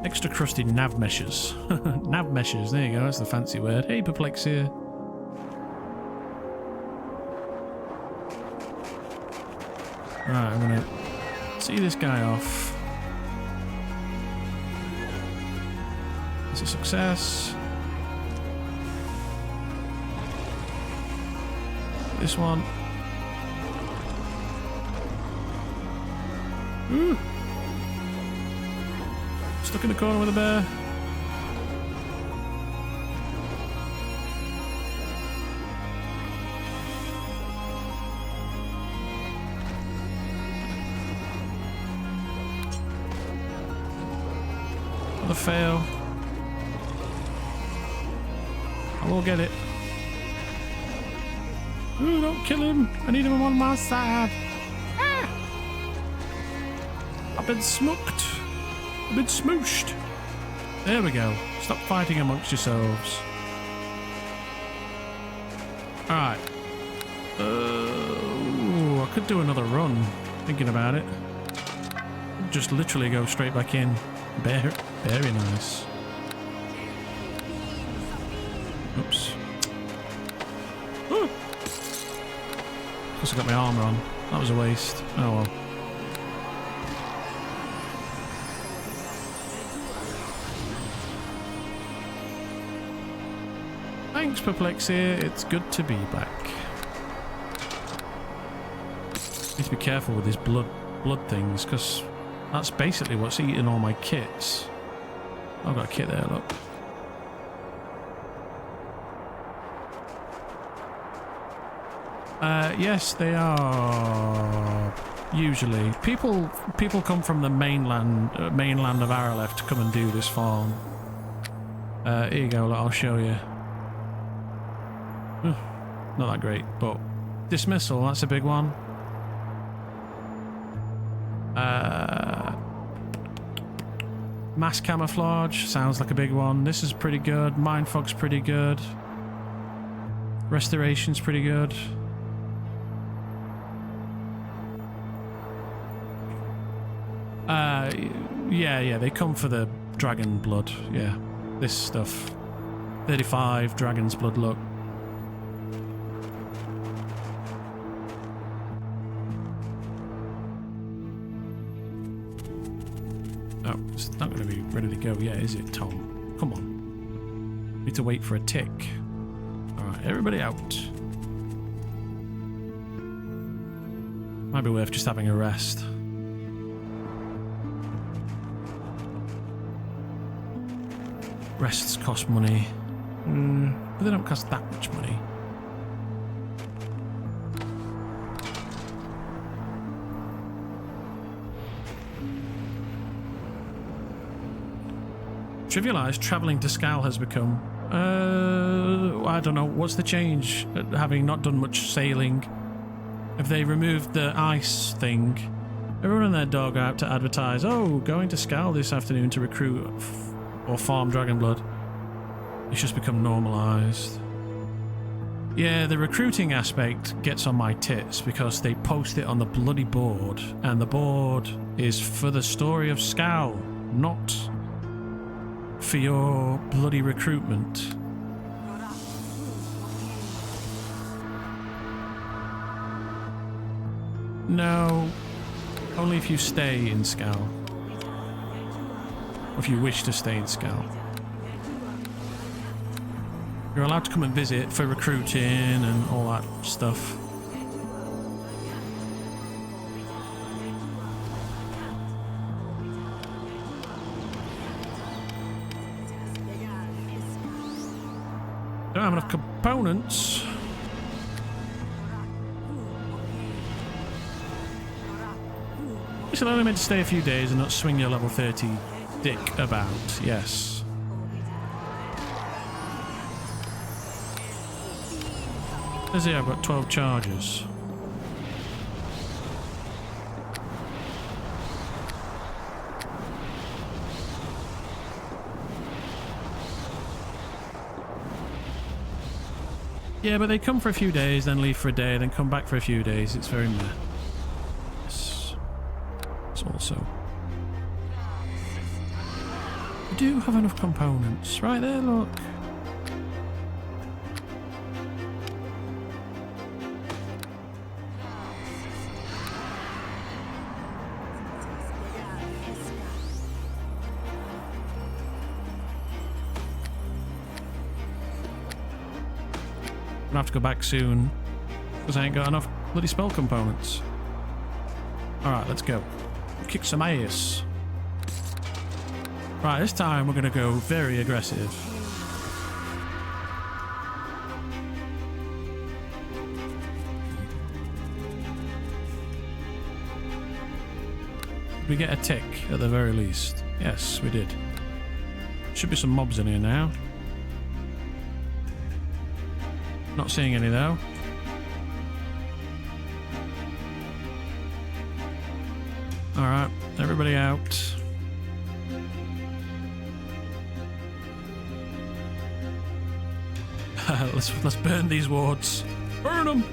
Extra crusty nav meshes. Nav meshes, there you go, that's the fancy word. Hey, Perplex here. Right, I'm gonna see this guy off. It's a success. This one. Ooh. Stuck in the corner with a bear. Another fail. I will get it. Ooh, don't kill him. I need him on my side. Ah! I've been smoked. I've been smooshed. There we go. Stop fighting amongst yourselves. Alright. I could do another run, thinking about it. Just literally go straight back in. Very nice. Oops. Ooh. Of course I got my armor on. That was a waste. Oh well. Thanks, Perplex here. It's good to be back. Need to be careful with these blood things, because that's basically what's eating all my kits. I've got a kit there, look. Yes, they are. Usually, people come from the mainland of Arelith to come and do this farm. Here you go. I'll show you. Not that great, but dismissal. That's a big one. Mass camouflage sounds like a big one. This is pretty good. Mindfog's pretty good. Restoration's pretty good. Yeah, they come for the dragon blood. Yeah, this stuff. 35 dragon's blood. Look. Oh, it's not going to be ready to go yet, is it, Tom? Come on. Need to wait for a tick. Alright, everybody out. Might be worth just having a rest. Rests cost money. But they don't cost that much money. Trivialized travelling to Scal has become. I don't know. What's the change? Having not done much sailing, have they removed the ice thing? Everyone and their dog are out to advertise. Oh, going to Scal this afternoon to recruit or farm dragon blood. It's just become normalised. Yeah, the recruiting aspect gets on my tits because they post it on the bloody board, and the board is for the story of Scal, not for your bloody recruitment. No, only if you stay in Scal. Or if you wish to stay in Scal. You're allowed to come and visit for recruiting and all that stuff. Don't have enough components. It's only meant to stay a few days and not swing your level 30 dick about, yes. As here, I've got 12 charges. Yeah, but they come for a few days, then leave for a day, then come back for a few days. It's very meh. Yes. It's also... I do have enough components. Right there, look. I'm gonna have to go back soon because I ain't got enough bloody spell components. Alright, let's go. Kick some ass. Right, this time we're gonna go very aggressive. We get a tick at the very least. Yes, we did. Should be some mobs in here now. Not seeing any though. Alright, everybody out. let's burn these wards. Burn them!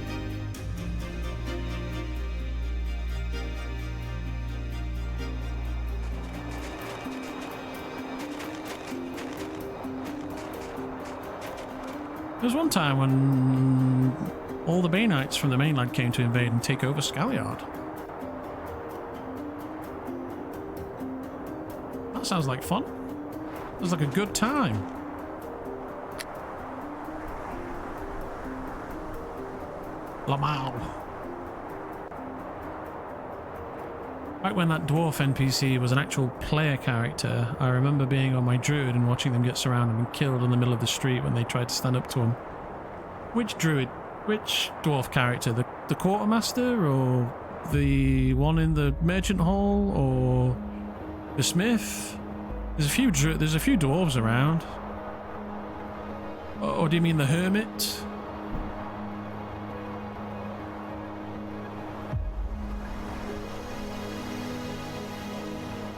There was one time when all the Bay Knights from the mainland came to invade and take over Scalliard. That sounds like fun. It was like a good time. Lamau. Back when that dwarf NPC was an actual player character, I remember being on my Druid and watching them get surrounded and killed in the middle of the street when they tried to stand up to him. Which Druid Which dwarf character? The quartermaster, or the one in the merchant hall, or the smith? There's a few dwarves around. Or do you mean the hermit?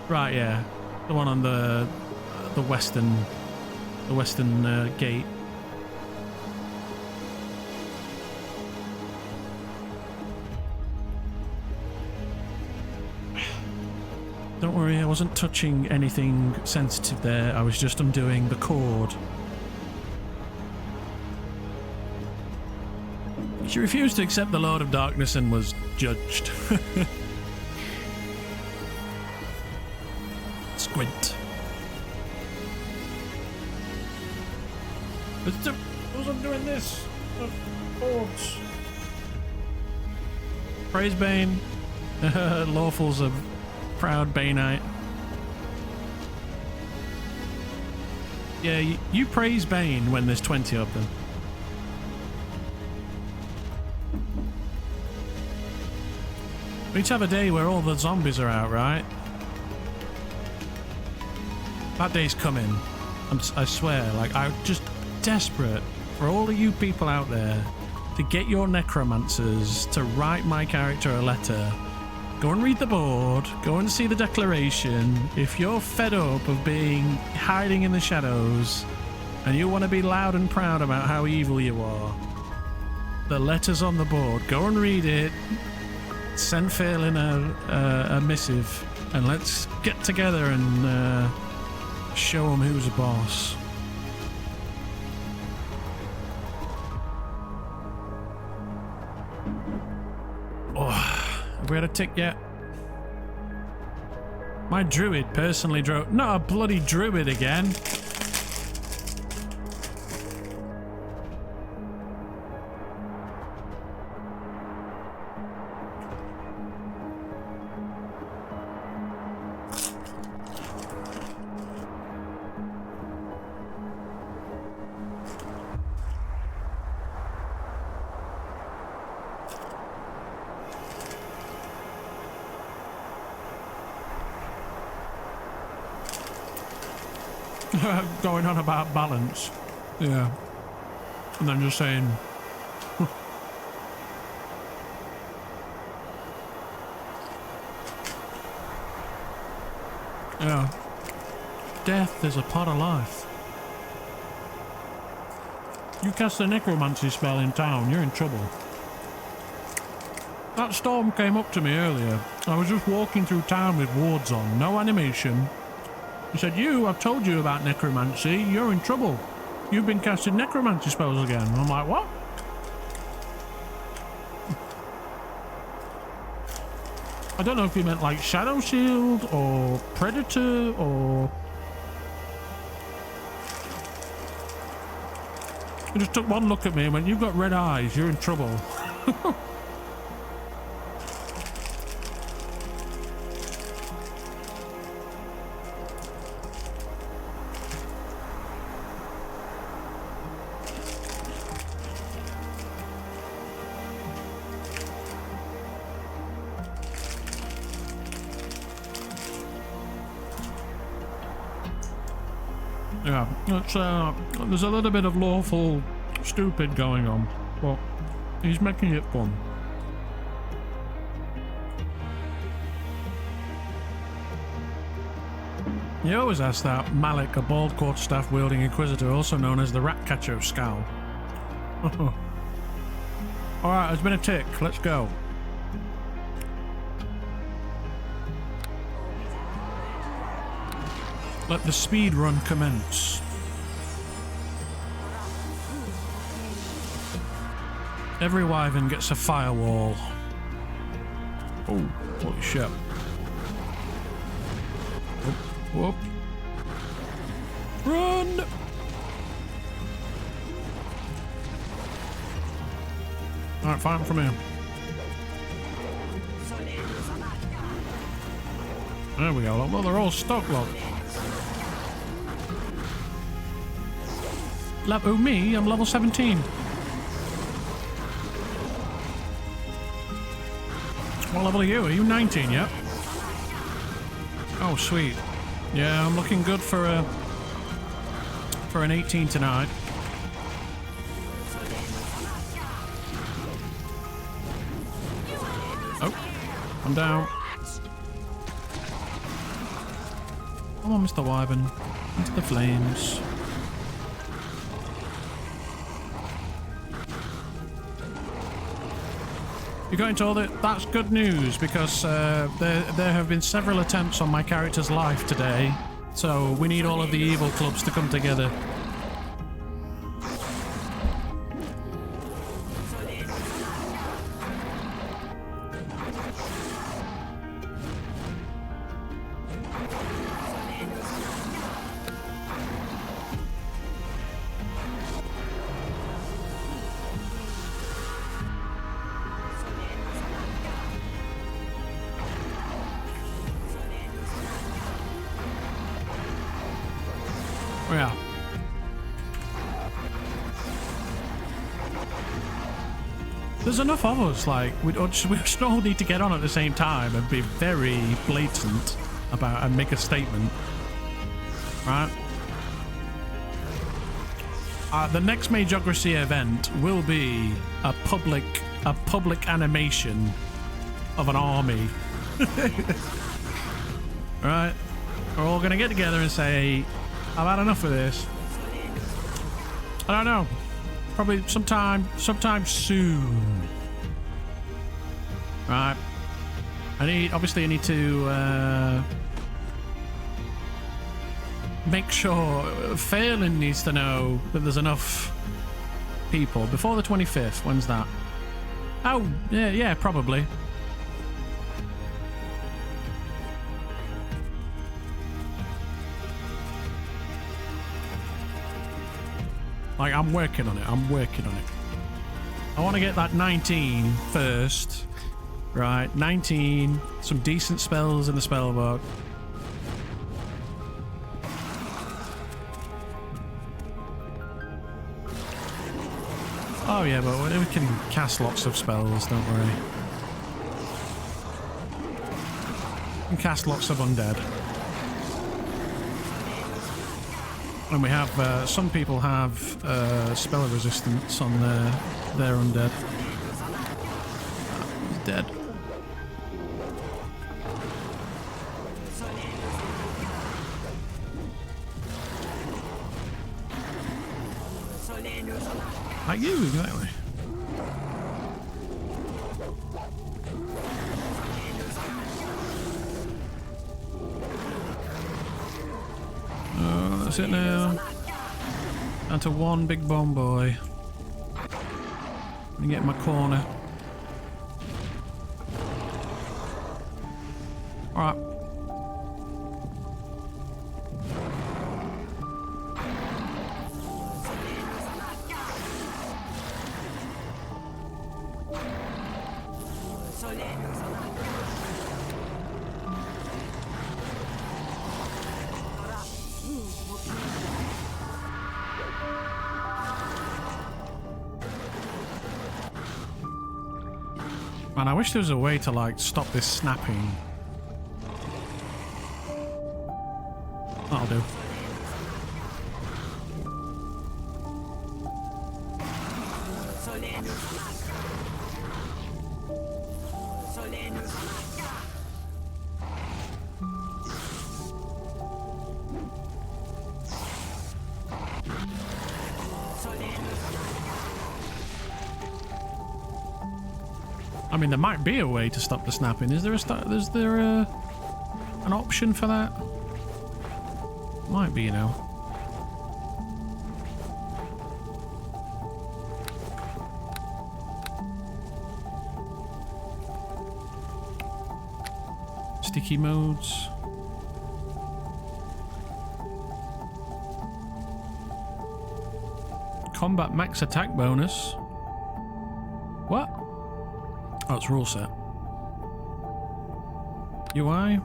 Right, yeah, the one on the western gate. Don't worry, I wasn't touching anything sensitive there. I was just undoing the cord. She refused to accept the Lord of Darkness and was judged. Squint. I wasn't doing this. Cords. Praise Bane. Lawful's a proud Baneite. Yeah, you praise Bane when there's 20 of them. We need to have a day where all the zombies are out, right? That day's coming. I swear, like, I'm just desperate for all of you people out there to get your necromancers to write my character a letter. Go and read the board, go and see the declaration. If you're fed up of hiding in the shadows and you want to be loud and proud about how evil you are, the letter's on the board. Go and read it. Send Phelan a missive and let's get together and show him who's a boss. Have we had a tick yet? My druid personally drove... Not a bloody druid again. Going on about balance. Yeah. And then just saying... Yeah. Death is a part of life. You cast a necromancy spell in town, you're in trouble. That storm came up to me earlier. I was just walking through town with wards on, no animation. He said, I've told you about necromancy, you're in trouble. You've been casting necromancy spells again. I'm like, what? I don't know if he meant like Shadow Shield or Predator or... He just took one look at me and went, you've got red eyes, you're in trouble. Yeah, it's, there's a little bit of lawful stupid going on, but he's making it fun. You always ask that Malik, a bald quarterstaff wielding inquisitor, also known as the rat catcher of Scowl. Alright, there's been a tick, let's go. Let the speed run commence. Every wyvern gets a firewall. Oh, holy shit. Whoop, whoop. Run! Alright, fight from here. There we go. Well, they're all stuck, look. Oh, me? I'm level 17. What level are you? Are you 19 yet? Oh, sweet. Yeah, I'm looking good for an 18 tonight. Oh, I'm down. Come on, Mr. Wyvern. Into the flames. You got into all that? That's good news, because there have been several attempts on my character's life today, so we need all of the evil clubs to come together. Yeah. There's enough of us, like, we just all need to get on at the same time and be very blatant about and make a statement. Right? The next Magocracy event will be a public animation of an army. Right? We're all gonna get together and say, I've had enough of this. I don't know. Probably sometime soon. Right. Obviously I need to make sure Phelan needs to know that there's enough people before the 25th. When's that? Oh, yeah, probably. Like, I'm working on it. I want to get that 19 first. Right, 19. Some decent spells in the spell book. Oh yeah, but we can cast lots of spells, don't worry. We can cast lots of undead. And we have, some people have spell resistance on their undead. He's dead. Like you, exactly. That's it now. Down to one big bomb boy. Let me get in my corner. Alright. Man, I wish there was a way to, like, stop this snapping. That'll do. I mean, there might be a way to stop the snapping. Is there an option for that? Might be, you know. Sticky modes. Combat max attack bonus. What? Oh, it's rule set. UI.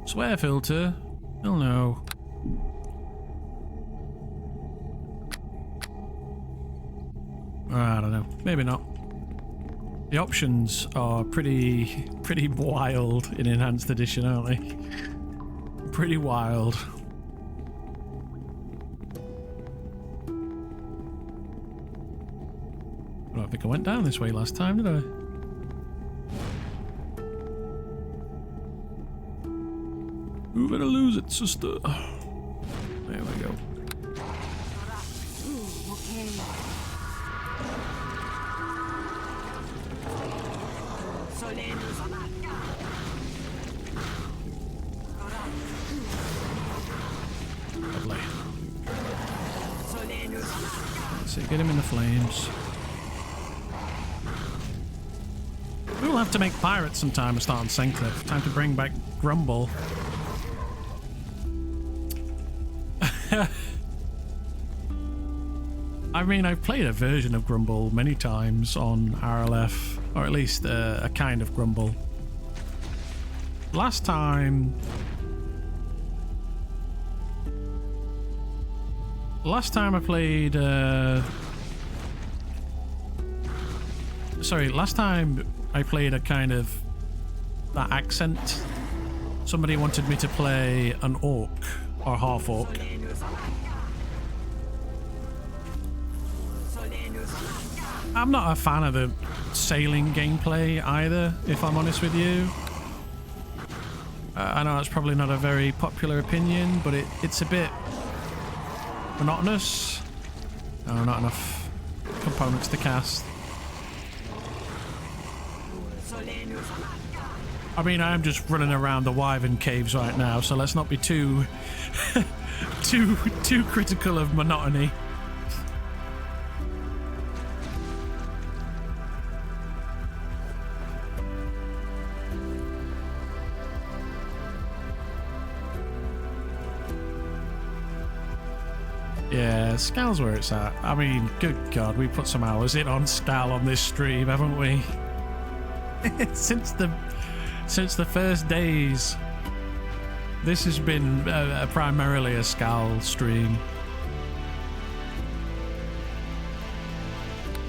Swear filter. Hell no. I don't know. Maybe not. The options are pretty wild in Enhanced Edition, aren't they? Pretty wild. I don't think I went down this way last time, did I? You're gonna lose it, sister. There we go. Lovely. Let's see, get him in the flames. We will have to make pirates sometime and start on Sencliff. Time to bring back Grumble. I mean, I've played a version of Grumble many times on Arelith, or at least a kind of Grumble. Last time I played, sorry, last time I played a kind of that accent. Somebody wanted me to play an orc or half orc. I'm not a fan of the sailing gameplay either, if I'm honest with you. I know it's probably not a very popular opinion, but it's a bit monotonous. Oh, not enough components to cast. I mean, I'm just running around the Wyvern caves right now, so let's not be too too critical of monotony. Yeah, Scal's where it's at. I mean, good God, we put some hours in on Scal on this stream, haven't we? since the first days. This has been primarily a Scal stream.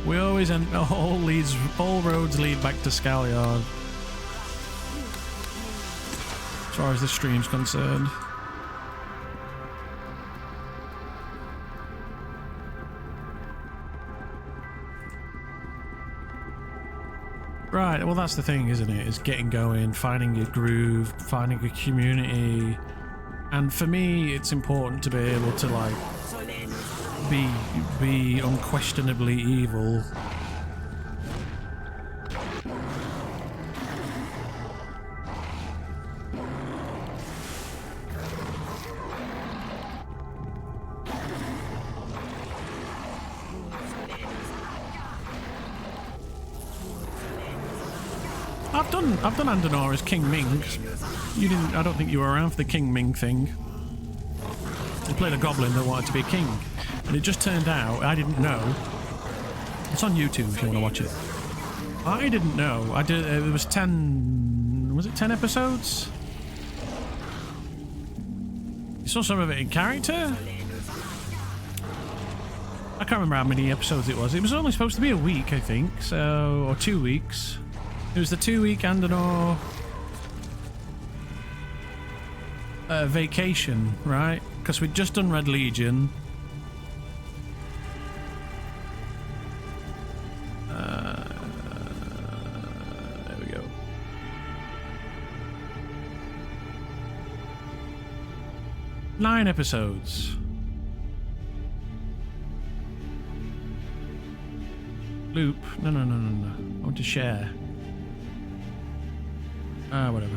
We always end. All roads lead back to Scalyard, as far as the stream's concerned. Right, well that's the thing, isn't it? Is getting going, finding your groove, finding a community. And for me, it's important to be able to, like, be unquestionably evil. I've done Andanor as King Ming. You didn't. I don't think you were around for the King Ming thing. I played a goblin that wanted to be a king, and it just turned out I didn't know. It's on YouTube if you want to watch it. I didn't know. I did. It was 10. Was it 10 episodes? You saw some of it in character. I can't remember how many episodes it was. It was only supposed to be a week, I think. So, or 2 weeks. It was the 2-week Andanor vacation, right? Because we'd just done Red Legion. There we go. Nine episodes. Loop. No. I want to share. Whatever.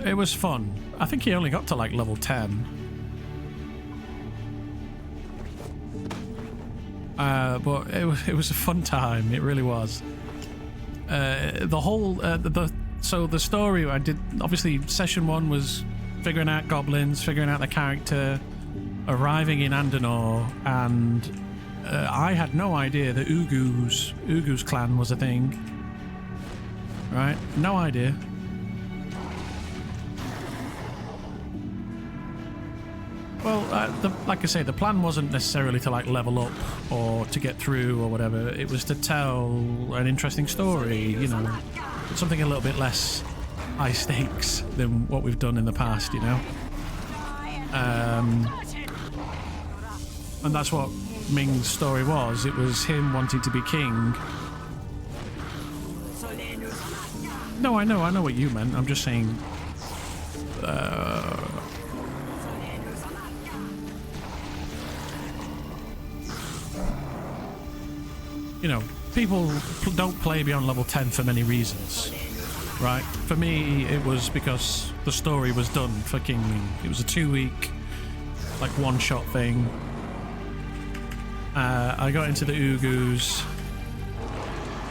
It was fun. I think he only got to like level 10. But it was a fun time. It really was. The whole so the story I did, obviously session 1 was figuring out goblins, figuring out the character, arriving in Andanor, and I had no idea that Ugu's clan was a thing. Right, no idea. Well, like I say, the plan wasn't necessarily to like level up or to get through or whatever. It was to tell an interesting story, you know, something a little bit less high stakes than what we've done in the past, you know. And that's what Ming's story was. It was him wanting to be king. No, I know what you meant. I'm just saying. You know, people don't play beyond level 10 for many reasons, right? For me, it was because the story was done for King Ming. It was a 2-week, like, one-shot thing. I got into the Ugus,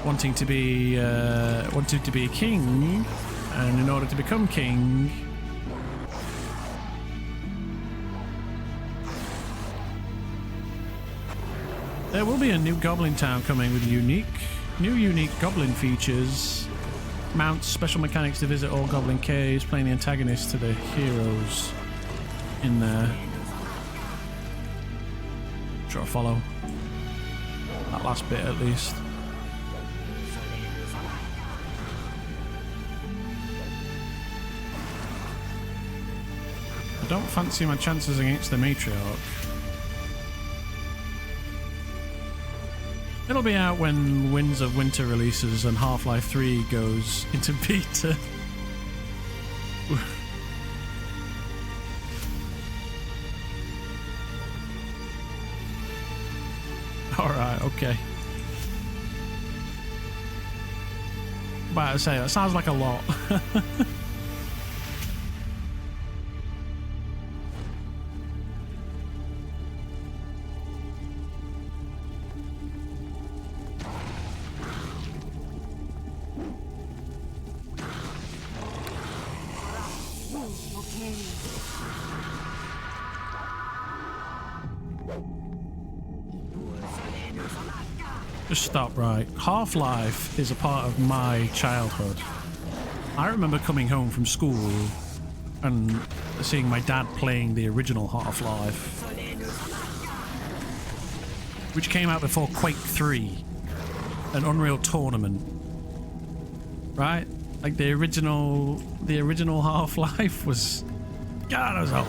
wanting to be king, and in order to become king, there will be a new goblin town coming with new unique goblin features, mounts, special mechanics to visit all goblin caves, playing the antagonists to the heroes in there. Sure, follow that last bit at least. I don't fancy my chances against the matriarch. It'll be out when Winds of Winter releases and Half-Life 3 goes into beta. Alright, okay. About to say, that sounds like a lot. Just stop right. Half-Life is a part of my childhood. I remember coming home from school and seeing my dad playing the original Half-Life, which came out before Quake 3, an Unreal Tournament. Right? Like the original Half-Life was... God, I was old.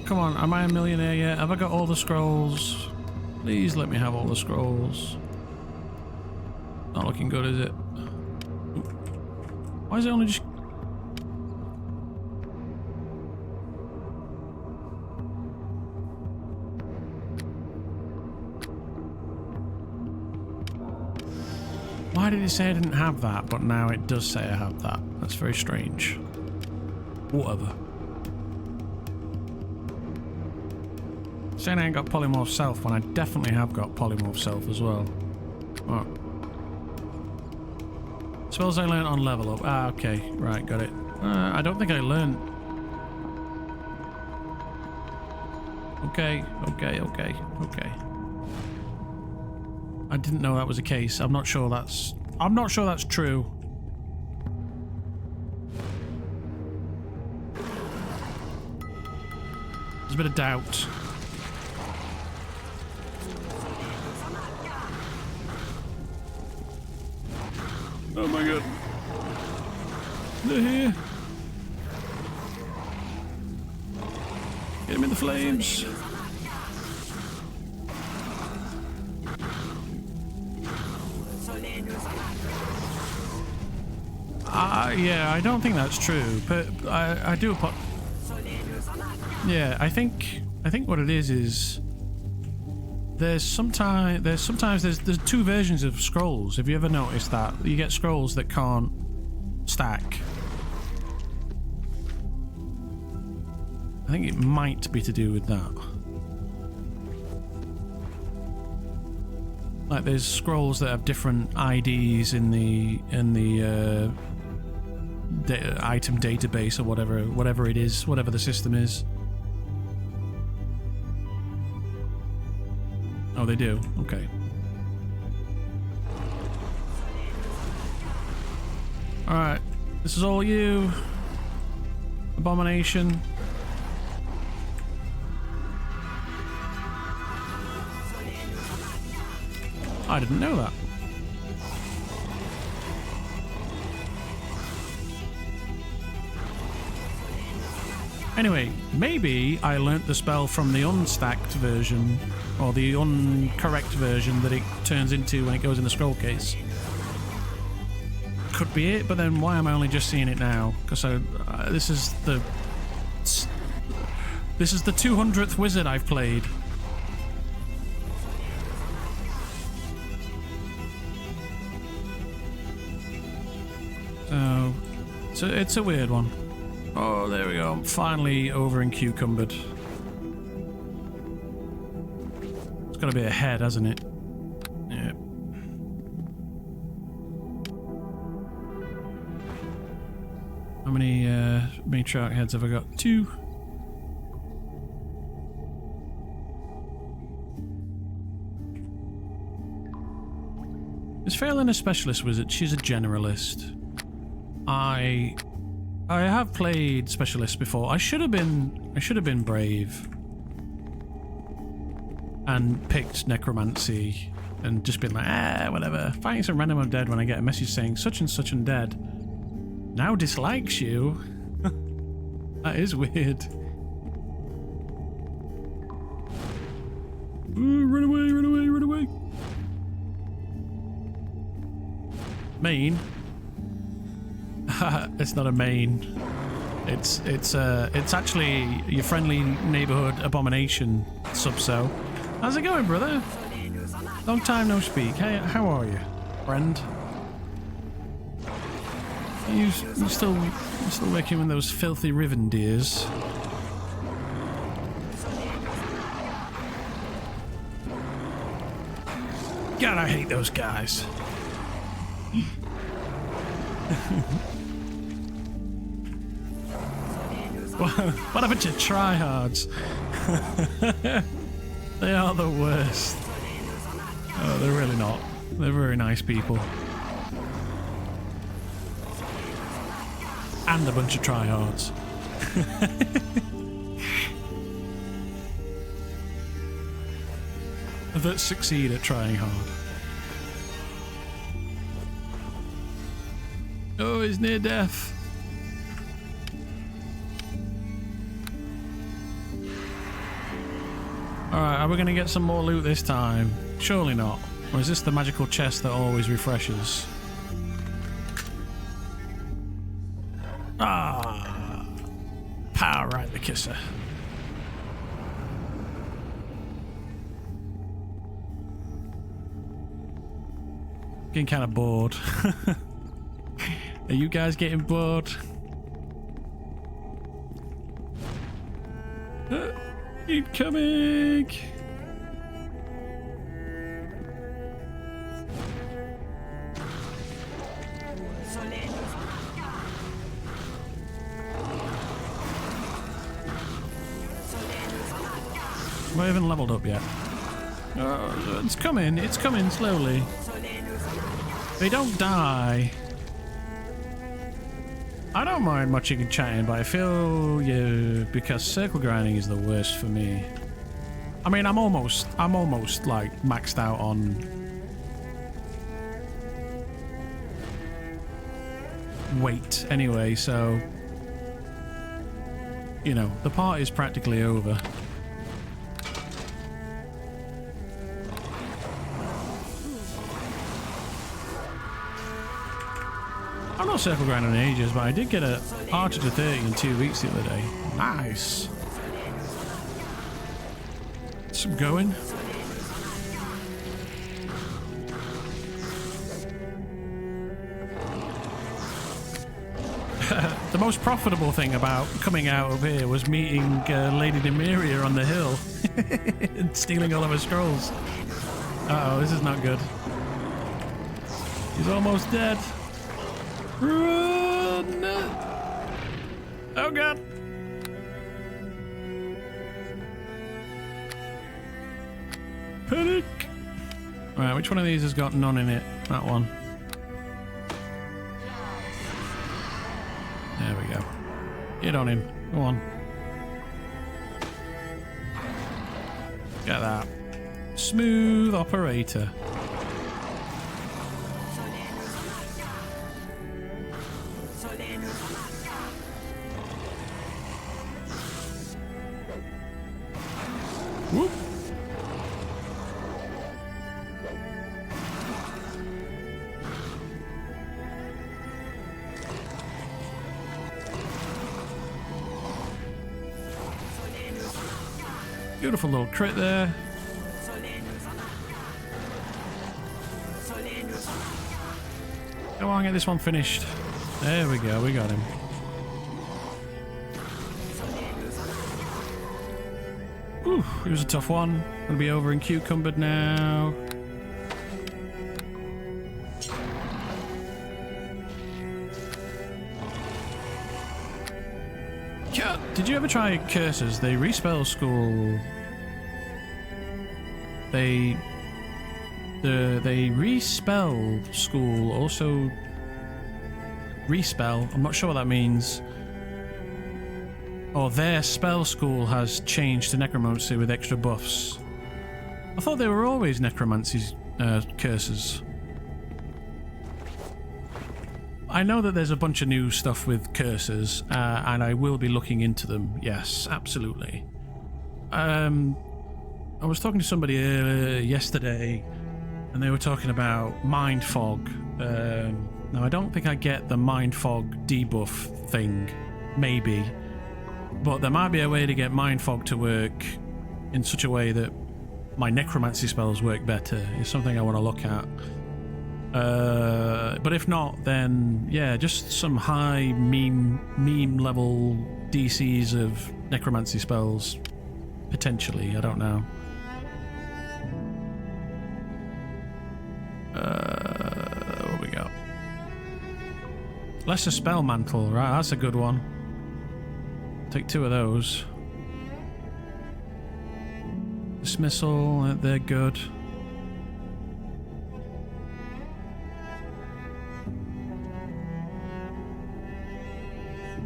Come on, am I a millionaire yet? Have I got all the scrolls? Please let me have all the scrolls. Not looking good, is it? Why is it only just... Why did it say I didn't have that, but now it does say I have that? That's very strange. Whatever. Saying I ain't got polymorph self when I definitely have got polymorph self as well. Oh. Spells I learned on level up. Ah, okay. Right, got it. I don't think I learned. Okay. I didn't know that was the case. I'm not sure that's true. There's a bit of doubt. Oh my god. They're here. Get him in the flames. Yeah, I don't think that's true, but I do yeah, I think what it is there's two versions of scrolls. Have you ever noticed that? You get scrolls that can't stack. I think it might be to do with that. Like there's scrolls that have different IDs in the item database or whatever it is, whatever the system is. Oh, they do. Okay. All right, this is all you, Abomination. I didn't know that. Anyway, maybe I learnt the spell from the unstacked version, or the incorrect version that it turns into when it goes in the scroll case. Could be it, but then why am I only just seeing it now? Because this is the 200th wizard I've played. So it's a weird one. Oh, there we go. I'm finally over in cucumbered. It's got to be a head, hasn't it? Yeah. How many matriarch heads have I got? 2. Is Phelan a specialist wizard? She's a generalist. I have played specialists before. I should have been brave and picked necromancy and just been like, whatever. Fighting some random undead when I get a message saying such and such undead now dislikes you. That is weird. Ooh, run away, run away, run away. Main. It's not a main. It's actually your friendly neighborhood abomination, Subso. How's it going, brother? Long time no speak. Hey, how are you, friend? You still working with those filthy Rivendeers? God, I hate those guys. What a bunch of tryhards. They are the worst. Oh, they're really not. They're very nice people. And a bunch of tryhards. That succeed at trying hard. Oh, he's near death. Alright, are we going to get some more loot this time? Surely not. Or is this the magical chest that always refreshes? Ah, power right the kisser. Getting kind of bored. Are you guys getting bored? Incoming! I haven't leveled up yet. Oh, it's coming slowly. They don't die. I don't mind much chatting, but I feel because circle grinding is the worst for me. I mean, I'm almost like maxed out on weight anyway, so you know, the part is practically over. I'm not circle grinding in ages, but I did get a Archer to 30 in 2 weeks the other day. Nice. Some going. The most profitable thing about coming out of here was meeting Lady Demiria on the hill and stealing all of her scrolls. Uh-oh, this is not good. He's almost dead. Run! Oh god. Panic! Right, which one of these has got none in it? That one. There we go. Get on him. Go on. Get that. Smooth operator. Whoop. Beautiful little crit there. Come on, get this one finished. There we go, we got him. Ooh, it was a tough one. Gonna be over and cucumbered now. Did you ever try curses? They respell school. They respell school. Also respell. I'm not sure what that means. Or their spell school has changed to necromancy with extra buffs. I thought they were always necromancy curses. I know that there's a bunch of new stuff with curses, and I will be looking into them. Yes, absolutely. I was talking to somebody yesterday, and they were talking about mind fog. Now, I don't think I get the mind fog debuff thing. Maybe. But there might be a way to get mind fog to work in such a way that my necromancy spells work better. It's something I want to look at. But if not, then yeah, just some high meme level DCs of necromancy spells. Potentially, I don't know. What we got? Lesser Spell Mantle, right, that's a good one. Take 2 of those. Dismissal, they're good.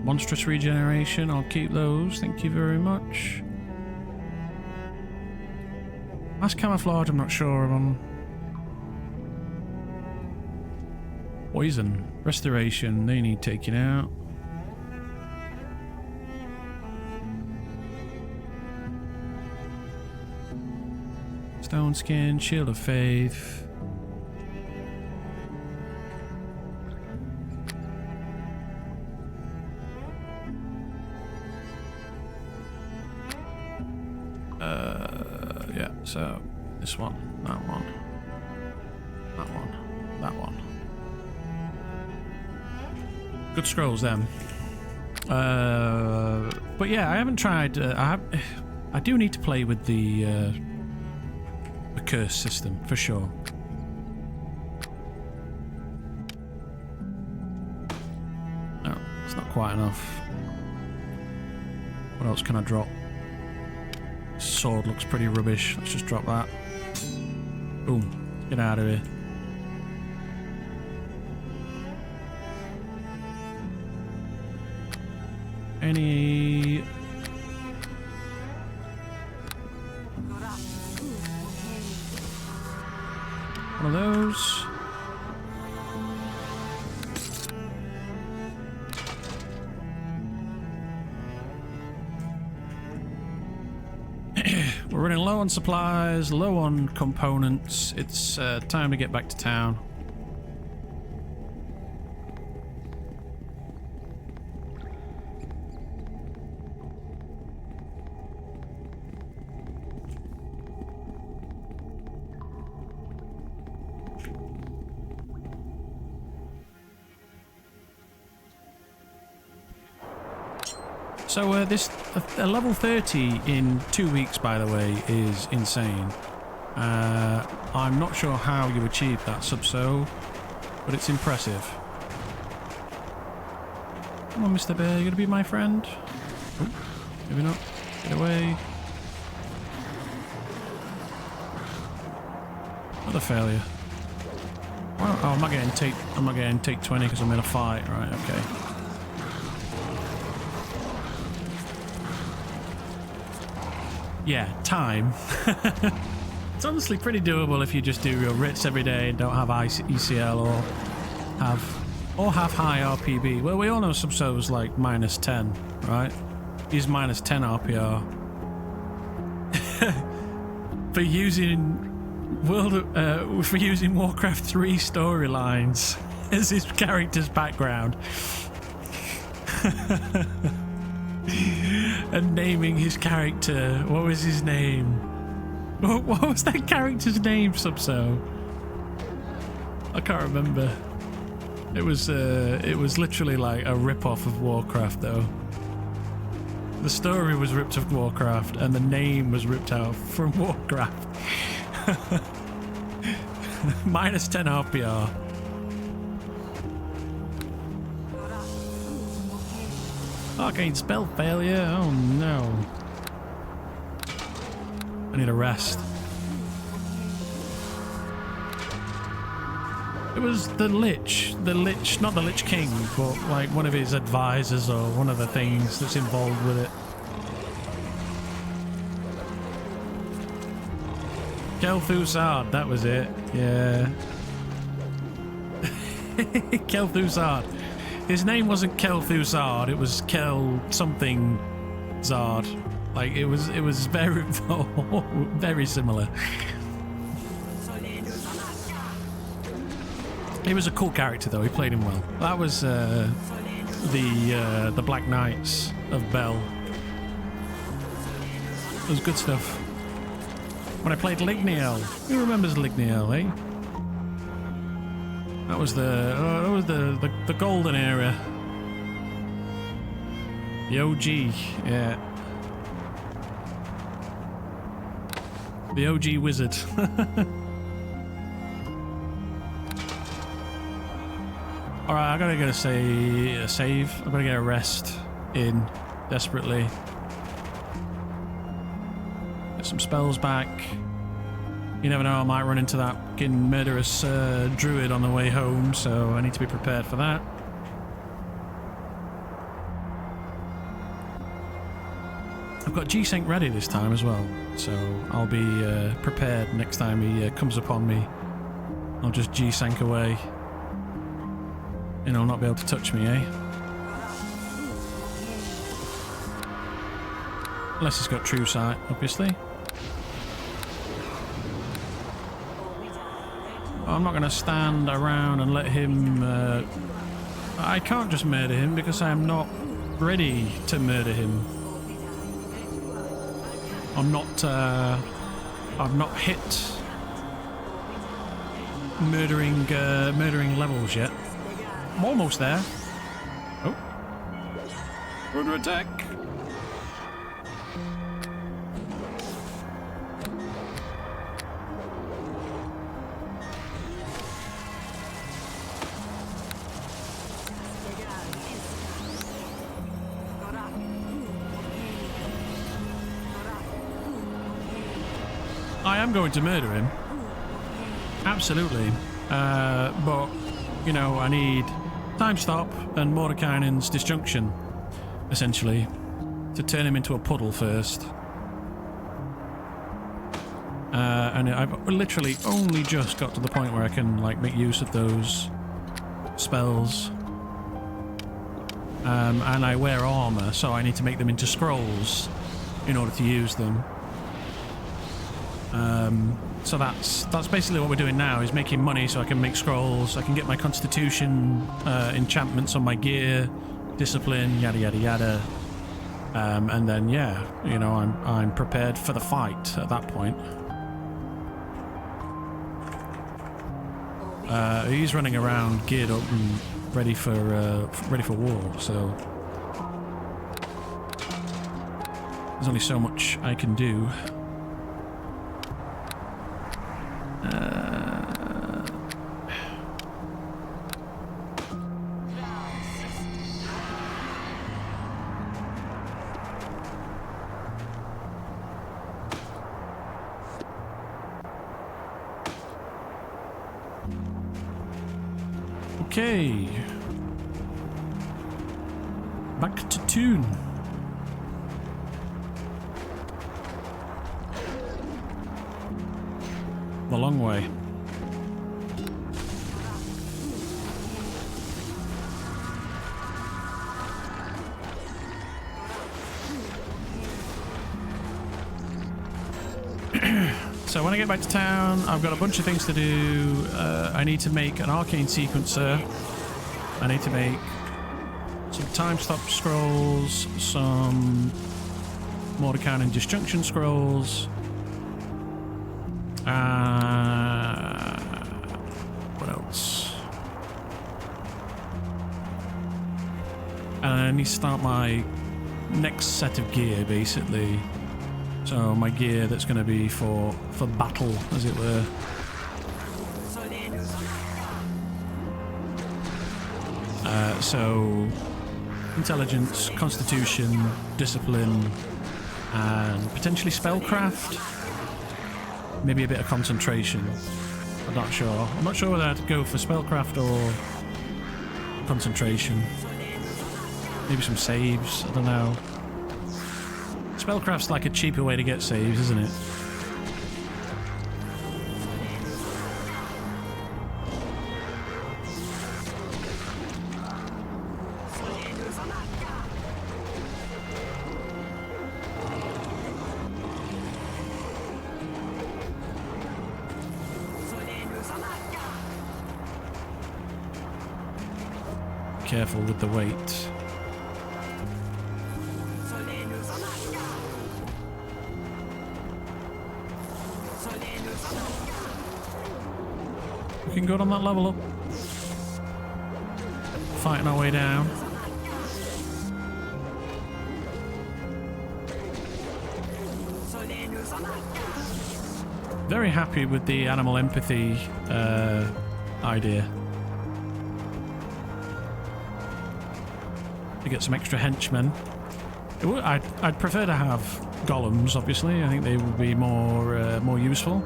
Monstrous Regeneration, I'll keep those, thank you very much. Mass Camouflage, I'm not sure on. Poison, Restoration, they need taking out. Stone Skin, Shield of Faith. Yeah, so this one, that one, that one, that one. Good scrolls then. But yeah, I haven't tried. I do need to play with the curse system for sure. No, it's not quite enough. What else can I drop? Sword looks pretty rubbish. Let's just drop that. Boom. Get out of here. Any... one of those. We're running low on supplies, low on components. It's time to get back to town. So this a level 30 in 2 weeks, by the way, is insane. I'm not sure how you achieve that, Subso, but it's impressive. Come on, Mr. Bear, you gonna be my friend? Oh, maybe not. Get away. Another failure. Oh, I'm not getting take 20 because I'm in a fight. Right, okay. Yeah, time. It's honestly pretty doable if you just do your writs every day and don't have ECL or have high RPB. Well, we all know Subso's like minus 10, right? He's minus 10 RPR for using Warcraft 3 storylines as his character's background. And naming his character. What was his name? What was that character's name, Subso? I can't remember. It was literally like a rip-off of Warcraft, though. The story was ripped off Warcraft, and the name was ripped out from Warcraft. Minus 10 RPR. Arcane spell failure. Oh no. I need a rest. It was the Lich, not the Lich King, but like one of his advisors or one of the things that's involved with it. Kel'Thuzad, that was it. Yeah. Kel'Thuzad. His name wasn't Kel'Thuzad, it was Kel something Zard. Like it was very very similar. He was a cool character though, he played him well. That was the Black Knights of Bell. It was good stuff. When I played Ligniel. Who remembers Ligniel, eh? That was the golden era. The OG, yeah. The OG wizard. Alright, I gotta get a save. I'm gonna get a rest in desperately. Get some spells back. You never know, I might run into that fucking murderous druid on the way home, so I need to be prepared for that. I've got G-Sync ready this time as well, so I'll be prepared next time he comes upon me. I'll just G-Sync away. And he'll not be able to touch me, eh? Unless he's got true sight, obviously. I'm not going to stand around and let him... I can't just murder him because I'm not ready to murder him. I've not hit murdering levels yet. I'm almost there. Oh. Under attack. I am going to murder him. Absolutely. But, you know, I need time stop and Mordekainen's disjunction, essentially, to turn him into a puddle first. And I've literally only just got to the point where I can, like, make use of those spells. And I wear armor, so I need to make them into scrolls in order to use them. So that's basically what we're doing now, is making money so I can make scrolls, I can get my constitution enchantments on my gear, discipline, yada yada yada. And then yeah, you know, I'm prepared for the fight at that point. He's running around geared up and ready for war, so there's only so much I can do. Okay. Back to Toon. The long way. So when I get back to town, I've got a bunch of things to do. I need to make an arcane sequencer. I need to make some time stop scrolls, some Mordecai and disjunction scrolls. What else? And I need to start my next set of gear, basically. So my gear that's going to be for battle, as it were. So intelligence, constitution, discipline, and potentially spellcraft. Maybe a bit of concentration. I'm not sure. I'm not sure whether I'd go for spellcraft or concentration. Maybe some saves. I don't know. Spellcraft's like a cheaper way to get saves, isn't it? Careful with the weight. We can go on that level up. Fighting our way down. Very happy with the animal empathy idea. To get some extra henchmen. I'd prefer to have golems, obviously. I think they would be more useful.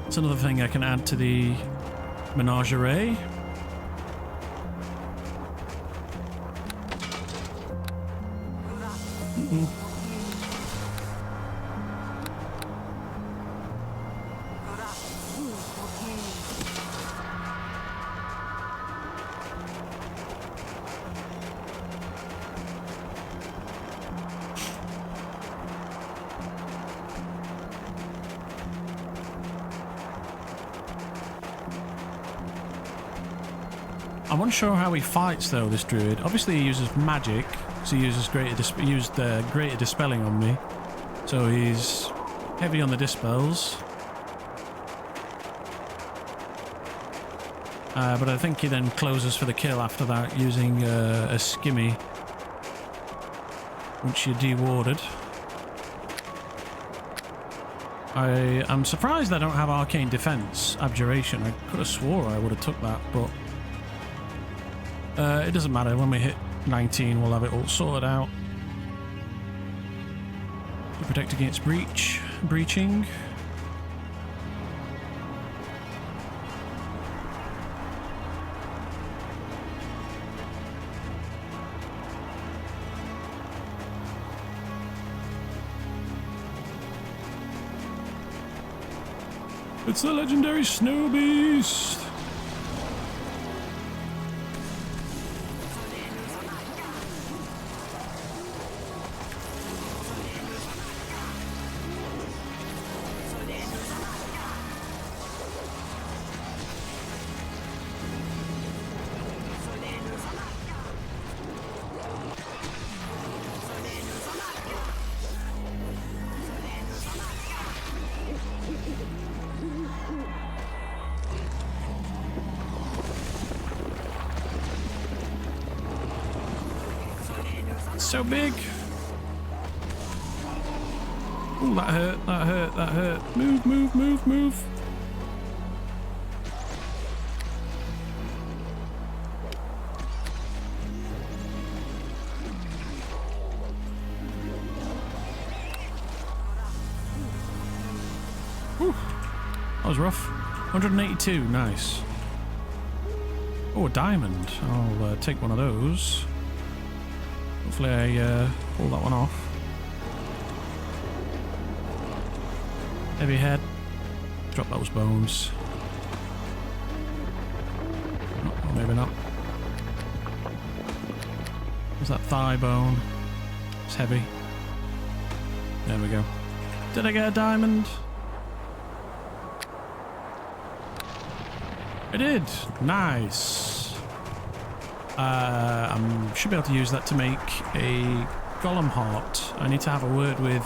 It's another thing I can add to the menagerie. I'm unsure how he fights though, this druid. Obviously he uses magic, so he uses greater dispelling on me. So he's heavy on the dispels. But I think he then closes for the kill after that using a skimmy. Once you're dewarded. I am surprised I don't have arcane defense, abjuration. I could have swore I would have took that, but it doesn't matter. When we hit 19, we'll have it all sorted out. You protect against breaching. It's the legendary Snow Beast! So big. Ooh, that hurt, that hurt, that hurt. Move, move, move, move. was rough. 182, nice. Oh, a diamond. I'll take one of those. Hopefully I pull that one off. Heavy head. Drop those bones. Oh, maybe not. What's that thigh bone? It's heavy. There we go. Did I get a diamond? I did. Nice. I should be able to use that to make a golem heart. I need to have a word with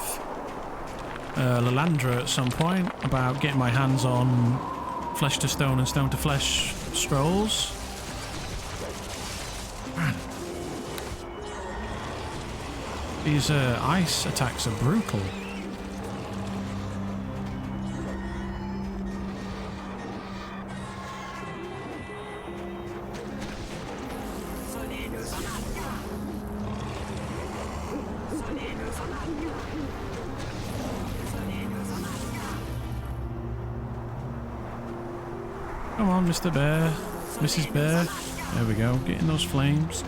Lalandra at some point about getting my hands on flesh to stone and stone to flesh scrolls. Man. These ice attacks are brutal. Come on, Mr. Bear. Mrs. Bear. There we go. Getting those flames.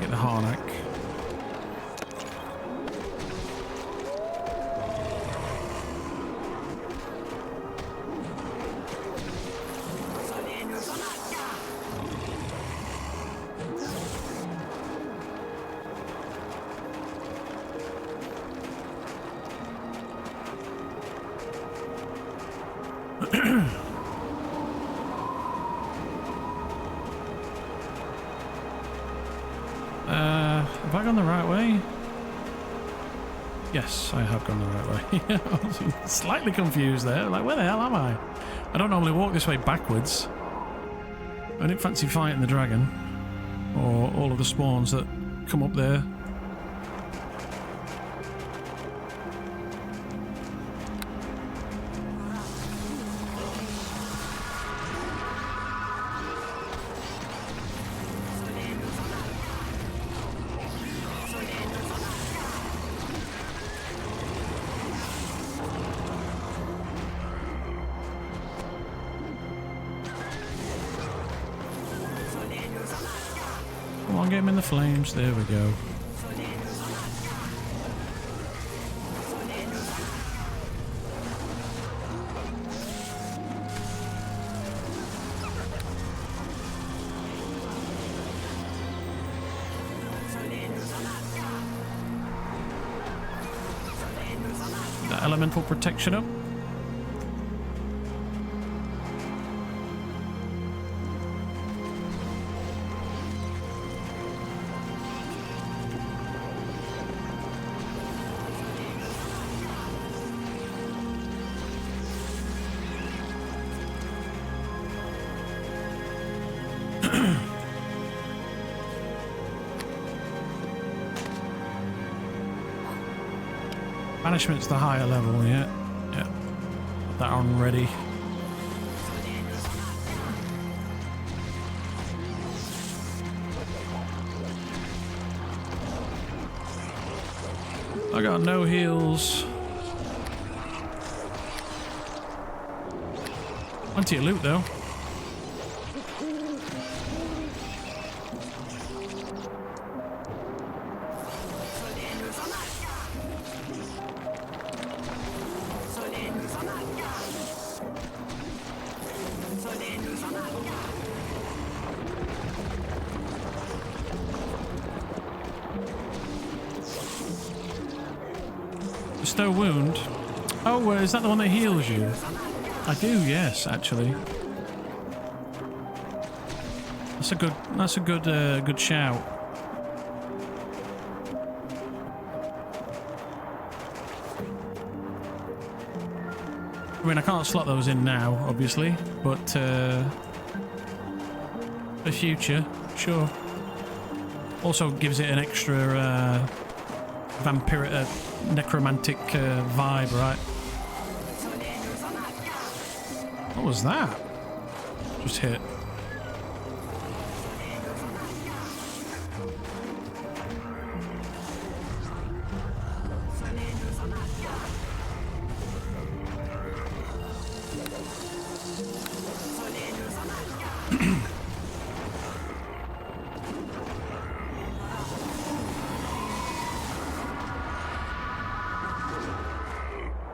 Get the Harnack. Have I gone the right way? Yes, I have gone the right way. I was slightly confused there. Like, where the hell am I? I don't normally walk this way backwards. I didn't fancy fighting the dragon. Or all of the spawns that come up there. Come on, get him in the flames. There we go. That elemental protection up. Banishment's the higher level, yeah. Yeah. Put that on ready. I got no heals. Plenty of loot though. Bestow wound. Oh, is that the one that heals you? I do, yes, actually. That's a good shout. I mean, I can't slot those in now, obviously, but for future, sure. Also gives it an extra vampiric, necromantic vibe, right? What was that? Just hit.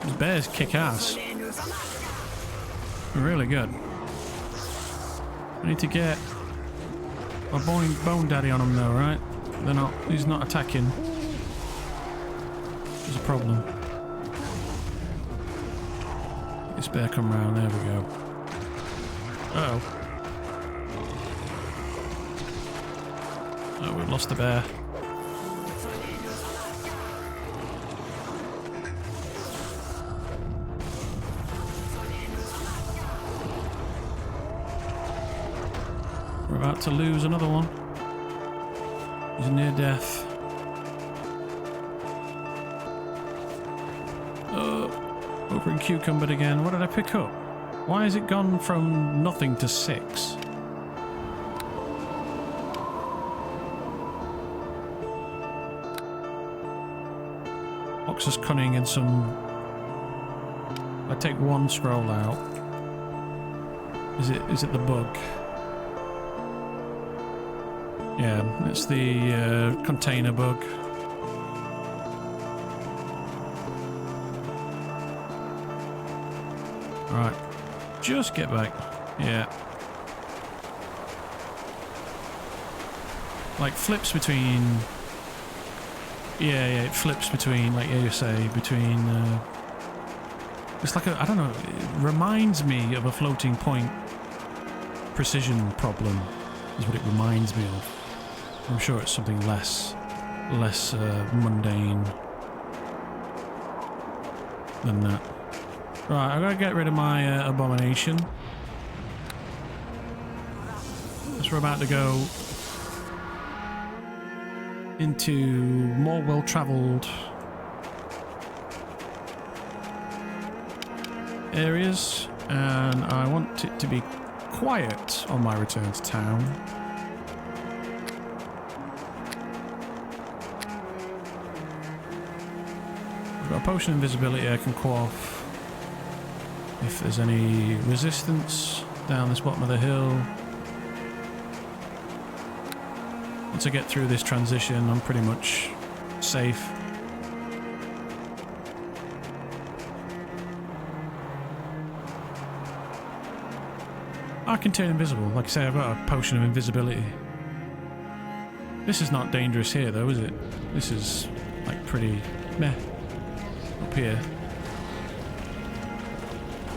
These bears kick ass. Really good. I need to get a bone daddy on them though, right? They're not. He's not attacking. There's a problem. This bear come round. There we go. Uh oh. Oh, we've lost the bear. We're about to lose another one. He's near death. Over in Cucumbered again. What did I pick up? Why has it gone from nothing to 6? Oxus Cunning and some... I take one scroll out. Is it the bug? Yeah, it's the container bug. Right, just get back. Yeah. Like flips between... Yeah, it flips between, like you say, between... It's like a, I don't know, it reminds me of a floating point precision problem, is what it reminds me of. I'm sure it's something less mundane than that. Right, I've got to get rid of my abomination. As we're about to go into more well-travelled areas, and I want it to be quiet on my return to town. I've got a potion of invisibility I can quaff if there's any resistance down this bottom of the hill. Once I get through this transition, I'm pretty much safe. I can turn invisible. Like I say, I've got a potion of invisibility. This is not dangerous here, though, is it? This is, like, pretty meh up here.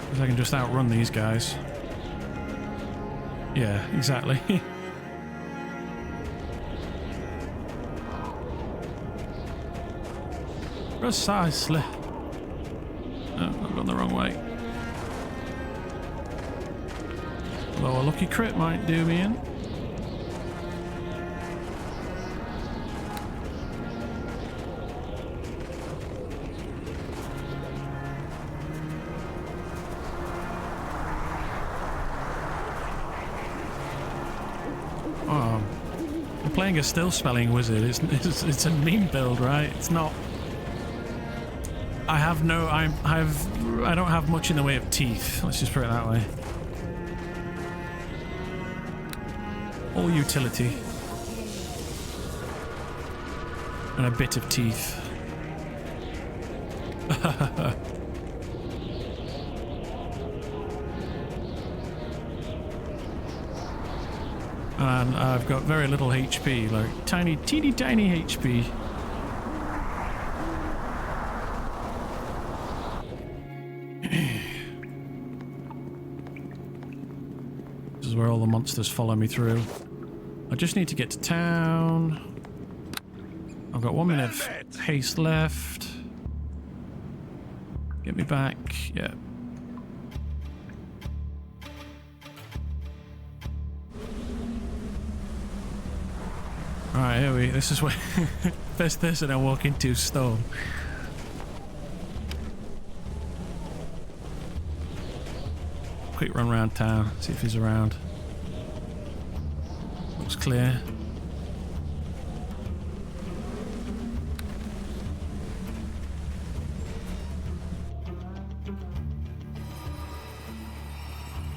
Because I can just outrun these guys. Yeah, exactly. Precisely. Oh, I've gone the wrong way. Although a lucky crit might do me in. Oh, I'm playing a still spelling wizard. It's a meme build, right? It's not. I don't have much in the way of teeth. Let's just put it that way. All utility. And a bit of teeth. And I've got very little HP, like teeny tiny HP. This is where all the monsters follow me through. I just need to get to town. I've got 1 minute of haste left. Get me back. Yeah. Alright, here we... This is where... First person I walk into stone. Quick run around town, see if he's around. Looks clear.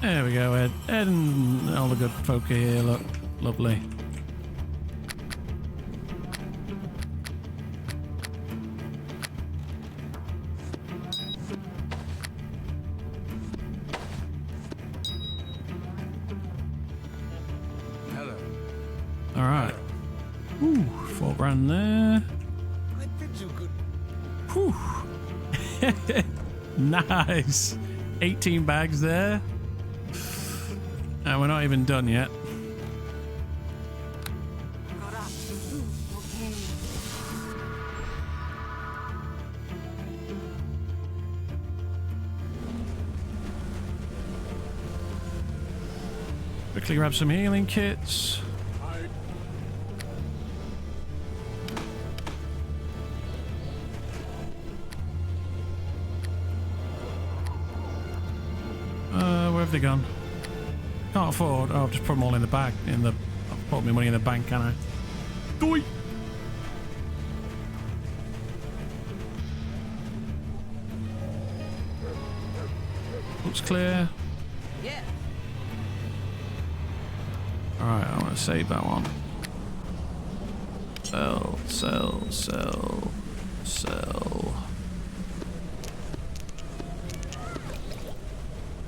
There we go, Ed. Ed and all the good folk are here, look. Lovely. Hello. Alright. Ooh, 4 grand there. I bid you good. Whew. Nice. 18 bags there. And we're not even done yet. Quickly grab some healing kits. Where have they gone? Can't afford. Oh, I've just put them all in the bag. I've put my money in the bank, can I? Doi! Looks clear. Yeah. Alright, I want to save that one. Sell, sell, sell, sell.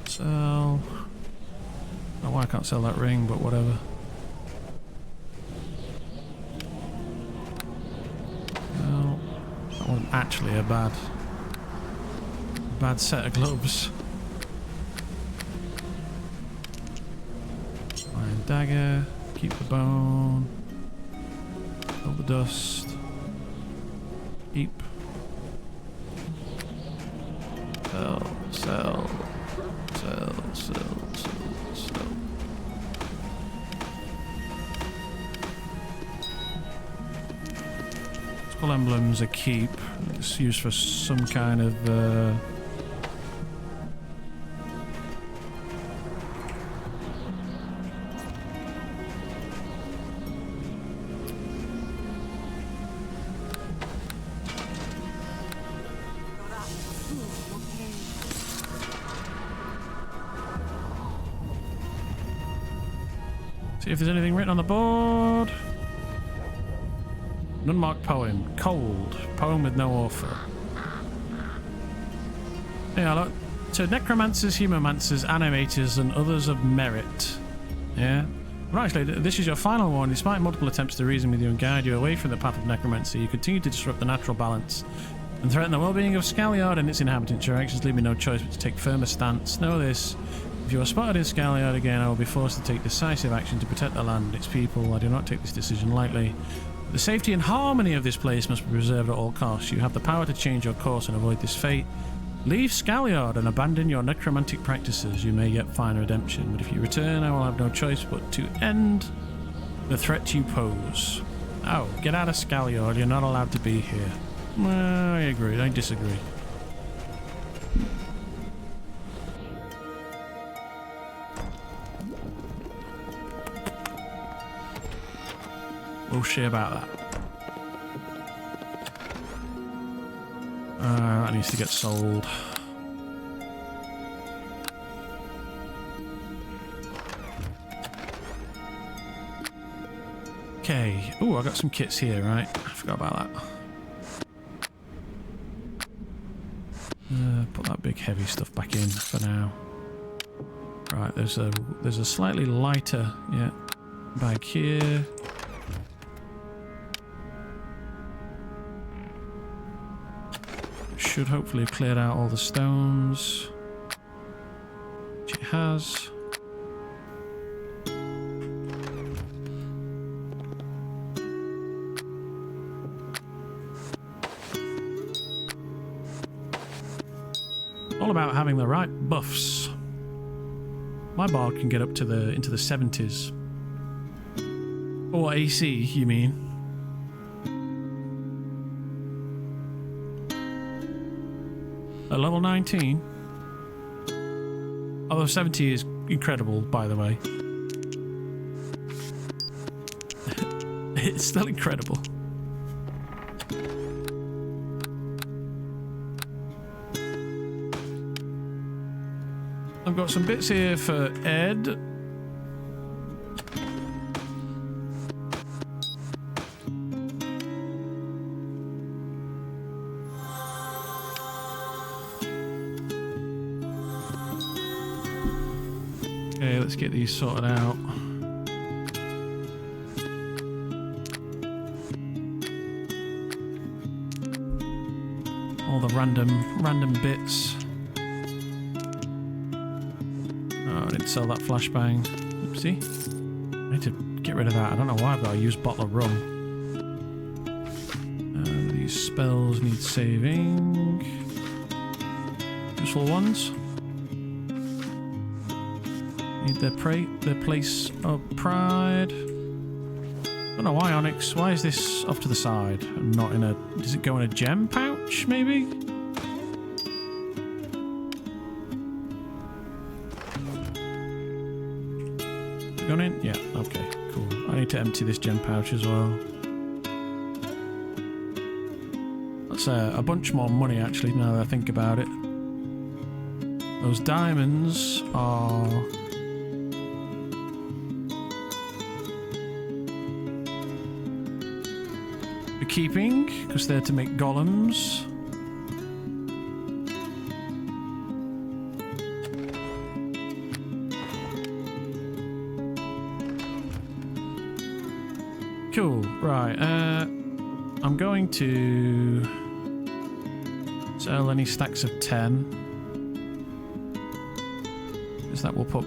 Sell. Oh, why I can't sell that ring, but whatever. Well, that wasn't actually a bad set of gloves. Iron dagger, keep the bone, all the dust, keep, sell, sell, sell, sell, sell, sell. Skull emblems a keep. It's used for some kind of see if there's anything written on the board. An unmarked poem. Cold. Poem with no author. Yeah, look. To necromancers, humomancers, animators, and others of merit. Yeah? Well, actually, this is your final warning. Despite multiple attempts to reason with you and guide you away from the path of necromancy, you continue to disrupt the natural balance and threaten the well-being of Scaliard and its inhabitants. Your actions leave me no choice but to take firmer stance. Know this. If you are spotted in Scaliard again, I will be forced to take decisive action to protect the land and its people. I do not take this decision lightly. The safety and harmony of this place must be preserved at all costs. You have the power to change your course and avoid this fate. Leave Scaliard and abandon your necromantic practices. You may yet find redemption, but if you return, I will have no choice but to end the threat you pose. Oh, get out of Scaliard. You're not allowed to be here. I agree. I disagree. Bullshit about that. That needs to get sold. Okay. Oh, I got some kits here, right? I forgot about that. Put that big heavy stuff back in for now. Right, there's a slightly lighter, yeah, bag here. Should hopefully have cleared out all the stones, which it has. All about having the right buffs. My bard can get up to into the 70s. Or AC, you mean? At level 19. Although 70 is incredible, by the way. It's still incredible. I'm we've got some bits here for Ed. Okay, let's get these sorted out. All the random bits. Oh, I didn't sell that flashbang. Oopsie. I need to get rid of that. I don't know why I've got to use bottle of rum. These spells need saving. Useful ones. Need their place of pride. I don't know why, Onyx. Why is this off to the side and not in a... Does it go in a gem pouch, maybe? Is it going in? Yeah, okay, cool. I need to empty this gem pouch as well. That's a bunch more money, actually, now that I think about it. Those diamonds are... keeping, because they're to make golems. Cool, right, I'm going to sell any stacks of 10, because that will put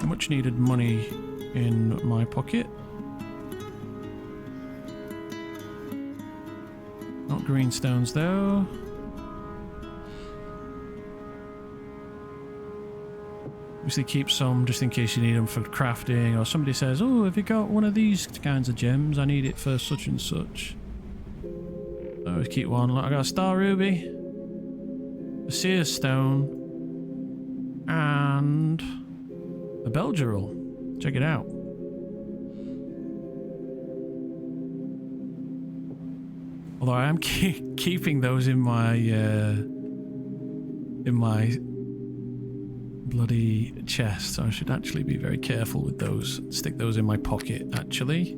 much needed money in my pocket. Not green stones though. Obviously keep some just in case you need them for crafting, or somebody says, oh, have you got one of these kinds of gems? I need it for such and such. Always keep one. Look, I got a star ruby, a seer stone, and a Belgeril. Check it out. Although I am keeping those in my bloody chest, so I should actually be very careful with those. Stick those in my pocket, actually.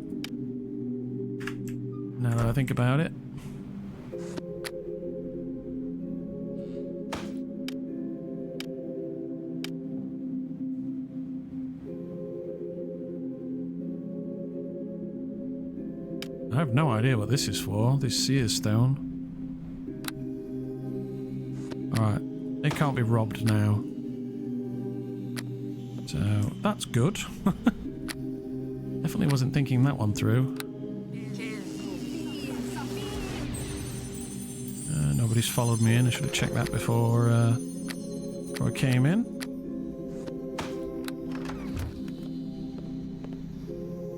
Now that I think about it. I have no idea what this is for, this seer stone. Alright, it can't be robbed now. So, that's good. Definitely wasn't thinking that one through. Nobody's followed me in, I should have checked that before I came in.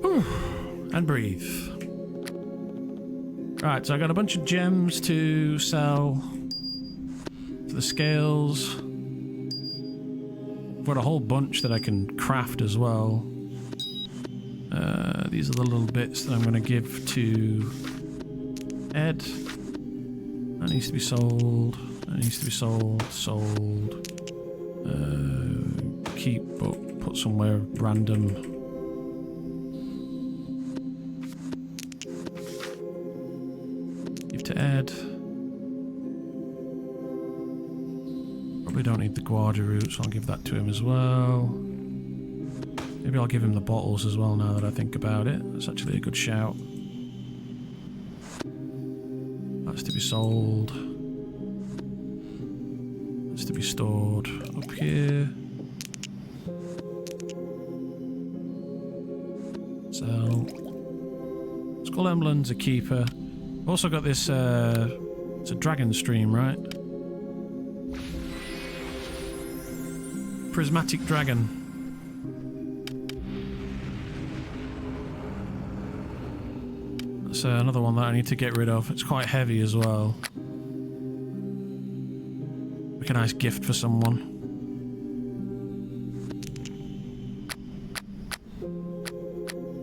Whew. And breathe. Right, so I got a bunch of gems to sell for the scales. I've got a whole bunch that I can craft as well. These are the little bits that I'm going to give to Ed. That needs to be sold. That needs to be sold. Sold. Keep, but put somewhere random. To Ed. Probably don't need the guardia root, so I'll give that to him as well. Maybe I'll give him the bottles as well now that I think about it. That's actually a good shout. That's to be sold. That's to be stored up here. Sell. Skull Emblem's a keeper. Also got this, it's a dragon stream, right? Prismatic dragon. That's another one that I need to get rid of. It's quite heavy as well. Like a nice gift for someone.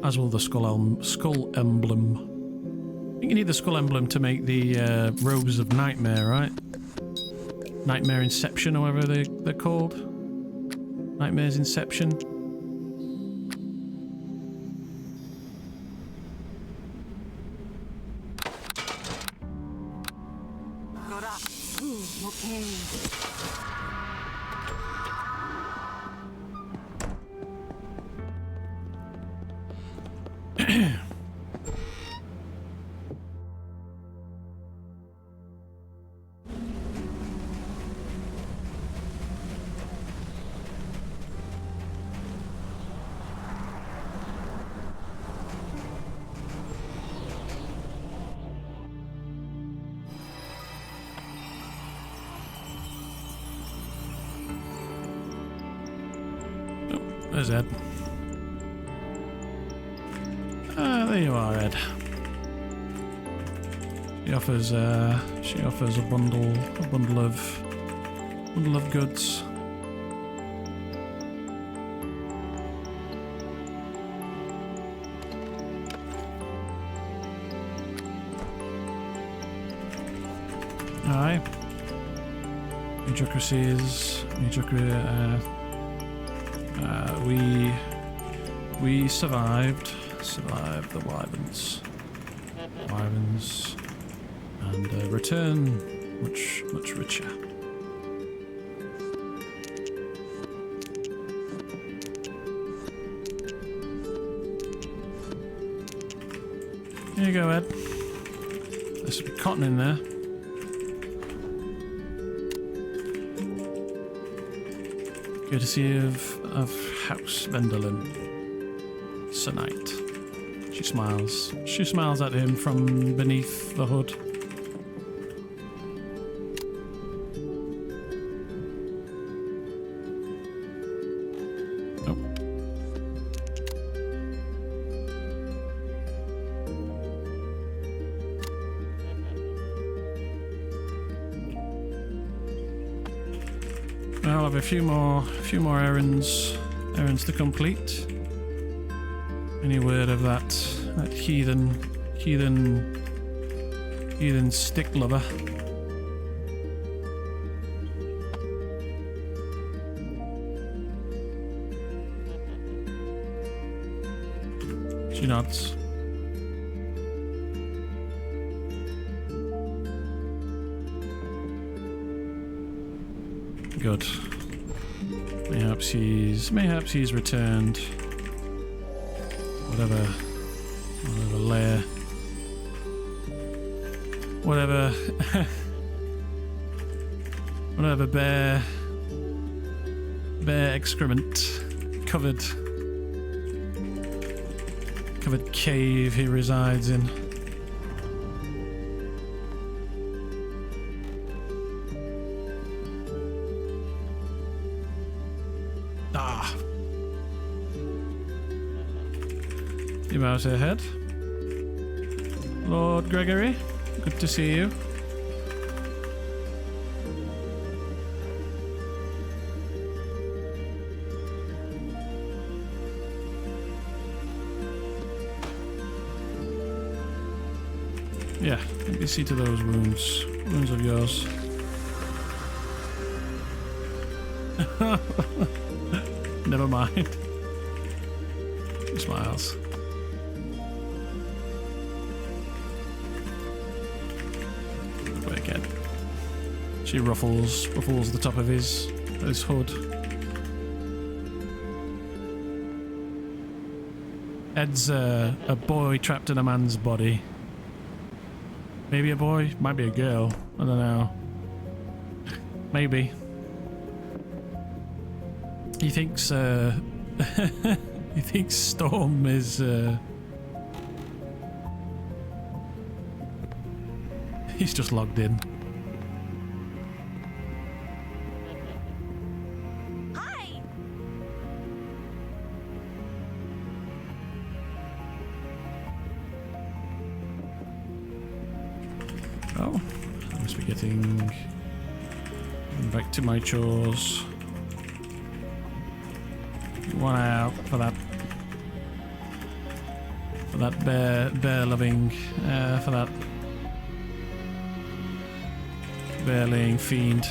As will the skull emblem. I think you need the skull emblem to make the robes of nightmare, right? Nightmare Inception, or whatever they're called. Nightmares Inception. Okay. There's Ed. Ah, there you are, Ed. She offers a bundle of goods. Aye. We survived the wyverns, and return much richer. Here you go, Ed. There's some cotton in there. Courtesy of House Vendelin. Sonite. She smiles. She smiles at him from beneath the hood. Oh. I'll have a few more errands to complete. Any word of that heathen stick lover? She nods. Good. Mayhaps he's returned. Whatever lair. Whatever bear excrement covered cave he resides in. You bow her head. Lord Gregory, good to see you. Yeah, let me see to those wounds of yours. Never mind. She smiles. Again. She ruffles the top of his hood. Ed's a boy trapped in a man's body. Maybe a boy, might be a girl. I don't know. Maybe. He thinks he thinks Storm is he's just logged in. Hi. Oh, I must be getting back to my chores. One eye out for that bear loving for that bear laying fiend.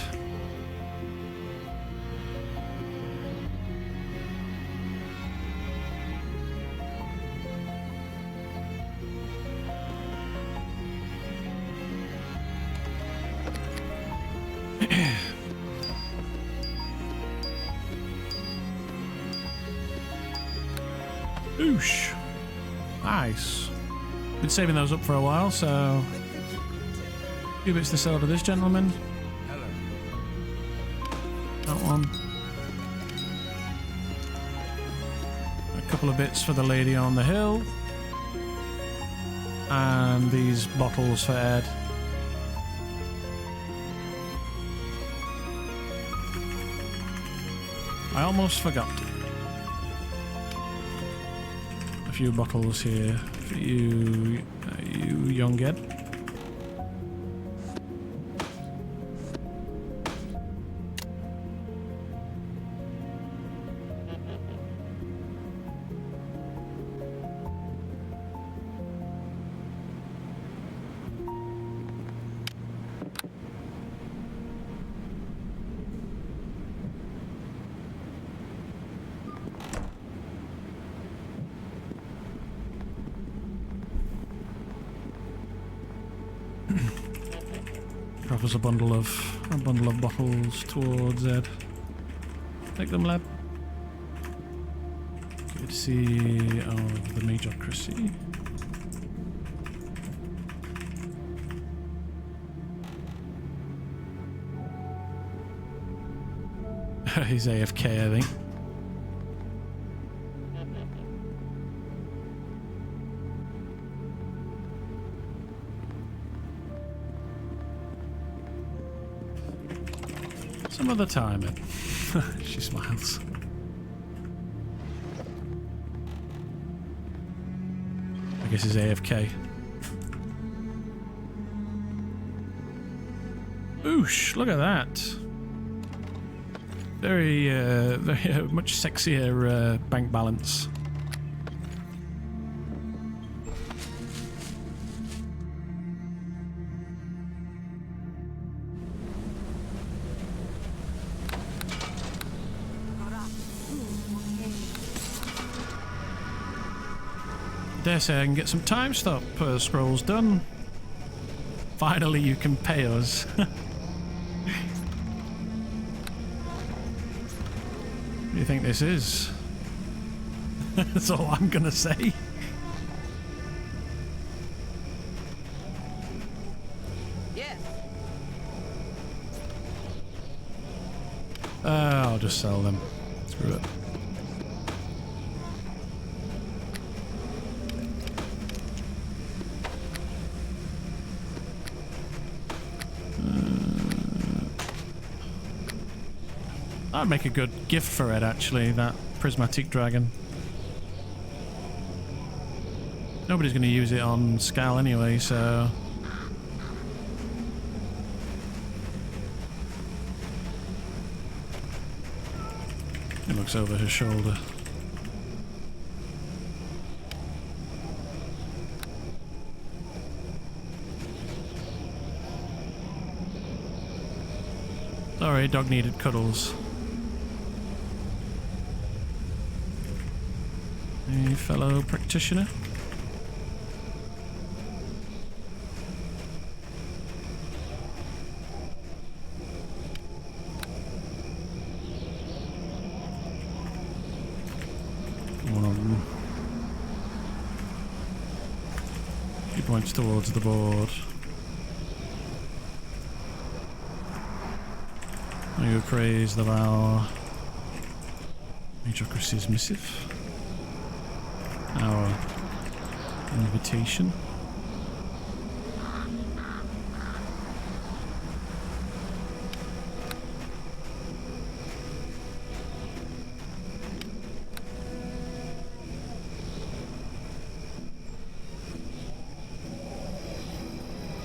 Oosh. Nice. Been saving those up for a while, so... A few bits to sell to this gentleman. That one. A couple of bits for the lady on the hill. And these bottles for Ed. I almost forgot. A few bottles here for you, you young Ed. Drop us a bundle of bottles towards Ed. Take them, lad. Good to see the Magocracy. He's AFK, I think. Some other time, Ed. She smiles. I guess he's AFK. Oosh, look at that. Very much sexier bank balance. Dare say I can get some time stop scrolls done. Finally, you can pay us. What do you think this is? That's all I'm gonna say. Yes. I'll just sell them. Screw it. That'd make a good gift for Ed, actually, that prismatic dragon. Nobody's going to use it on Scal anyway, so... He looks over his shoulder. Sorry, dog needed cuddles. A fellow practitioner. One of them. He points towards the board. You praise the vow. Magocracy's missive. Our invitation.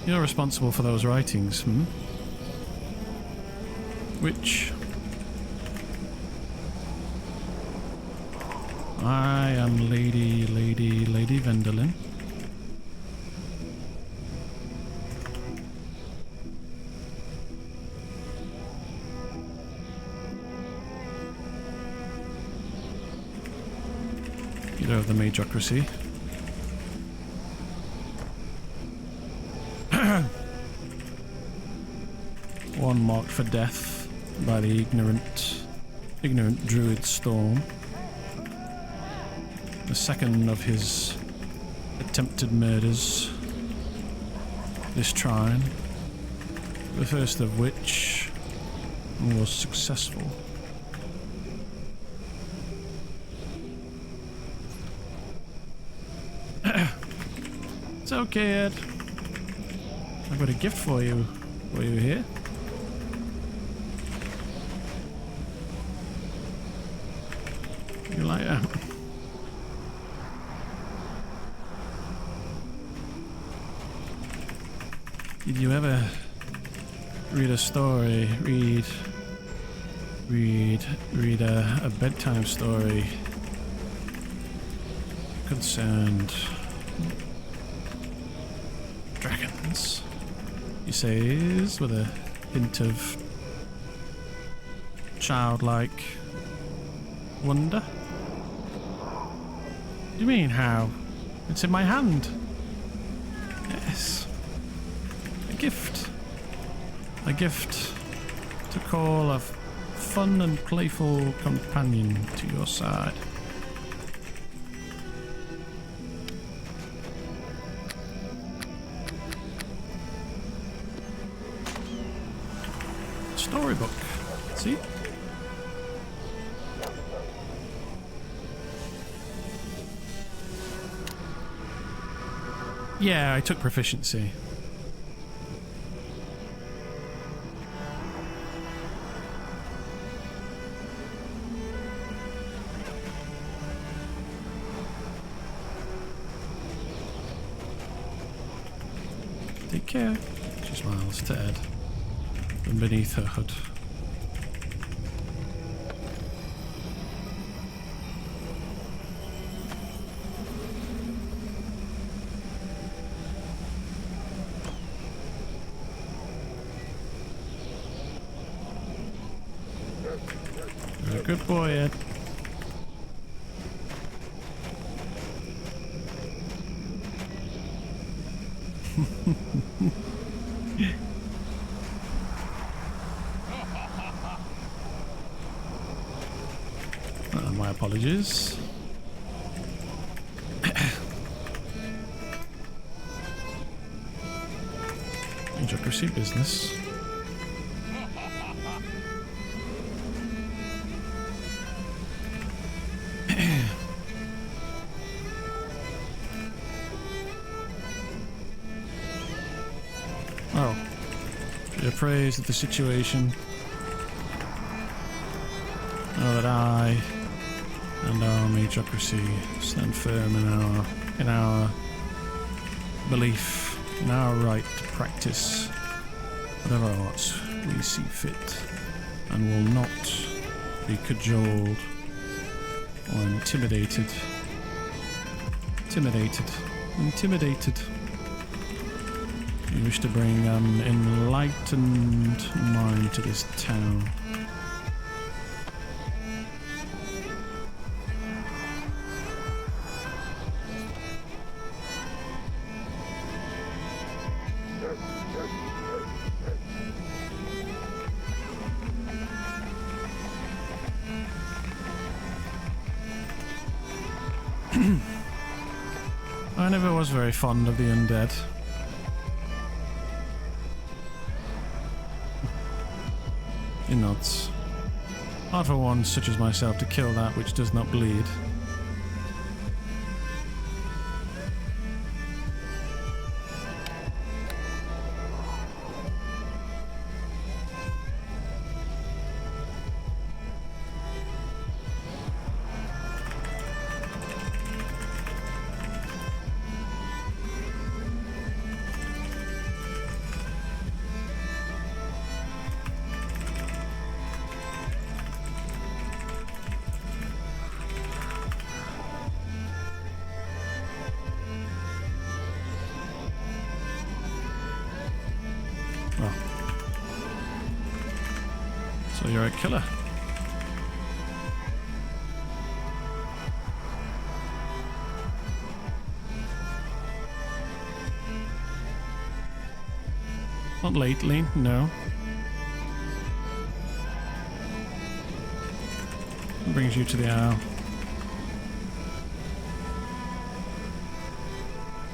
You're responsible for those writings, hmm? Which... I am Lady Vendelin. Leader of the Magocracy. One marked for death by the ignorant Druid storm. The second of his attempted murders this trine, the first of which was successful. It's okay, Ed. I've got a gift for you while you're here. You like that? Did you ever read a story, read a bedtime story concerned dragons? He says with a hint of childlike wonder. What do you mean, how? It's in my hand. Yes. A gift. A gift to call a fun and playful companion to your side. Storybook. See? Yeah, I took proficiency. Take care. She smiles to Ed from beneath her hood. You're a good boy, Ed. My apologies. Magocracy business. Oh, be appraised of the situation. Know that I and our Magocracy stand firm in our belief, in our right to practice whatever arts we see fit, and will not be cajoled or intimidated. You wish to bring an enlightened mind to this town. I never was very fond of the undead. He nods. Hard for one such as myself to kill that which does not bleed. Well, so you're a killer. Not lately, no. What brings you to the owl?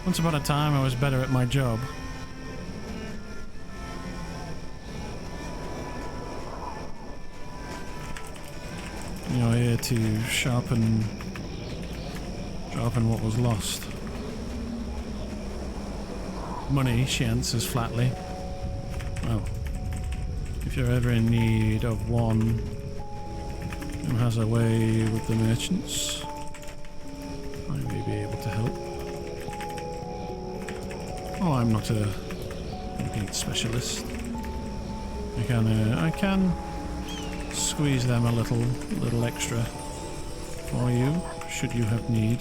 Once upon a time, I was better at my job. You're here to sharpen what was lost. Money, she answers flatly. Well, if you're ever in need of one who has a way with the merchants, I may be able to help. Oh, I'm not a complete specialist. I can squeeze them a little extra for you, should you have need.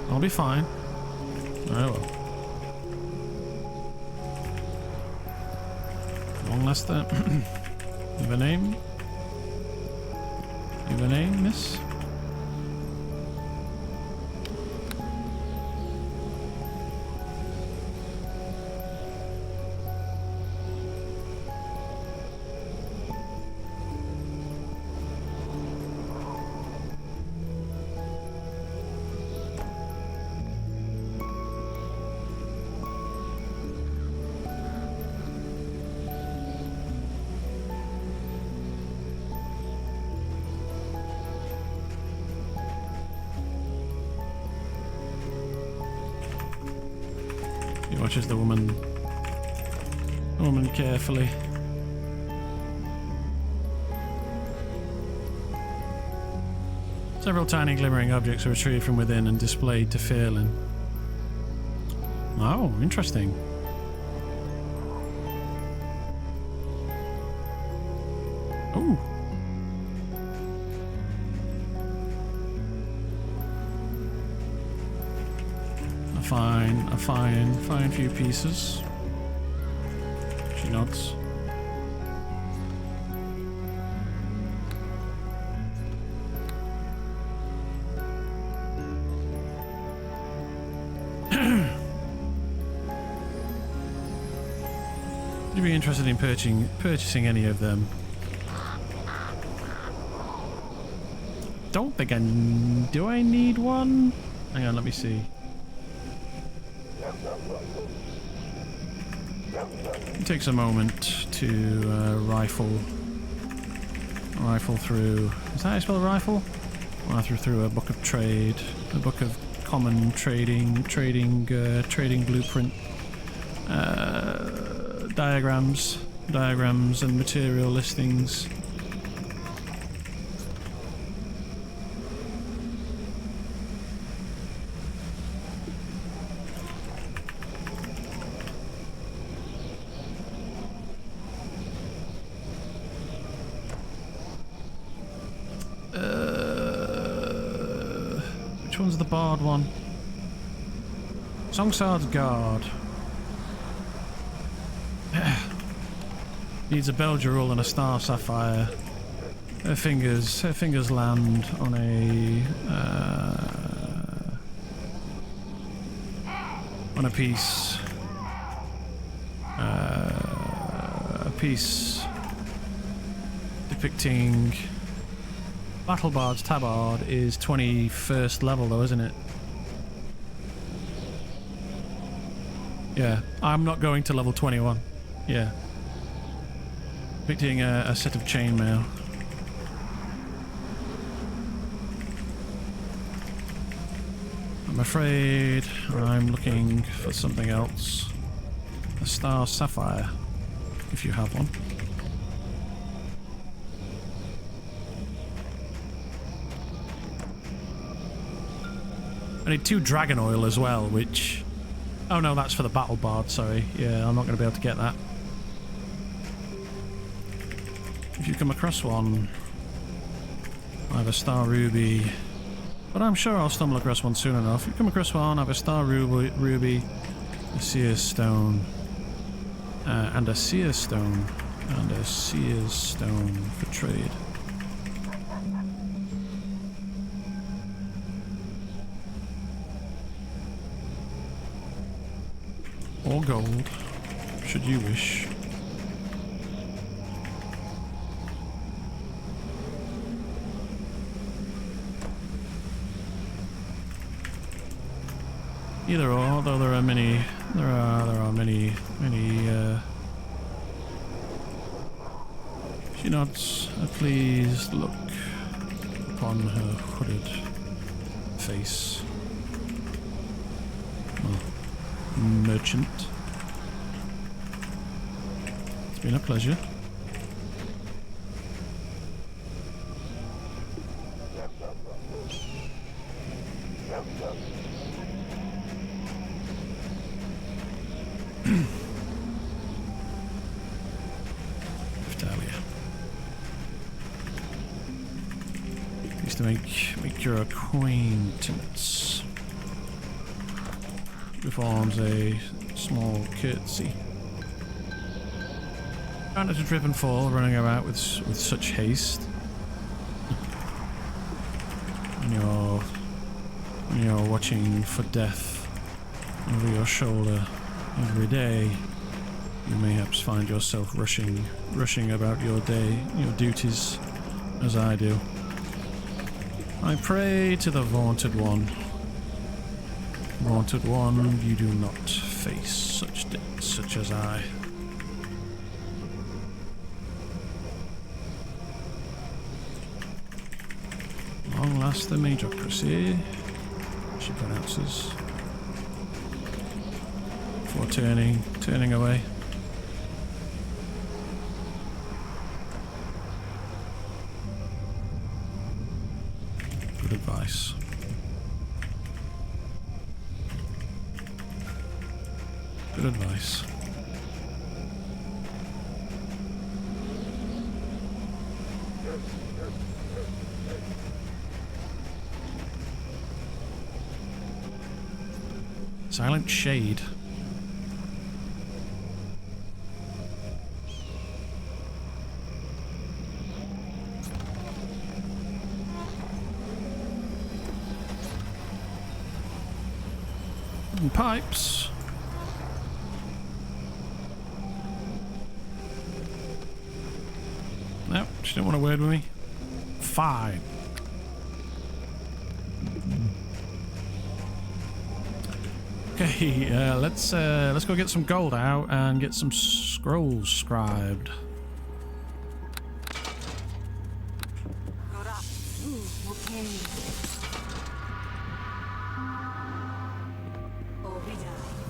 I'll be fine. I will. Long last time. You have a name? You have a name, miss? He watches the woman carefully. Several tiny glimmering objects are retrieved from within and displayed to Fairlin. Oh, interesting. Ooh. A fine few pieces. She nods. Would you be interested in purchasing any of them? Don't think do I need one? Hang on, let me see. It takes a moment to rifle through. Is that how you spell rifle? Rifle through a book of trade, a book of common trading blueprint, diagrams and material listings. Which one's the barred one? Songsard's Guard. Needs a Beldurul and a Star Sapphire. Her fingers land on a piece depicting Battlebard's Tabard is 21st level though, isn't it? Yeah, I'm not going to level 21. Yeah. Depicting a set of chainmail. I'm afraid I'm looking for something else. A Star Sapphire, if you have one. I need 2 dragon oil as well, which... Oh no, that's for the Battle Bard, sorry. Yeah, I'm not going to be able to get that. If you come across one, I have a Star Ruby. But I'm sure I'll stumble across one soon enough. If you come across one, I have a Star Ruby, a Seer Stone, and a Seer Stone, and a Seer Stone for trade. or gold, should you wish. Either or, although there are many, there are many, She nods a pleased look upon her hooded face. Well, merchant. It's been a pleasure. To make your acquaintance. Performs a small curtsy. Found a driven foal running about with such haste. When you're watching for death over your shoulder every day, you mayhaps find yourself rushing about your day, your duties, as I do. I pray to the Vaunted One. Vaunted One, you do not face such debts such as I. Long last the Magocracy, she pronounces, before turning away. Good advice. Good advice. Silent Shade. And pipes. No, she didn't want a word with me. Fine. Okay, let's go get some gold out and get some scrolls scribed.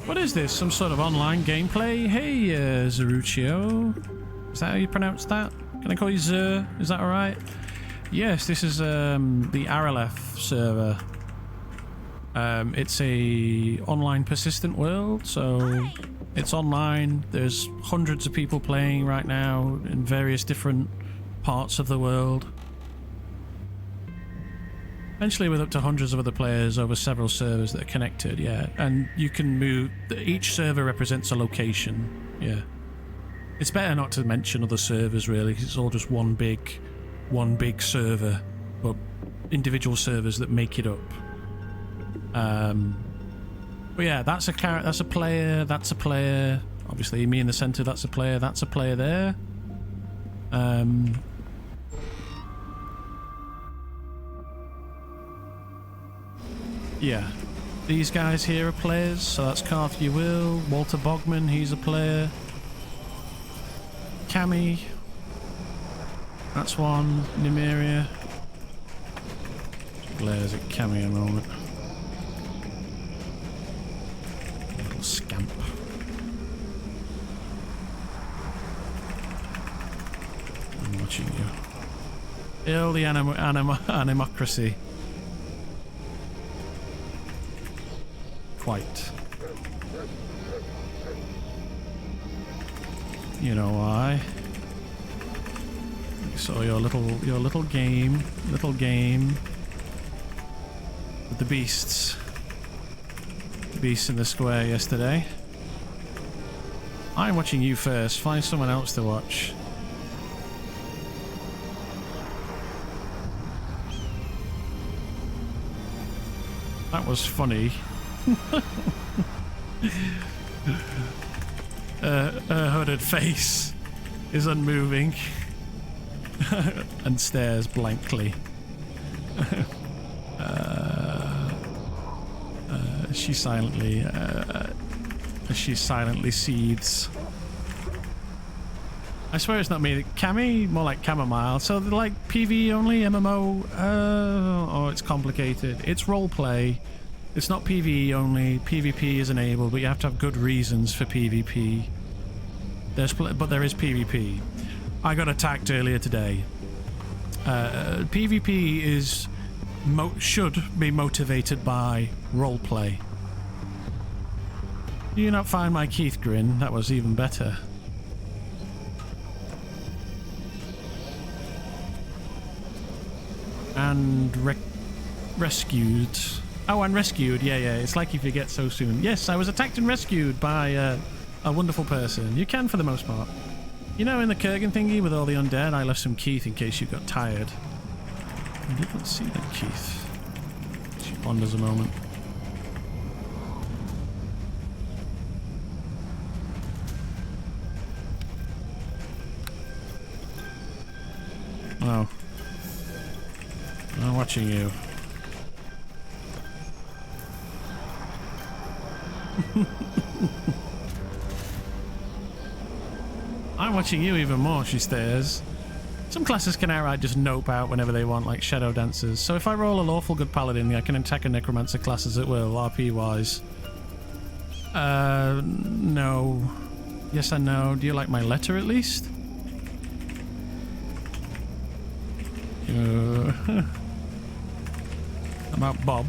What is this? Some sort of online gameplay? Hey, Zeruccio. Is that how you pronounce that? Can I call you Zer? Is that alright? Yes, this is the Arelith server. It's a online persistent world, so it's online. There's hundreds of people playing right now in various different parts of the world. Eventually with up to hundreds of other players over several servers that are connected, yeah. And you can move, each server represents a location, yeah. It's better not to mention other servers really, 'cause it's all just one big server, but individual servers that make it up. But yeah, that's a player, that's a player. Obviously me in the center, that's a player there. Yeah, these guys here are players, so that's Carth You Will, Walter Bogman, he's a player. Cammy, that's one, Nymeria. Glares at Cammy a moment. Little scamp. I'm watching you. Ill the Magocracy. Quite. You know why? So your little game with the beasts in the square yesterday. I'm watching you first. Find someone else to watch. That was funny. Her hooded face is unmoving and stares blankly. She silently seethes. I swear it's not me. Cami? More like chamomile. So they're like PvE only, MMO? Oh, it's complicated. It's roleplay. It's not PvE only. PvP is enabled, but you have to have good reasons for PvP. But there is PvP. I got attacked earlier today. PvP is should be motivated by roleplay. Do you not find my Keith grin? That was even better. And rescued. Oh, and rescued. Yeah. It's like you forget so soon. Yes, I was attacked and rescued by a wonderful person. You can for the most part. You know, in the Kurgan thingy with all the undead, I left some Keith in case you got tired. I didn't see that Keith. She ponders a moment. Oh. I'm watching you. I'm watching you even more, she stares. Some classes can outright just nope out whenever they want, like Shadow Dancers. So if I roll a Lawful Good Paladin, I can attack a Necromancer class as it will, RP-wise. No. Yes and no. Do you like my letter at least? About Bob.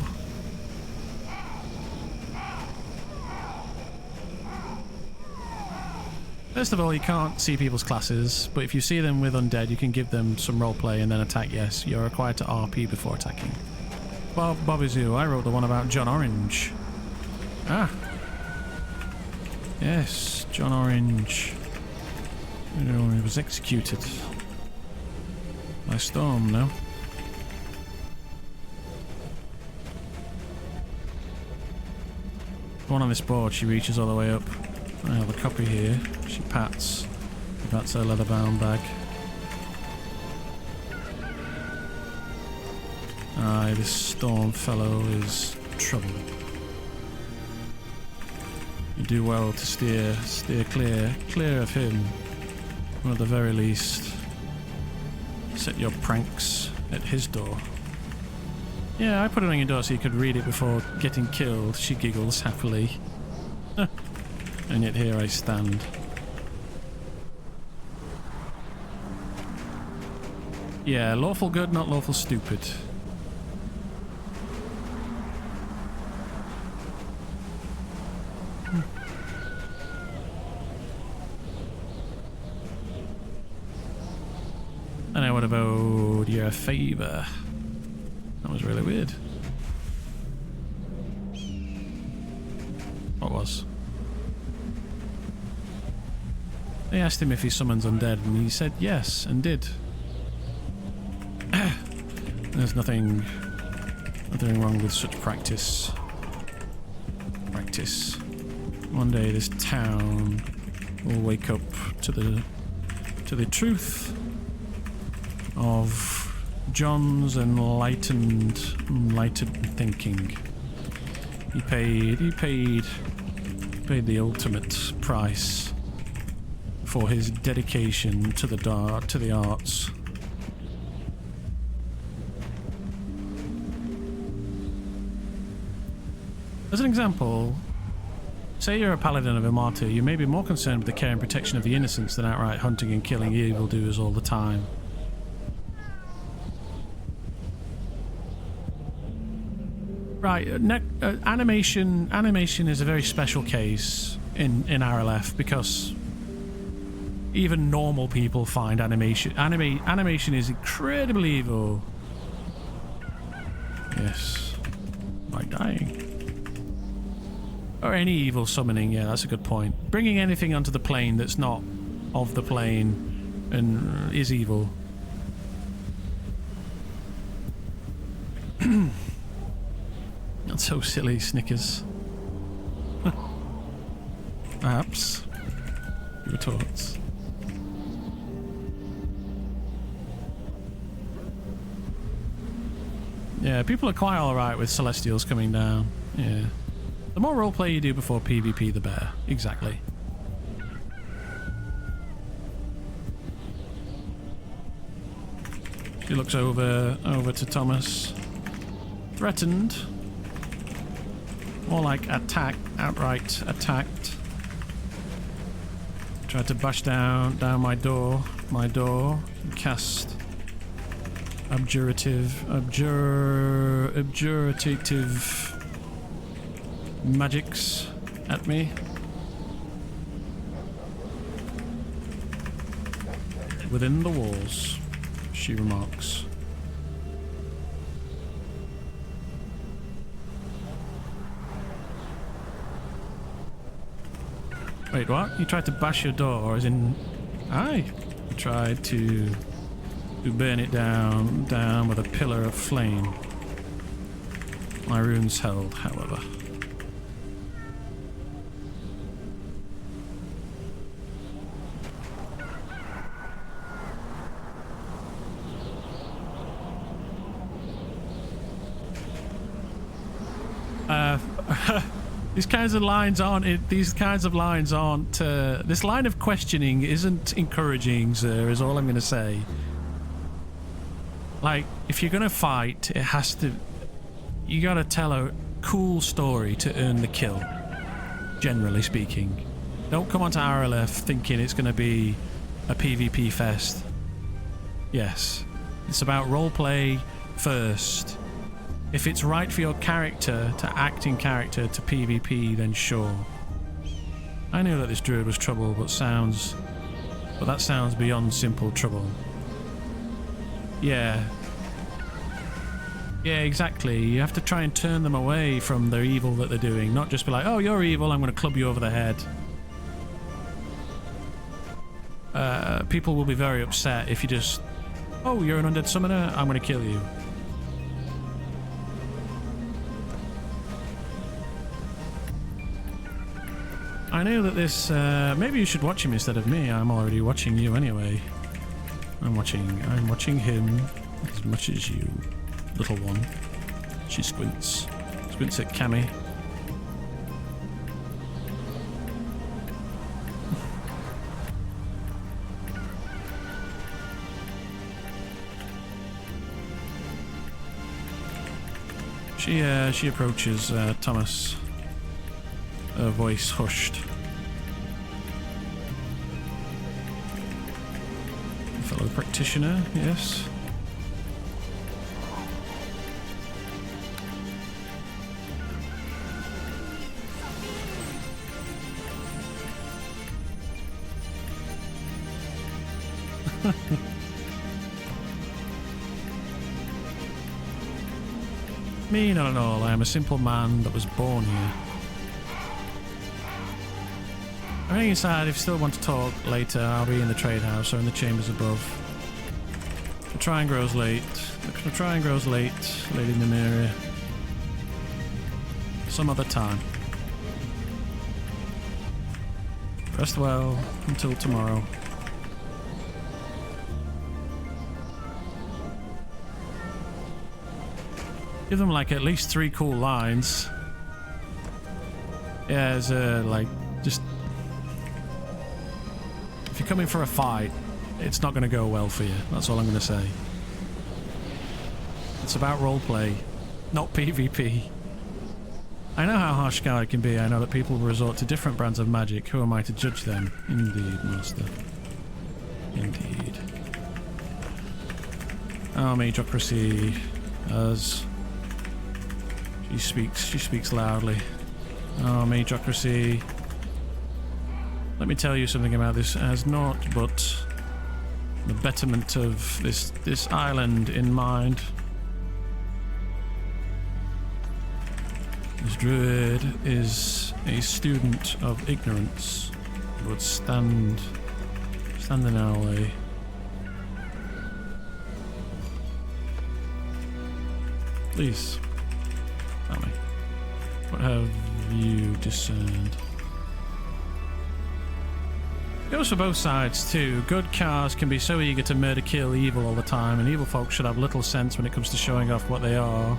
First of all, you can't see people's classes, but if you see them with undead, you can give them some roleplay and then attack, yes. You're required to RP before attacking. Bob is who? I wrote the one about John Orange. Ah. Yes, John Orange. You know, he was executed. By storm, no? The one on this board, she reaches all the way up. I have a copy here. She pats. That's her leather-bound bag. Aye, this storm fellow is trouble. You do well to steer clear of him. Or at the very least, set your pranks at his door. Yeah, I put it on your door so you could read it before getting killed. She giggles happily. And yet here I stand. Yeah, lawful good, not lawful stupid. And I would have owed you a favour. That was really weird. What was? They asked him if he summons undead, and he said yes, and did. There's nothing wrong with such practice. One day this town will wake up to the truth of John's enlightened thinking. He paid the ultimate price for his dedication to the arts. As an example, say you're a paladin of Immorta, you may be more concerned with the care and protection of the innocents than outright hunting and killing evildoers all the time. Right, animation is a very special case in Arelith because even normal people find animation is incredibly evil. Yes, by dying. Or any evil summoning, yeah, that's a good point. Bringing anything onto the plane that's not of the plane and is evil. That's so silly, Snickers. Perhaps. He retorts. Yeah, people are quite alright with Celestials coming down. Yeah. The more roleplay you do before PvP, the better. Exactly. She looks over to Thomas. Threatened. More like attack, outright attacked. Tried to bash down my door. Cast abjurative magics at me. Within the walls, she remarks. Wait, what? You tried to bash your door, as in... Aye. You tried to burn it down with a pillar of flame. My runes held, however. These kinds of lines aren't. This line of questioning isn't encouraging, sir. Is all I'm going to say. Like, if you're going to fight, it has to. You got to tell a cool story to earn the kill. Generally speaking, don't come onto Arelith thinking it's going to be a PvP fest. Yes, it's about roleplay first. If it's right for your character to act in character to PvP, then sure. I knew that this druid was trouble, but that sounds beyond simple trouble. Yeah. Yeah, exactly. You have to try and turn them away from the evil that they're doing, not just be like, oh, you're evil, I'm going to club you over the head. People will be very upset if you just, oh, you're an undead summoner, I'm going to kill you. I know that this, maybe you should watch him instead of me. I'm already watching you anyway. I'm watching him as much as you, little one. She squints at Cammy. She approaches Thomas. Her voice hushed. Fellow practitioner, yes. Me, not at all. I am a simple man that was born here. I'm heading inside. If you still want to talk later, I'll be in the trade house or in the chambers above. The trying grows late. Lady Nymeria. Some other time. Rest well until tomorrow. Give them like at least 3 cool lines. Yeah, as like just. If you're coming for a fight, it's not going to go well for you. That's all I'm going to say. It's about roleplay, not PvP. I know how harsh Sky can be. I know that people will resort to different brands of magic. Who am I to judge them? Indeed, master. Indeed. Oh, Magocracy. As she speaks loudly. Oh, Magocracy. Let me tell you something about this. It has naught but the betterment of this island in mind. This druid is a student of ignorance. He would stand in our way. Please, tell me, what have you discerned? Goes for both sides too. Good cars can be so eager to murder kill evil all the time, and evil folks should have little sense when it comes to showing off what they are.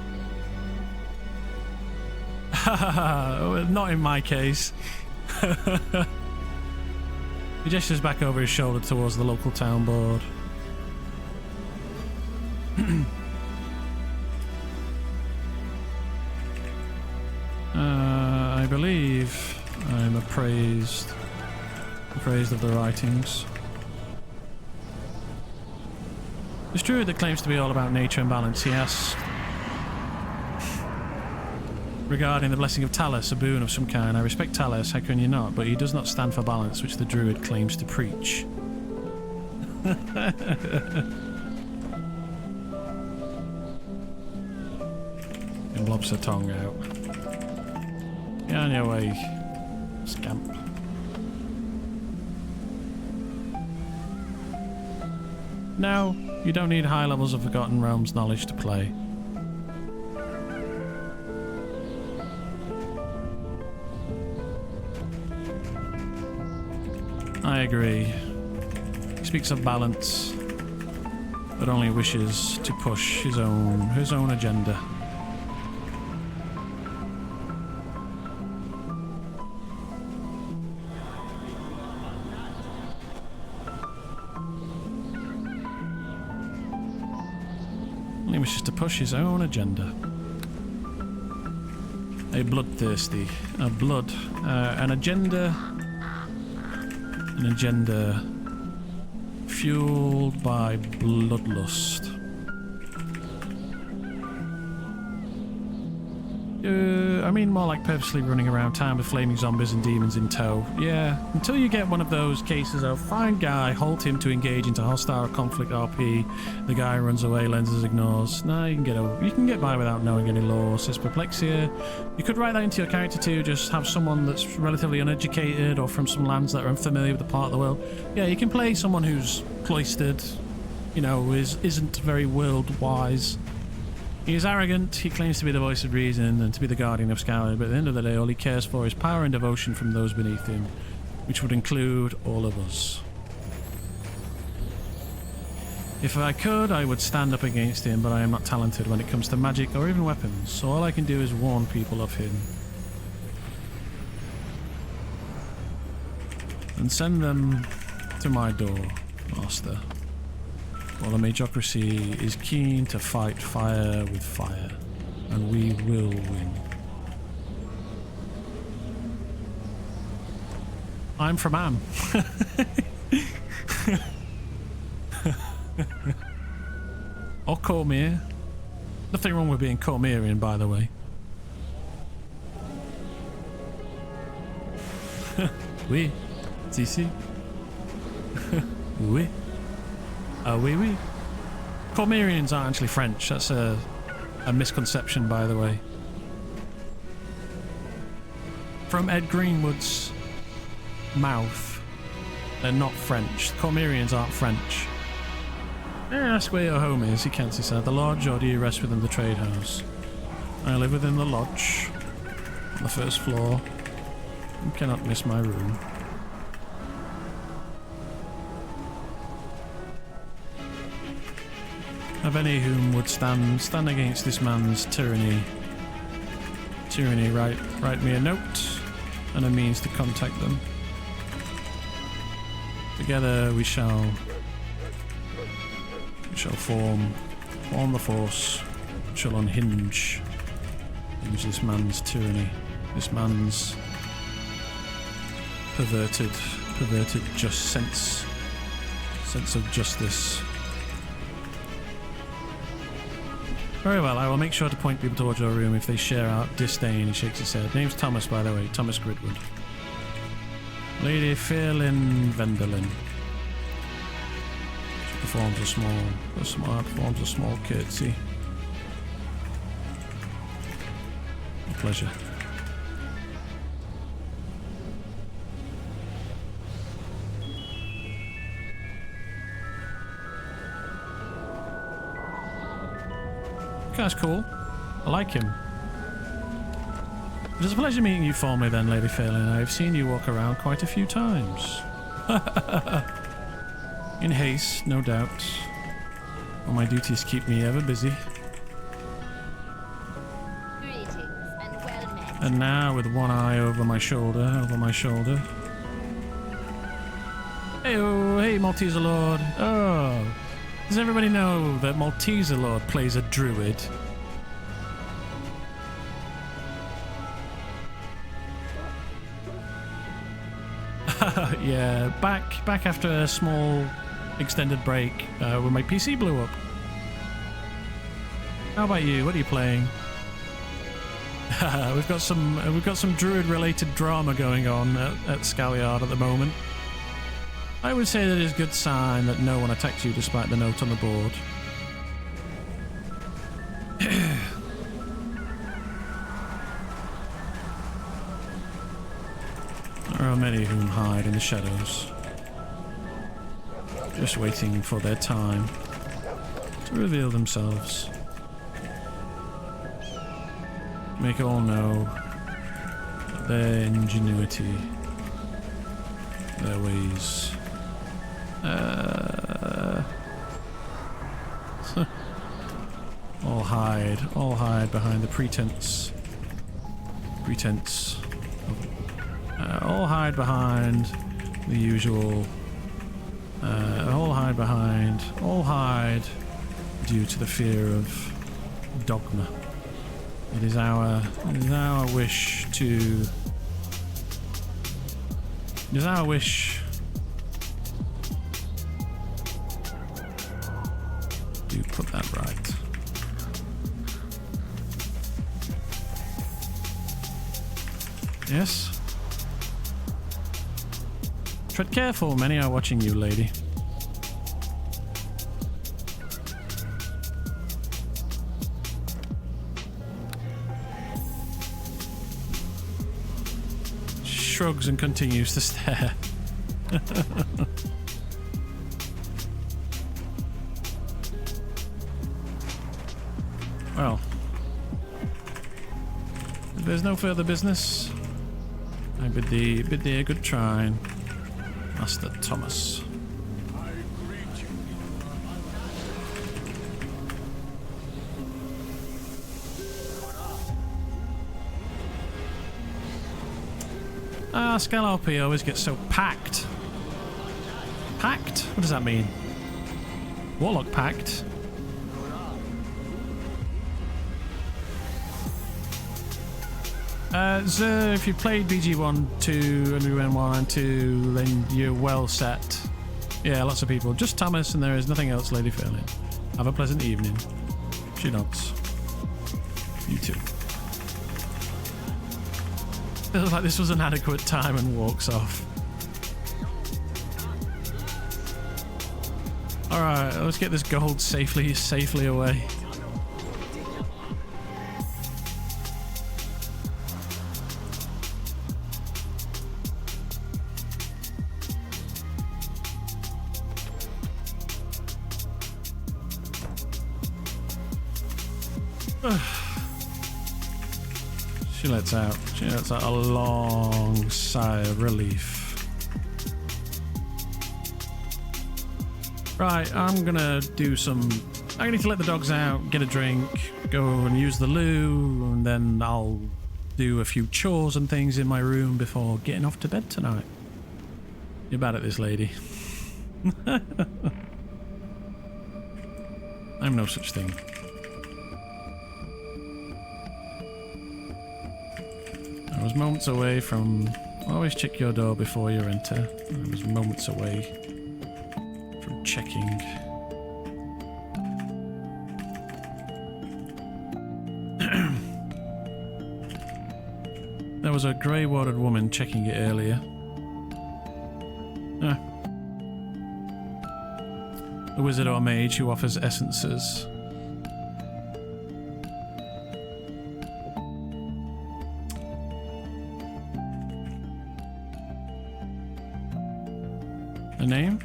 Not in my case. He gestures back over his shoulder towards the local town board. I believe I'm appraised of the writings. This druid that claims to be all about nature and balance, he asks regarding the blessing of Talos, a boon of some kind. I respect Talos, how can you not? But he does not stand for balance, which the druid claims to preach. And blobs her tongue out. Get on your way, scamp. No, you don't need high levels of Forgotten Realms knowledge to play. I agree. He speaks of balance, but only wishes to push his own agenda. Only wishes to push his own agenda. A bloodthirsty, an agenda fueled by bloodlust. I mean more like purposely running around town with flaming zombies and demons in tow. Yeah, until you get one of those cases of find guy, halt him to engage into hostile conflict RP, the guy runs away, lenses ignores. Nah, you can get by without knowing any lore, says Perplexia. You could write that into your character too, just have someone that's relatively uneducated or from some lands that are unfamiliar with the part of the world. Yeah, you can play someone who's cloistered, you know, isn't very world wise. He is arrogant, he claims to be the voice of reason and to be the guardian of Scoured, but at the end of the day all he cares for is power and devotion from those beneath him, which would include all of us. If I could, I would stand up against him, but I am not talented when it comes to magic or even weapons, so all I can do is warn people of him. And send them to my door, Master. While the Magocracy is keen to fight fire with fire, and we will win. I'm from Am. Or Cormier. Nothing wrong with being Cormierian, by the way. Oui. Si. Oui. Oui, oui. Cormerians aren't actually French. That's a misconception, by the way. From Ed Greenwood's mouth, they're not French. Cormerians aren't French. Ask where your home is, he can't see said. The lodge, or do you rest within the trade house? I live within the lodge, on the first floor. You cannot miss my room. Of any whom would stand against this man's tyranny, write me a note and a means to contact them. Together we shall form the force, shall unhinge this man's tyranny, this man's perverted just sense of justice. Very well, I will make sure to point people towards your room if they share our disdain, he shakes his head. Name's Thomas, by the way, Thomas Gridwood. Lady Fairlyn Venderlin. She performs a small curtsy. A pleasure. That's cool. I like him. It is a pleasure meeting you for me then, Lady Fairlyn. I have seen you walk around quite a few times. In haste, no doubt. All my duties keep me ever busy. Greetings and well met. And now with one eye over my shoulder, Hey-oh, hey Malteser Lord. Oh, does everybody know that Malteser Lord plays a druid? Yeah, back after a small extended break when my PC blew up. How about you? What are you playing? we've got some druid related drama going on at Scalyard at the moment. I would say that it's a good sign that no one attacks you despite the note on the board. There are many whom hide in the shadows, just waiting for their time to reveal themselves. Make all know their ingenuity, their ways. All hide behind the pretense. All hide behind the usual. All hide due to the fear of dogma. It is our wish to. It is our wish to put that right. Yes? Tread careful, many are watching you, lady. Shrugs and continues to stare. Well, if there's no further business, I bid thee a good try, Master Thomas. Scalp always gets so packed. Packed? What does that mean? Warlock packed? So if you played BG1, 2, and we went 1 and 2, then you're well set. Yeah, lots of people. Just Thomas, and there is nothing else, Lady Fairlane. Have a pleasant evening. She nods. You too. Feels like this was an adequate time and walks off. Alright, let's get this gold safely away. She lets out a long sigh of relief. Right, I need to let the dogs out, get a drink, go and use the loo, and then I'll do a few chores and things in my room before getting off to bed tonight. You're bad at this, lady. I'm no such thing. I was moments away from... Always check your door before you enter. I was moments away from checking. There was a grey-warded woman checking it earlier. A wizard or mage who offers essences. A name?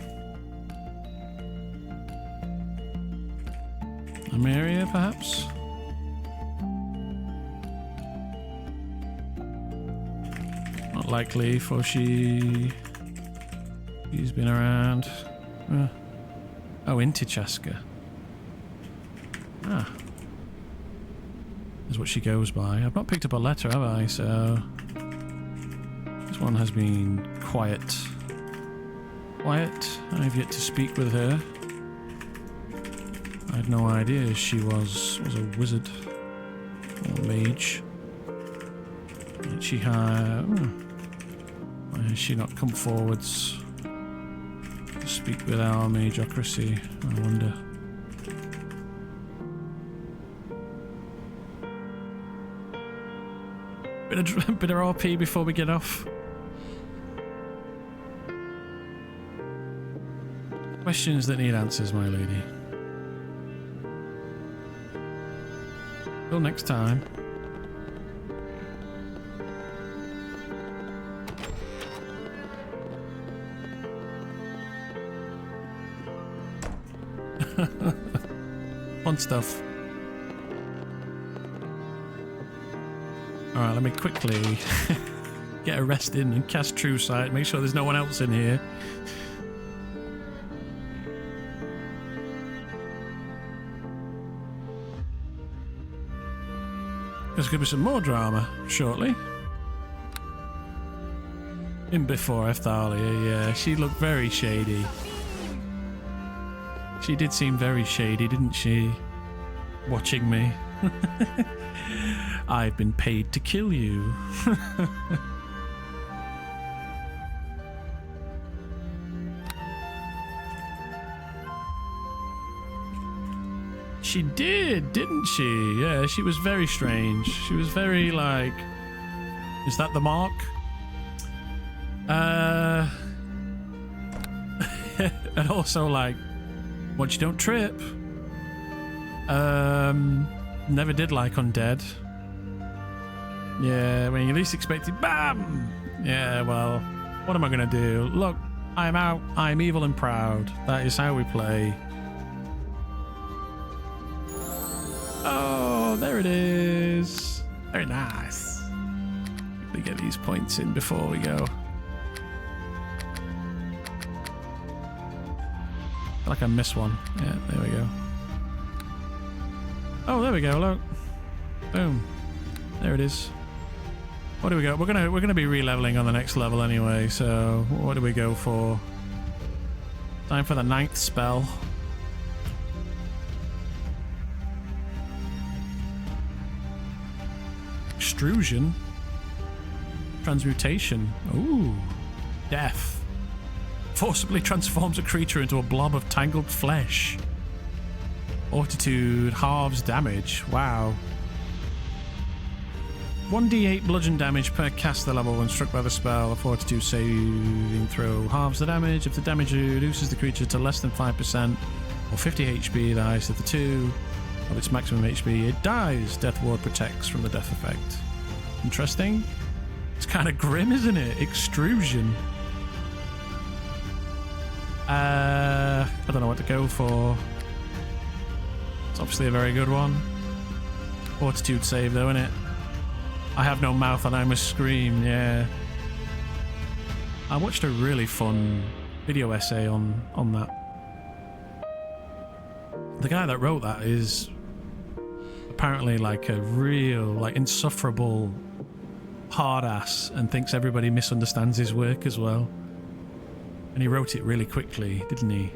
Amaria, perhaps? Not likely, for she He's been around. Oh, into Chaska. Ah. Is what she goes by. I've not picked up a letter, have I? So this one has been quiet. Quiet. I've yet to speak with her. I had no idea she was a wizard or mage. Did she have? Why has she not come forwards to speak with our Magocracy? I wonder. Bit of RP before we get off. Questions that need answers, my lady. Till next time. Fun stuff. Alright, let me quickly get a rest in and cast True Sight. Make sure there's no one else in here. There's going to be some more drama shortly. In before Thalia, yeah, she looked very shady. She did seem very shady, didn't she? Watching me. I've been paid to kill you. She did, didn't she? Yeah, she was very strange. She was very like... Is that the mark? And also like... Once you don't trip. Never did like undead. Yeah, when you least expect it, BAM! Yeah, well, what am I gonna do? Look, I'm out. I'm evil and proud. That is how we play. Oh, there it is. Very nice. We get these points in before we go. I feel like I missed one. Yeah, there we go. Oh, there we go. Look. Boom. There it is. What do we go? We're gonna be re-leveling on the next level anyway. So what do we go for? Time for the 9th spell. Extrusion. Transmutation. Ooh. Death. Forcibly transforms a creature into a blob of tangled flesh. Fortitude halves damage. Wow. 1d8 bludgeon damage per caster level when struck by the spell. A Fortitude saving throw halves the damage. If the damage reduces the creature to less than 5% or 50 HP, the highest of the two of its maximum HP, it dies. Death Ward protects from the death effect. Interesting. It's kind of grim, isn't it? Extrusion. I don't know what to go for. It's obviously a very good one. Fortitude save though, isn't it? I have no mouth and I must scream, yeah. I watched a really fun video essay on that. The guy that wrote that is apparently like a real, like insufferable hard ass and thinks everybody misunderstands his work as well. And he wrote it really quickly, didn't he?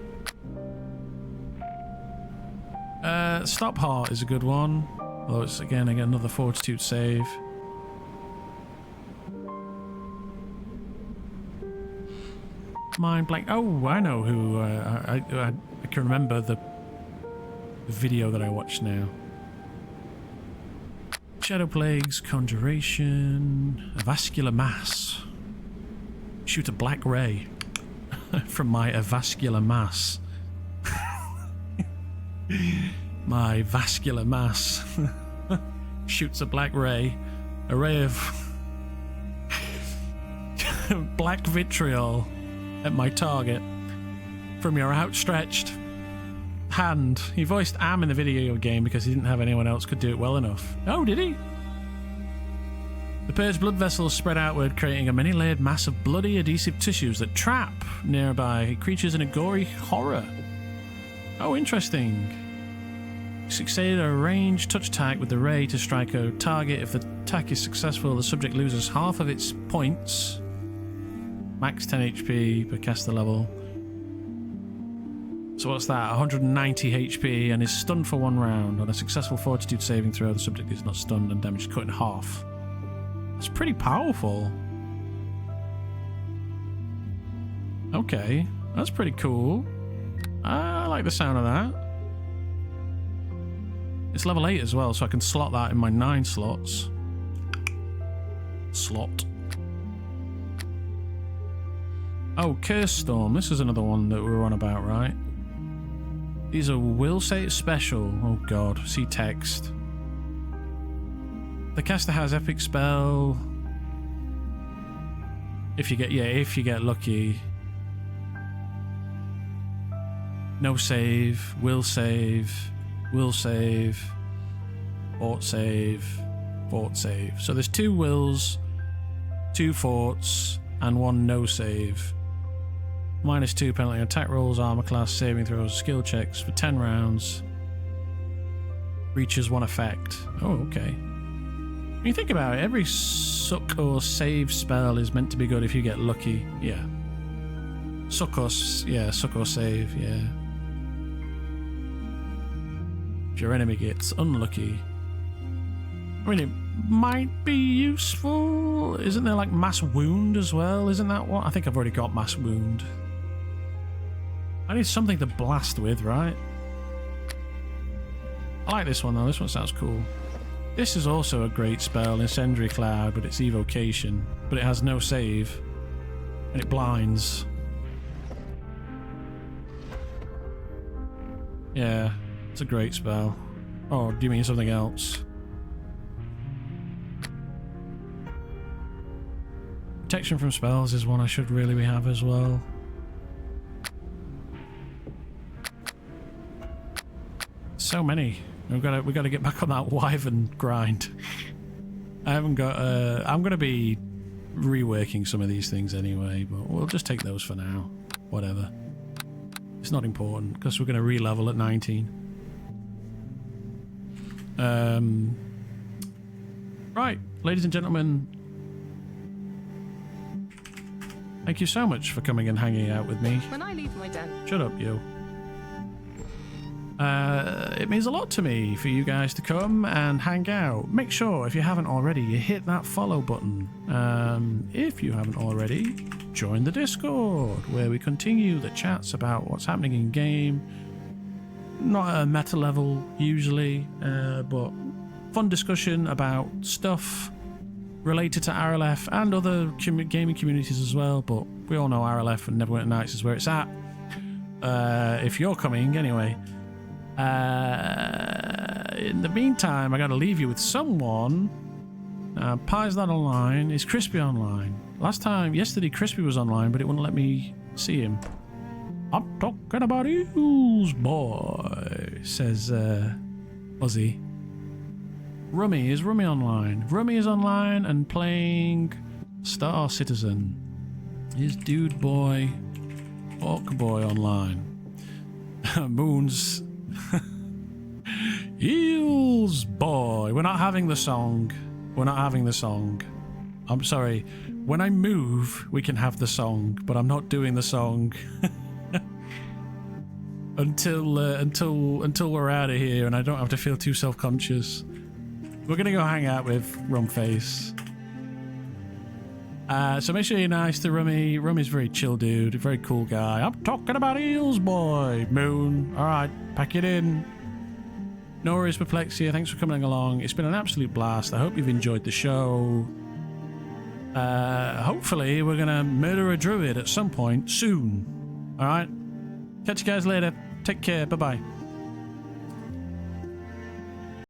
Stop Heart is a good one. Although it's again another Fortitude save. Mind blank. Oh, I know who. I can remember the video that I watched now. Shadow Plagues, Conjuration, Avascular Mass. Shoot a black ray from my Avascular Mass. My vascular mass shoots a black ray. A ray of black vitriol at my target from your outstretched hand. He voiced Am in the video game because he didn't have anyone else could do it well enough. Oh, did he? The purged blood vessels spread outward, creating a many-layered mass of bloody adhesive tissues that trap nearby creatures in a gory horror. Oh, interesting. Succeed a ranged touch attack with the ray to strike a target. If the attack is successful, the subject loses half of its points. Max 10 HP per caster level. So what's that? 190 HP and is stunned for 1 round. On a successful fortitude saving throw, the subject is not stunned and damage is cut in half. That's pretty powerful. Okay, that's pretty cool. I like the sound of that. It's level 8 as well, so I can slot that in my 9 slots. Slot. Oh, Curse Storm. This is another one that we were on about, right? These are will save special. Oh god, see text. The caster has epic spell. If you get lucky. No save, will save, fort save, fort save. So there's 2 wills, 2 forts, and 1 no save. -2 penalty on attack rolls, armor class, saving throws, skill checks for 10 rounds. Reaches 1 effect. Oh, okay. When you think about it, every suck or save spell is meant to be good if you get lucky. Yeah. Suck or save, yeah. If your enemy gets unlucky. I mean, it might be useful. Isn't there like mass wound as well? Isn't that what? I think I've already got mass wound. I need something to blast with, right? I like this one though. This one sounds cool. This is also a great spell, Incendiary Cloud, but it's evocation. But it has no save. And it blinds. Yeah, it's a great spell. Oh, do you mean something else? Protection from spells is one I should really have as well. So many. We've got to get back on that wyvern grind. I haven't got. I'm going to be reworking some of these things anyway, but we'll just take those for now. Whatever. It's not important because we're going to re-level at 19. Right, ladies and gentlemen. Thank you so much for coming and hanging out with me. When I leave my den. Shut up, you. It means a lot to me for you guys to come and hang out. Make sure, if you haven't already, you hit that follow button. If you haven't already, join the Discord, where we continue the chats about what's happening in game. Not at a meta level, usually, but fun discussion about stuff related to Arelith and other gaming communities as well, but we all know Arelith and Neverwinter Nights is where it's at. If you're coming, anyway. In the meantime, I gotta leave you with someone. Pie's not online. Is Crispy online? Yesterday Crispy was online, but it wouldn't let me see him. I'm talking about you, boy, says Ozzy. Rummy, is Rummy online? Rummy is online and playing Star Citizen. Is Dude Boy, Orc Boy online? Moons. Eels boy. We're not having the song. I'm sorry. When I move, we can have the song, but I'm not doing the song until we're out of here, and I don't have to feel too self-conscious. We're gonna go hang out with Rumface. So make sure you're nice to Rummy. Rummy's a very chill dude, a very cool guy. I'm talking about Eels boy. Moon. All right, pack it in. No worries, Perplexia. Thanks for coming along. It's been an absolute blast. I hope you've enjoyed the show. Hopefully, we're going to murder a druid at some point soon. All right? Catch you guys later. Take care. Bye-bye.